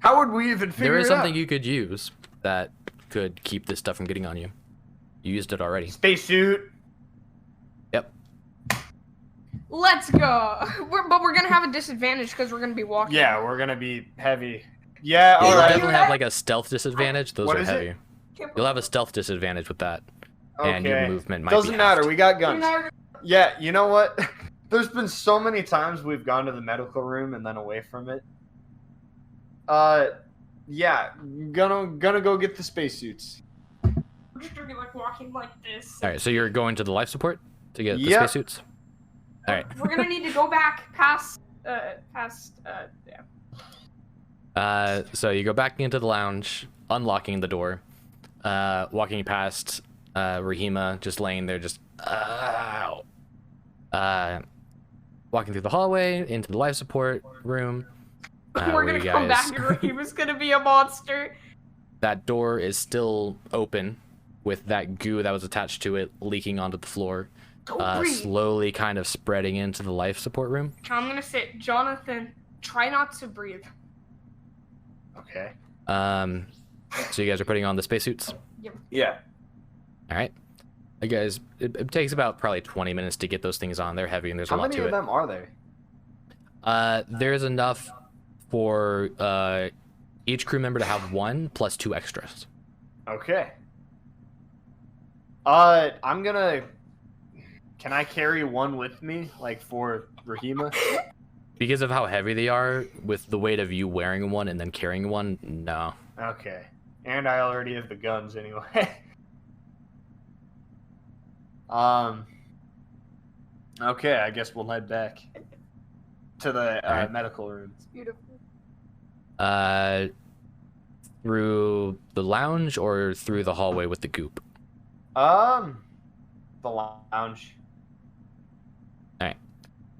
How would we even figure There is it something out? you could use that could keep this stuff from getting on you. You used it already. Spacesuit. Yep. Let's go. But we're gonna have a disadvantage because we're gonna be walking. Yeah, we're gonna be heavy. Yeah, Yeah, all you'll right. definitely have like a stealth disadvantage. Those What are is it? heavy. You'll have a stealth disadvantage with that, and your Okay. movement might Doesn't be matter. halved. We got You guns. know, Yeah, you know what? There's been so many times we've gone to the medical room and then away from it. Yeah, gonna go get the spacesuits. we're just gonna be like walking like this. All right, so you're going to the life support to get the Yep. spacesuits. All right. We're gonna need to go back past yeah. So you go back into the lounge, unlocking the door, walking past Rahima just laying there, just walking through the hallway into the life support room. We're where gonna you come guys- back and he was gonna be a monster. That door is still open, with that goo that was attached to it leaking onto the floor, Don't breathe. slowly kind of spreading into the life support room. I'm gonna say, Jonathan, try not to breathe. Okay. So you guys are putting on the spacesuits. Yeah. All right. You guys, it takes about probably 20 minutes to get those things on. They're heavy and there's a How lot many to of it. them are there? There's enough for each crew member to have one plus 2 extras. Okay. I'm gonna. Can I carry one with me, like for Rahima? Because of how heavy they are, with the weight of you wearing one and then carrying one, no. Okay. And I already have the guns anyway. Okay, I guess we'll head back. To the Alright. medical room. It's beautiful. Through the lounge or through the hallway with the goop? The lounge.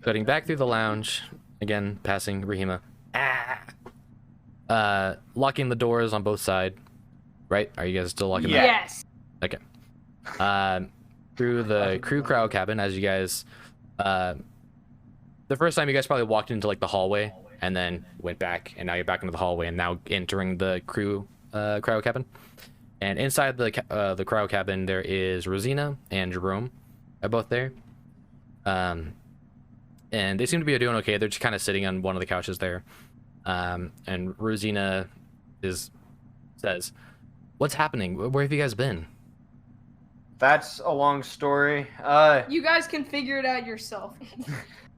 Cutting back through the lounge, again, passing Rahima. Locking the doors on both sides, right? Are you guys still locking them? Yes. Okay. Through the crew cryo cabin, as you guys, the first time you guys probably walked into like the hallway and then went back, and now you're back into the hallway and now entering the crew cryo cabin. And inside the cryo cabin, there is Rosina and Jerome are both there. And they seem to be doing okay. They're just kind of sitting on one of the couches there. And Rosina says, "What's happening? Where have you guys been?" That's a long story. You guys can figure it out yourself.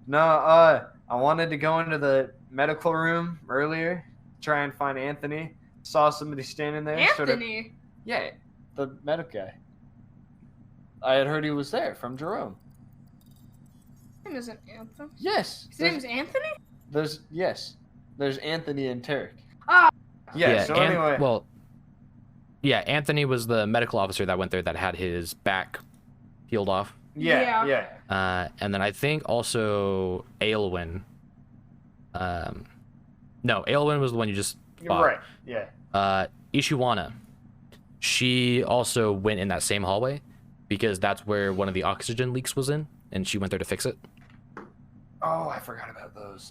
No, I wanted to go into the medical room earlier, try and find Anthony. Saw somebody standing there. Anthony. Yeah, the medic guy. I had heard he was there from Jerome. His name isn't Anthony. Yes. His name is Anthony? There's Anthony and Tarek. Yeah, so anyway. Anthony was the medical officer that went there that had his back peeled off. Yeah. And then I think also Aylwin. No, Aylwin was the one you just fought. Right, yeah. Ishiwana. She also went in that same hallway because that's where one of the oxygen leaks was in, and she went there to fix it. Oh, I forgot about those.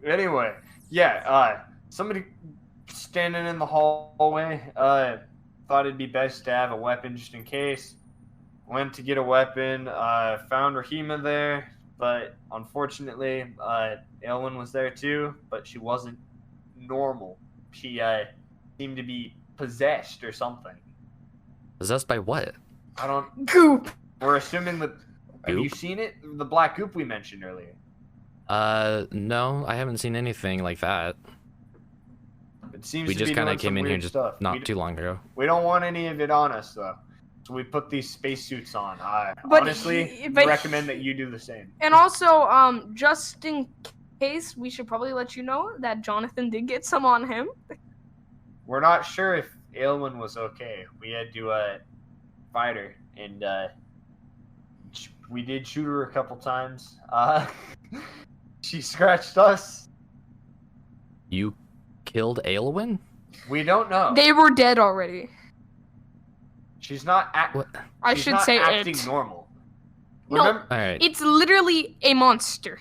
Anyway, yeah, somebody standing in the hallway, thought it'd be best to have a weapon just in case. Went to get a weapon, found Rahima there, but unfortunately, Elwyn was there too, but she wasn't normal. She seemed to be possessed or something. Possessed by what? I don't. Goop. We're assuming that. Have you Goop? seen it? The black goop we mentioned earlier. No, I haven't seen anything like that. It seems We to just be kind of doing some came in here weird just stuff. not too long ago. We don't want any of it on us though, so we put these spacesuits on. But Honestly, but recommend that you do the same. And also, just in case, we should probably let you know that Jonathan did get some on him. We're not sure if Aylwin was okay. We had to fight her, and we did shoot her a couple times. She scratched us. You killed Aylwin? We don't know. They were dead already. She's not What? I she's should not say acting it. normal. No. Remember? All right. It's literally a monster.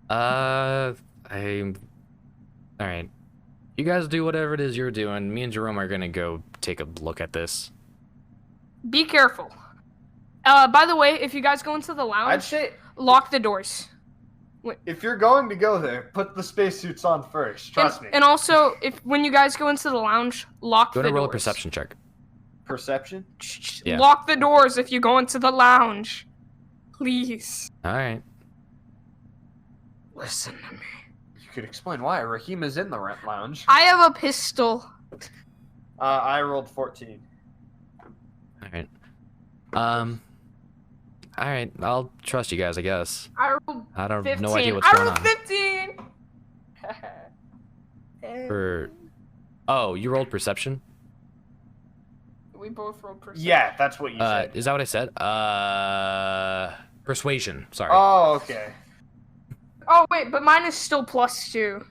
All right. You guys do whatever it is you're doing. Me and Jerome are gonna go take a look at this. Be careful. By the way, if you guys go into the I'd lounge, say lock the doors. if you're going to go there, put the spacesuits on first. Trust me. And also, when you guys go into the lounge, lock Go the to roll a doors. perception check. Perception? Yeah. Lock the doors if you go into the lounge. Please. All right. Listen to me. You could explain why. Rahima's in the rent lounge. I have a pistol. I rolled 14. All right. All right. I'll trust you guys, I guess. I rolled I don't 15. no idea what's I going rolled on. 15. Oh, you rolled perception? We both rolled perception. Yeah, that's what you said. Is that what I said? Persuasion. Sorry. Oh, okay. Oh wait, but mine is still +2.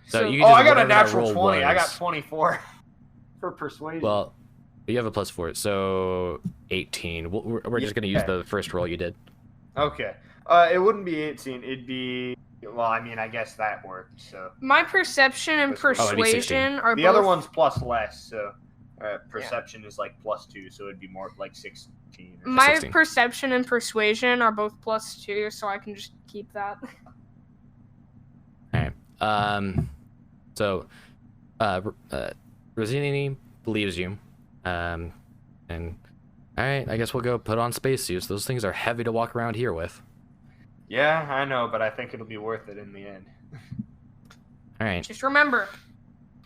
So So you Oh, just- I got a whatever that natural roll 20. I got was. 24 for persuasion. Well, you have a +4, so 18. We're just gonna use the first roll you did. Okay. It wouldn't be 18. It'd be. Well, I mean, I guess that worked. So my perception and Oh, it'd be 16. persuasion are the both. other one's plus less. So perception is like +2, so it'd be more like 16. Or My 16. perception and persuasion are both +2, so I can just keep that. All right. So, Rosini believes you. And all right, I guess we'll go put on spacesuits. Those things are heavy to walk around here with. Yeah, I know, but I think it'll be worth it in the end. All right. Just remember,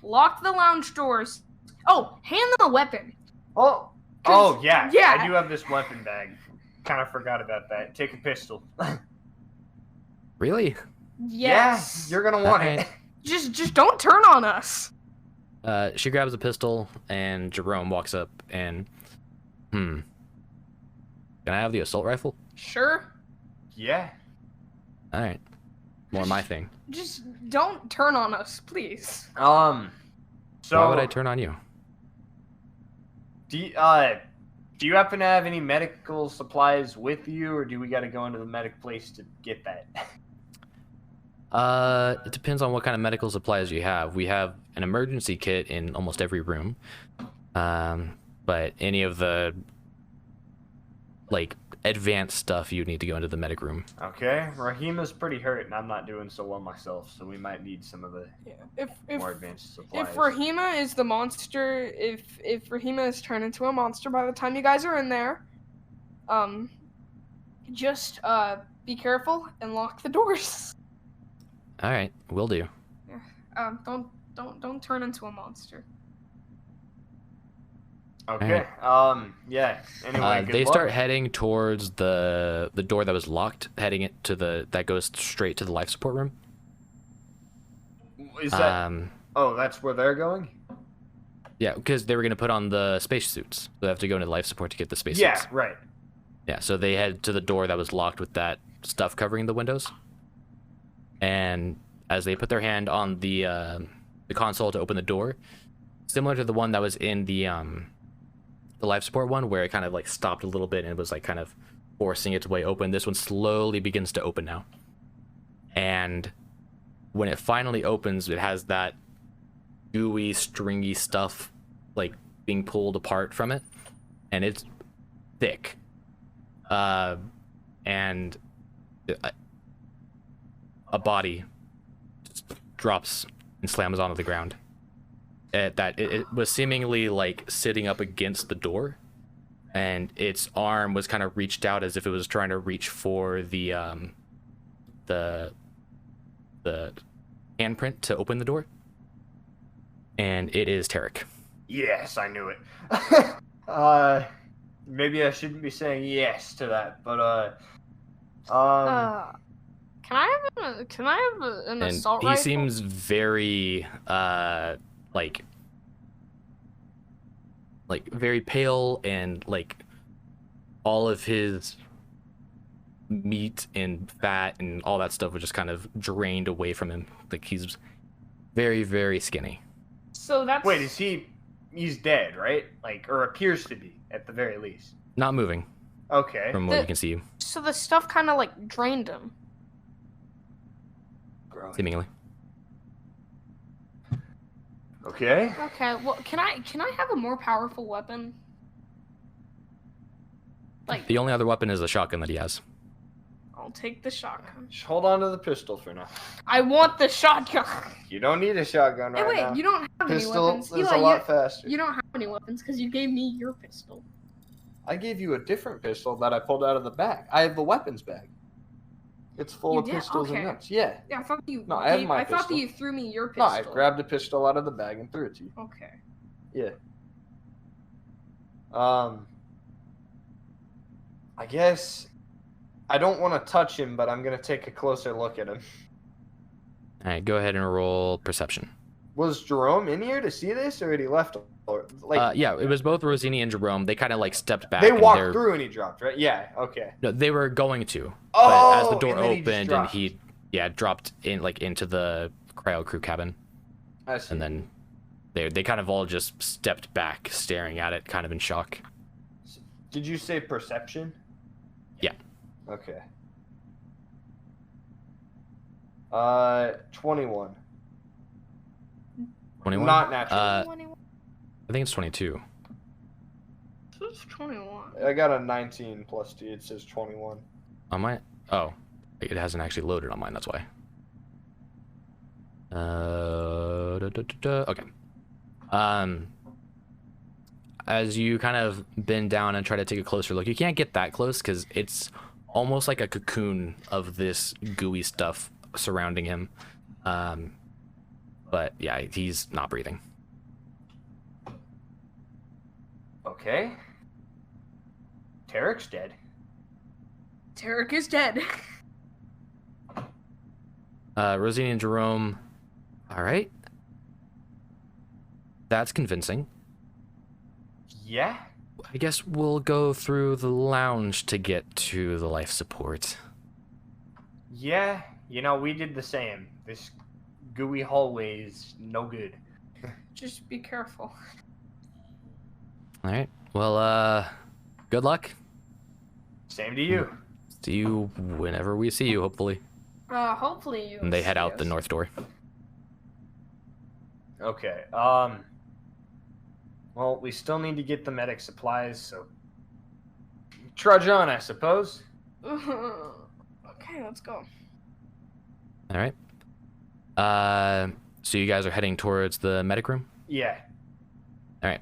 lock the lounge doors. Oh, hand them a weapon. Oh, 'Cause- yeah. yeah. I do have this weapon bag. Kind of forgot about that. Take a pistol. Really? Yes. Yeah, you're gonna want Alright. it. Just don't turn on us. She grabs a pistol, and Jerome walks up and, Can I have the assault rifle? Sure. Yeah. All right. More my thing. Just don't turn on us, please. So Why would I turn on you? do you happen to have any medical supplies with you, or do we got to go into the medic place to get that? It depends on what kind of medical supplies you have. We have an emergency kit in almost every room. But any of the like advanced stuff, you need to go into the medic room. Okay, Rahima's pretty hurt, and I'm not doing so well myself, so we might need some of the If more advanced supplies. if Rahima is the monster, if Rahima is turned into a monster by the time you guys are in there, just be careful and lock the doors. All right, will do. Don't turn into a monster. Okay. Yeah. Anyway, good They luck. start heading towards the door that was locked, heading it to that goes straight to the life support room. Is that? Oh, that's where they're going. Yeah, because they were gonna put on the space suits. They have to go into life support to get the space Yeah. suits. Right. Yeah, so they head to the door that was locked with that stuff covering the windows. And as they put their hand on the console to open the door, similar to the one that was in the life support one, where it kind of like stopped a little bit and it was like kind of forcing its way open, this one slowly begins to open now. And when it finally opens, it has that gooey, stringy stuff like being pulled apart from it, and it's thick. And a body just drops and slams onto the ground. It was seemingly like sitting up against the door, and its arm was kind of reached out as if it was trying to reach for the handprint to open the door. And it is Tarek. Yes, I knew it. Maybe I shouldn't be saying yes to that, but Can I have an And assault he rifle? seems very like very pale, and like all of his meat and fat and all that stuff was just kind of drained away from him. Like he's very, very skinny. So that's wait, he's dead, right? Like, or appears to be at the very least. Not moving Okay. from what you can see, so the stuff kind of like drained him. seemingly. Okay. Okay, well, can I have a more powerful weapon? Like, The only other weapon is the shotgun that he has. I'll take the shotgun. Just hold on to the pistol for now. I want the shotgun. You don't need a shotgun Hey, right wait, now. you don't have Pistol any weapons. is Eli, a lot faster. you don't have any weapons because you gave me your pistol. I gave you a different pistol that I pulled out of the bag. I have the weapons bag. It's full You of did? pistols Okay. and guns. Yeah. Yeah, I thought you. No, I have my I thought that pistol. you threw me your No, pistol. I grabbed a pistol out of the bag and threw it to you. Okay. Yeah. I guess I don't want to touch him, but I'm gonna take a closer look at him. All right, go ahead and roll perception. Was Jerome in here to see this, or had he left? Or, like, Yeah, it was both Rosini and Jerome. They kind of like stepped back. they and walked they're- through and he dropped, right? Yeah. Okay. No, they were going to. Oh, But as the door and then he just opened and dropped. he dropped in like into the cryo crew cabin, I see. and then they kind of all just stepped back, staring at it, kind of in shock. Did you say perception? Yeah. Okay. 21. 21. Not natural. 21. I think it's 22. This is 21. I got a 19 plus 2. It says 21. On my it hasn't actually loaded on mine. That's why. Okay. As you kind of bend down and try to take a closer look, you can't get that close because it's almost like a cocoon of this gooey stuff surrounding him. But yeah, he's not breathing. Okay. Tarek's dead. Tarek is dead. Rosini and Jerome. All right. That's convincing. Yeah. I guess we'll go through the lounge to get to the life support. Yeah. You know, we did the same. This gooey hallway is no good. Just be careful. All right. Well, good luck. Same to you. See you whenever we see you, hopefully. Hopefully you. And they head see out the us. north door. Okay. Well, we still need to get the medic supplies, so trudge on, I suppose. Okay, let's go. All right. So you guys are heading towards the medic room? Yeah. All right.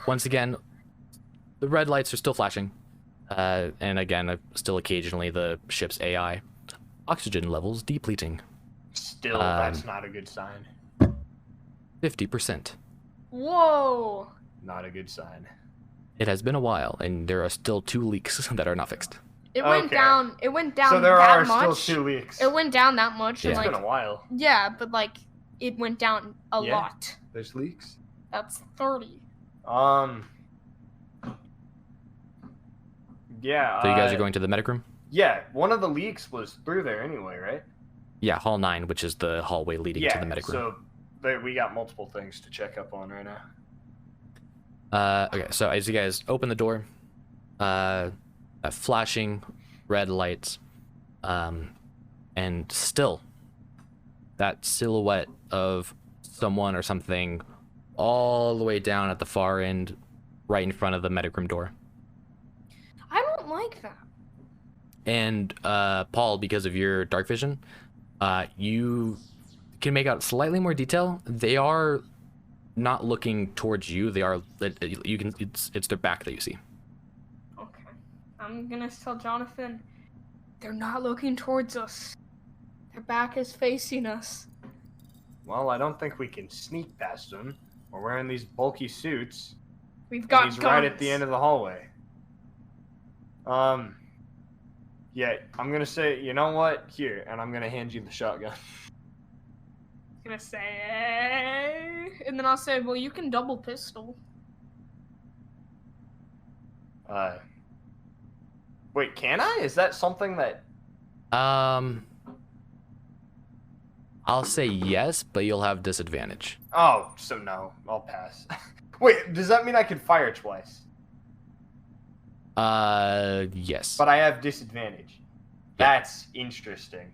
Once again, the red lights are still flashing. And again, still occasionally the ship's AI. Oxygen levels depleting. Still, that's not a good sign. 50%. Whoa! Not a good sign. It has been a while, and there are still 2 leaks that are not fixed. It went Okay. down. It went down So there that are much. still 2 leaks. It went down that much, Yeah. and It's like been a while. yeah, but like it went down a Yeah. lot. There's leaks. That's 30. Yeah. So you guys are going to the medic room? Yeah, one of the leaks was through there anyway, right? Yeah, Hall 9, which is the hallway leading to the medic room. So there, we got multiple things to check up on right now. Okay, so as you guys open the door, flashing red lights, and still that silhouette of someone or something all the way down at the far end, right in front of the medic room door. I don't like that. And Paul, because of your dark vision, you can make out slightly more detail. They are not looking towards you. They are. You can. It's their back that you see. Okay. I'm gonna tell Jonathan. They're not looking towards us. Their back is facing us. Well, I don't think we can sneak past them. We're wearing these bulky suits. We've got and he's guns. right at the end of the hallway. Yeah, I'm gonna say, you know what? Here, and I'm gonna hand you the shotgun. Gonna say, and then I'll say, well, you can double pistol. Wait, can I? Is that something that? I'll say yes, but you'll have disadvantage. Oh, so no, I'll pass. Wait, does that mean I can fire twice? Yes. But I have disadvantage. That's interesting.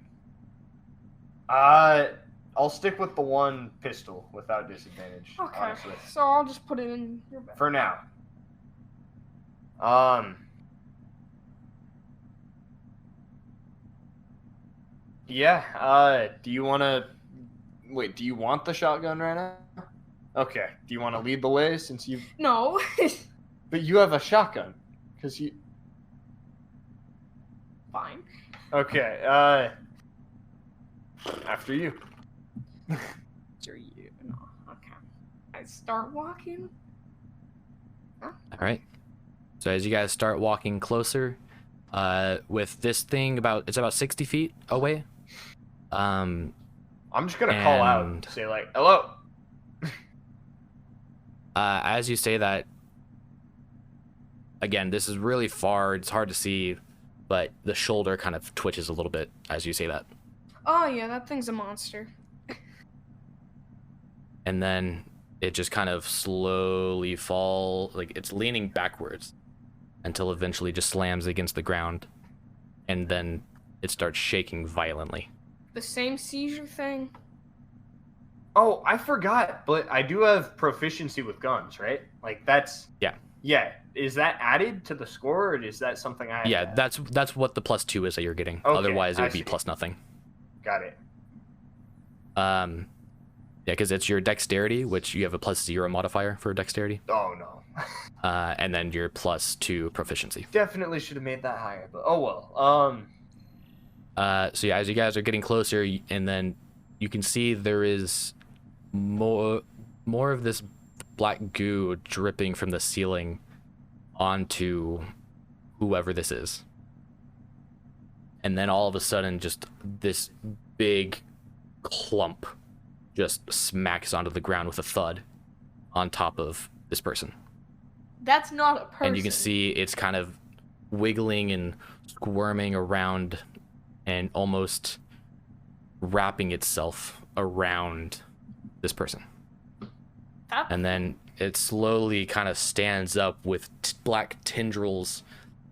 I'll stick with the one pistol without disadvantage. Okay. Honestly. So I'll just put it in your bag. For now. Yeah, do you want to... Wait, do you want the shotgun right now? Okay, do you want to lead the way since you... No. But you have a shotgun. Because you... Fine. Okay, after you. After you. No. Okay. I start walking. All right. So as you guys start walking closer, with this thing it's about 60 feet away. I'm just gonna call out, say like, hello. As you say that, again, this is really far. It's hard to see, but the shoulder kind of twitches a little bit as you say that. Oh yeah, that thing's a monster. And then it just kind of slowly it's leaning backwards until eventually just slams against the ground, and then it starts shaking violently. The same seizure thing. Oh, I forgot, but I do have proficiency with guns, right? Like that's... Yeah. Yeah, is that added to the score, or is that something I have Yeah, to add? that's what the +2 is that you're getting. Okay, Otherwise, it I would be see. plus nothing. Got it. Yeah, because it's your dexterity, which you have a +0 modifier for dexterity, Oh, no. and then your +2 proficiency. Definitely should have made that higher, but oh well. So yeah, as you guys are getting closer, and then you can see there is more of this black goo dripping from the ceiling onto whoever this is. And then all of a sudden, just this big clump just smacks onto the ground with a thud on top of this person. That's not a person. And you can see it's kind of wiggling and squirming around and almost wrapping itself around this person. And then it slowly kind of stands up with black tendrils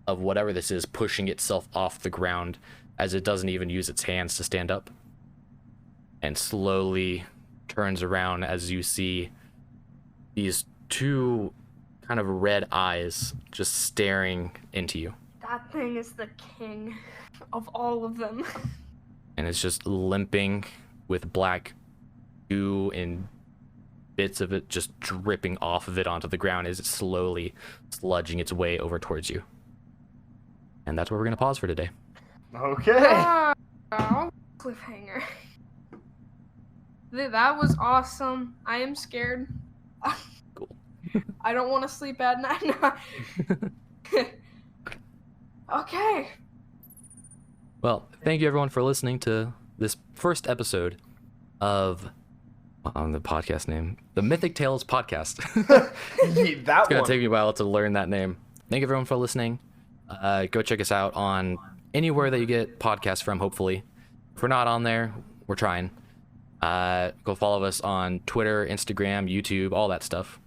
of whatever this is pushing itself off the ground as it doesn't even use its hands to stand up. And slowly turns around as you see these two kind of red eyes just staring into you. That thing is the king of all of them. And it's just limping with black goo and bits of it just dripping off of it onto the ground as it's slowly sludging its way over towards you. And that's where we're going to pause for today. Okay. Cliffhanger. That was awesome. I am scared. Cool. I don't want to sleep at night. Okay. Well, thank you everyone for listening to this first episode of the podcast name, the Mythic Tales Podcast. Yeah, that It's gonna one. take me a while to learn that name. Thank you everyone for listening. Go check us out on anywhere that you get podcasts from, hopefully. If we're not on there, we're trying. Go follow us on Twitter, Instagram, YouTube, all that stuff.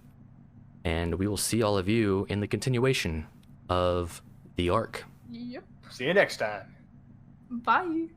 And we will see all of you in the continuation of the arc. Yep. See you next time. Bye.